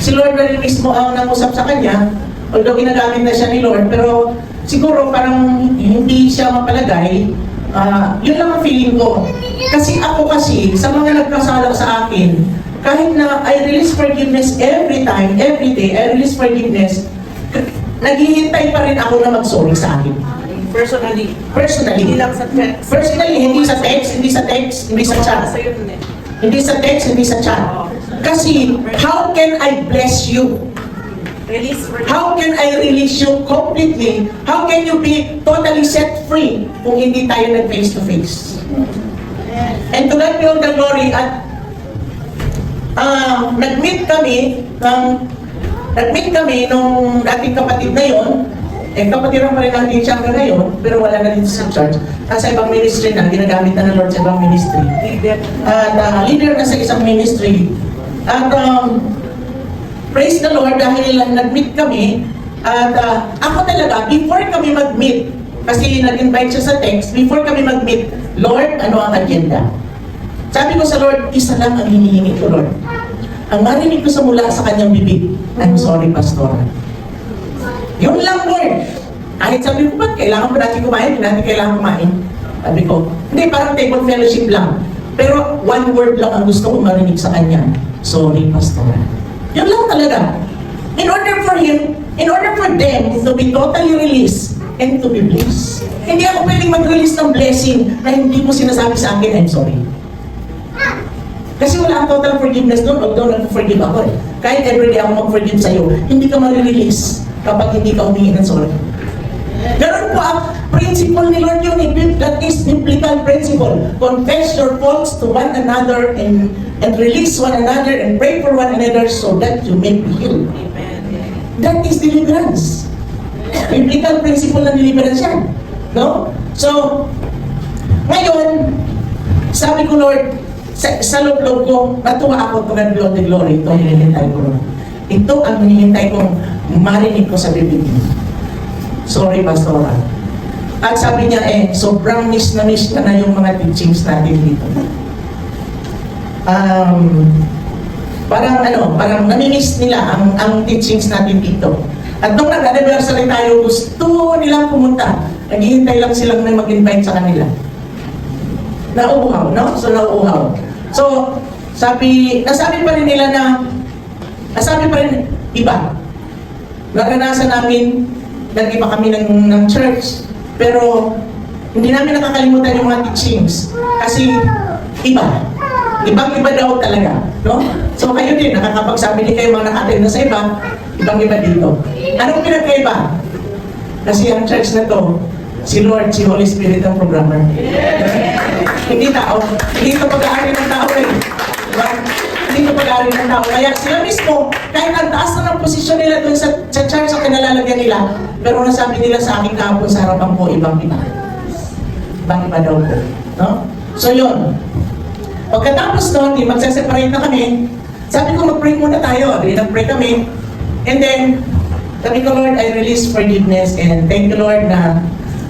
si Lord na rin mismo ang nangusap sa kanya, although ginagamit na siya ni Lord, pero siguro parang hindi siya mapalagay. Yun lang ang feeling ko. Kasi ako kasi, sa mga nagkasala sa akin, kahit na I release forgiveness every time, every day, I release forgiveness, naghihintay pa rin ako na mag-sorry sa akin. Personally. Hindi lang sa text. Personally, hindi sa text, hindi sa chat. Hindi sa text, hindi sa chat. Kasi, how can I bless you? How can I release you completely? How can you be totally set free kung hindi tayo nag-face to face? And to God be all the glory. At nag-meet kami nung dating kapatid na yon. Kapatiran pa rin natin siya ngayon, pero wala na dito sa church. Nasa ibang ministry na, ginagamit na ng Lord sa ibang ministry. At leader na sa isang ministry. At praise the Lord, dahil nag-meet kami, at ako talaga, before kami mag-meet, kasi nag-invite siya sa text, before kami mag-meet, Lord, ano ang agenda? Sabi ko sa Lord, isa lang ang hinihingi ko, Lord. Ang marinig ko sa mula sa kanyang bibig, I'm sorry, Pastor. Yun lang, Lord. Kahit sabi ko, ba't kailangan mo natin kumain? Hindi natin kailangan kumain. Sabi ko, hindi, parang table fellowship lang. Pero one word lang ang gusto kong marinig sa kanya. Sorry, Pastor. Yun lang talaga. In order for them to be totally released and to be blessed. Hindi ako pwedeng mag-release ng blessing na hindi mo sinasabi sa akin, I'm sorry. Kasi wala ang total forgiveness doon, although nag-forgive ako eh. Kahit everyday ako mag-forgive sa'yo, hindi ka ma-release kapag hindi ka humingi ng sorry. Ganun po Principle ni Lord yun, that is biblical principle. Confess your faults to one another and release one another and pray for one another so that you may be healed. That is deliverance. Biblical principle ng deliverance yan. No? So, ngayon, sabi ko, Lord, sa loob-loob ko, natuwa ako to God the glory. Ito ang hinihintay ko. Ito ang hinihintay kong marinig ko sa bibig niyo. Sorry, Pastora. At sabi niya, sobrang miss na yung mga teachings natin dito. Parang nami-miss nila ang teachings natin dito. At nung nag-anniversary tayo, gusto nilang pumunta. Naghihintay lang silang may mag-invite sa kanila. Nauuhaw, no? So, nauuhaw. So, nasabi pa rin iba. Naranasan namin, nag-iba kami ng church, pero hindi namin nakakalimutan yung mga teachings. Kasi, ibang-iba daw talaga, no? So, kayo din, nakakapagsabi din kayo mga nakatin na sa iba, ibang-iba dito. Anong pinagkaiba? Kasi ang church na to, si Lord, si Holy Spirit ang programmer. Hindi tao. Hindi ito pag-aari ng tao eh. Diba? Hindi ito pag-aari ng tao. Kaya sila mismo, kahit ang taas na ng posisyon nila dun sa church sa kinalalagyan nila, pero nasabi nila sa akin kahapon sa harapan ko, ibang-iba. Ibang-iba daw po. No? So yun. Pagkatapos nun, magsaseparate na kami, sabi ko mag-pray muna tayo. Nag-pray kami. And then, sabi ko, Lord, I release forgiveness and thank you, Lord, na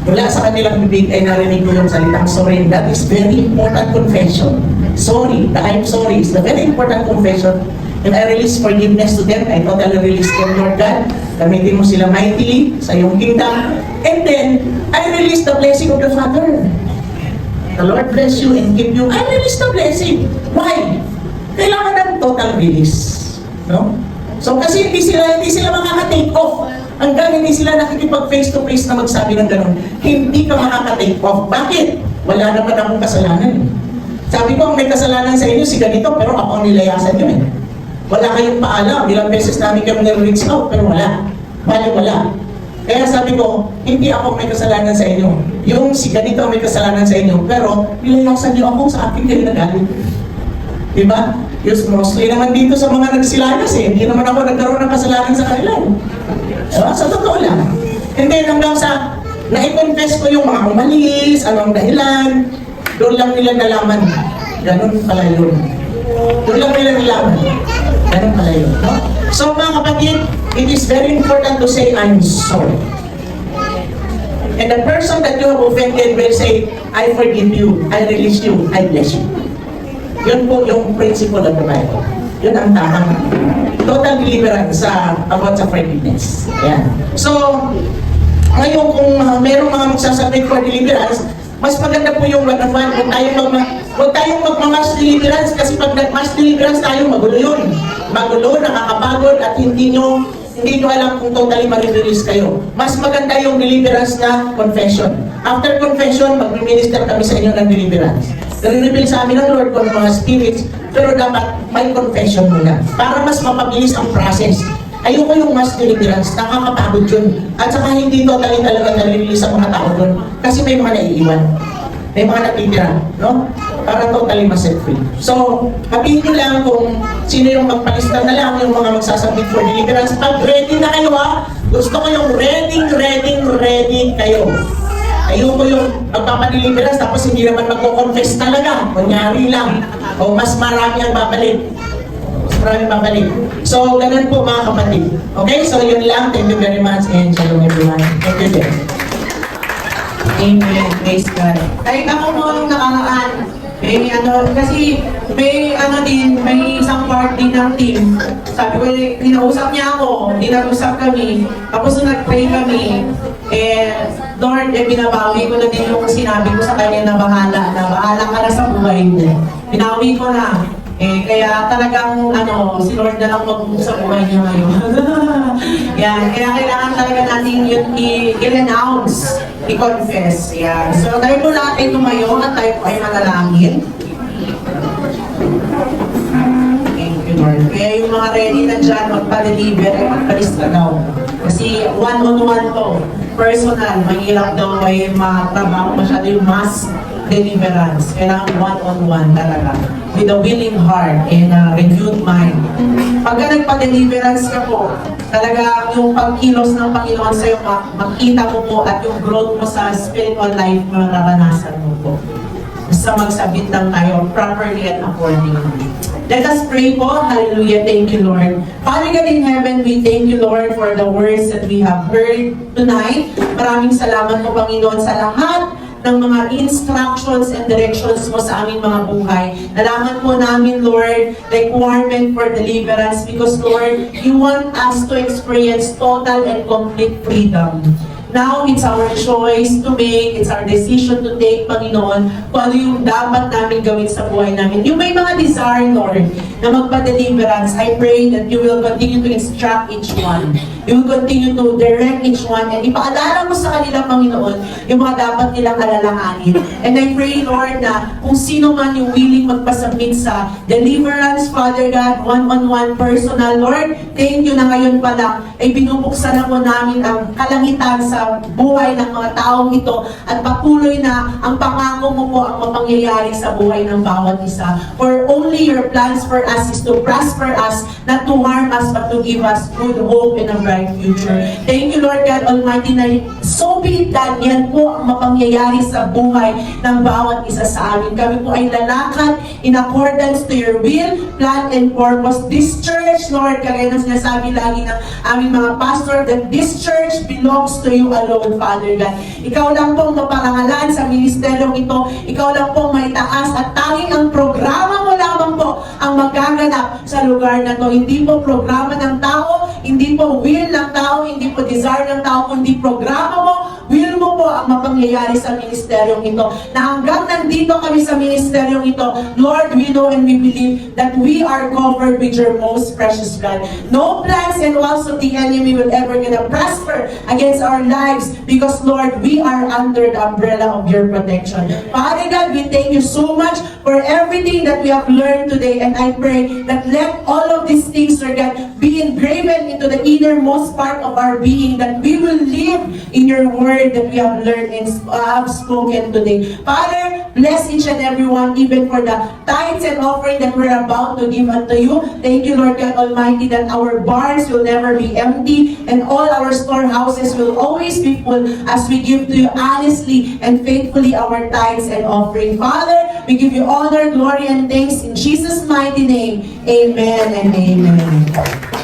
mula sa kanilang bibig ay narinig ko yung salitang sorry. That is very important confession. Sorry, the I'm sorry is a very important confession. And I release forgiveness to them. I totally release them, Lord God. Gamitin mo sila mightily sa iyong kingdom. And then, I release the blessing of the Father. The Lord bless you and give you. I release the blessing. Why? Kailangan ng total release. No? So kasi hindi sila makaka-take off. Hanggang hindi sila nakikipag face-to-face na magsabi ng gano'n, hindi ka makaka-take off. Bakit? Wala naman akong kasalanan. Sabi ko, may kasalanan sa inyo si ganito, pero ako ang nilayasan nyo eh. Wala kayong paalam. Ilang beses namin kayo nag-reach out, pero wala. Wala. Kaya sabi ko, hindi ako may kasalanan sa inyo. Yung si ganito may kasalanan sa inyo, pero nilayasan nyo ako sa akin kayo nagalit. Diba? Yung mostly naman dito sa mga nagsilayas eh. Hindi naman ako nagkaroon ng kasalanan sa kanila. Diba? Sa totoo lang. And then hanggang sa na-confess ko yung mga umalis, anong dahilan, doon lang nila nalaman. Ganun pala yun. Doon lang nila nalaman. Ganun pala yun. No? So mga kapatid, it is very important to say, I'm sorry. And the person that you have offended will say, I forgive you, I release you, I bless you. Yun po yung principle of the Bible. Yun ang tamang total deliverance about sa forgiveness. Yan. So, ngayon kung merong mga magsasubmit for deliverance, mas maganda po yung one-on-one. Huwag tayong magmamass deliverance kasi pag nag-mass deliverance tayo, magulo yun. Magulo, nakakapagod at hindi nyo alam kung totally ma-release kayo. Mas maganda yung deliverance na confession. After confession, mag-minister kami sa inyo ng deliverance. Nare-reveal sa amin ng Lord kung mga spirits, pero dapat may confession muna para mas mapabilis ang process. Ayoko yung mass deliverance, nakakapagod yun. At saka hindi totally talaga nare-release ang mga tao doon kasi may mga naiiwan. May mga natitira, no? Para totally ma-set free. So, sabihin nyo lang kung sino yung magpalista na lang, yung mga magsasubmit for deliverance. Pag ready na kayo ha, gusto ko yung ready kayo. Ayoko yung magpapadeliverance tapos hindi naman magko-confess talaga. Kunyari lang. O mas marami ang babalik. So, ganun po mga kapatid. Okay? So, yun lang. Thank you very much and shalom everyone. Thank you then. Amen. Praise God. Kahit ako mo nung nakaraan, may isang part din ng team. Sabi ko, dinausap niya ako, dinarusap kami, tapos nung nag-pray kami, Lord, binabawi ko na din yung sinabi ko sa kanya na bahala ka na sa buhay mo. Binawi ko na. Kaya talagang si Lord na lang mag-move sa buhay niya ngayon. Yan, kaya kailangan talaga natin yun i-announce, i-confess. Yan. So tayo po lahat ay tumayo at tayo po ay manalangin. Thank you, Lord. Kaya yung mga ready na dyan, magpa-deliver ay magpalis ka daw. Kasi one-on-one to. personal, mahirap daw ay matrabaho masyado yung mass deliverance. Kailangan one-on-one talaga. With a willing heart and a renewed mind. Pagka nagpa-deliverance ka po, talaga yung pagkilos ng Panginoon sa'yo, makita mo po at yung growth mo sa spiritual life, mararanasan mo po. Basta magsabit lang tayo properly and accordingly. Let us pray po. Hallelujah. Thank you, Lord. Father God in heaven, we thank you, Lord, for the words that we have heard tonight. Maraming salamat po, Panginoon, sa lahat ng mga instructions and directions mo sa aming mga buhay. Nalaman po namin, Lord, requirement for deliverance because, Lord, you want us to experience total and complete freedom. Now, it's our choice to make, it's our decision to take, Panginoon, kung ano yung dapat namin gawin sa buhay namin. Yung may mga desire, Lord, na magpa-deliverance, I pray that you will continue to instruct each one. You will continue to direct each one and ipaalala mo sa kanila, Panginoon, yung mga dapat nilang alalahanin. And I pray, Lord, na kung sino man yung willing magpasubmit sa deliverance, Father God, one-on-one, personal, Lord, thank you na ngayon pa lang ay binubuksan na po namin ang kalangitan sa buhay ng mga taong ito at patuloy na ang pangako mo po ang mapangyayari sa buhay ng bawat isa. For only your plans for us is to prosper us, not to harm us, but to give us good hope and a bright future. Thank you, Lord God Almighty, na so be it done. Yan po ang mapangyayari sa buhay ng bawat isa sa amin. Kami po ay lalakad in accordance to your will, plan, and purpose. This church, Lord, kagaya na sinasabi lagi ng aming mga pastor, that this church belongs to you alone, Father God. Ikaw lang pong maparangalan sa ministeryong ito. Ikaw lang pong maitaas at tanging ang programa mo lamang po ang magaganap sa lugar na to. Hindi po programa ng tao, hindi po will ng tao, hindi po desire ng tao, kundi programa mo, will mo po ang mapangyayari sa ministeryong ito. Na hanggang nandito kami sa ministeryong ito, Lord, we know and we believe that we are covered with your most precious blood. No plans and walls of the enemy will ever gonna prosper against our lives because, Lord, we are under the umbrella of your protection. Father God, we thank you so much for everything that we have learned today, and I pray that let all of these things, Lord God, be engraven into the innermost part of our being, that we will live in your word that we have learned and have spoken today. Father, bless each and every one, even for the tithes and offering that we're about to give unto you. Thank you, Lord God Almighty, that our barns will never be empty and all our storehouses will always be full as we give to you honestly and faithfully our tithes and offering. Father, we give you honor, glory, and thanks in Jesus' mighty name. Amen and amen.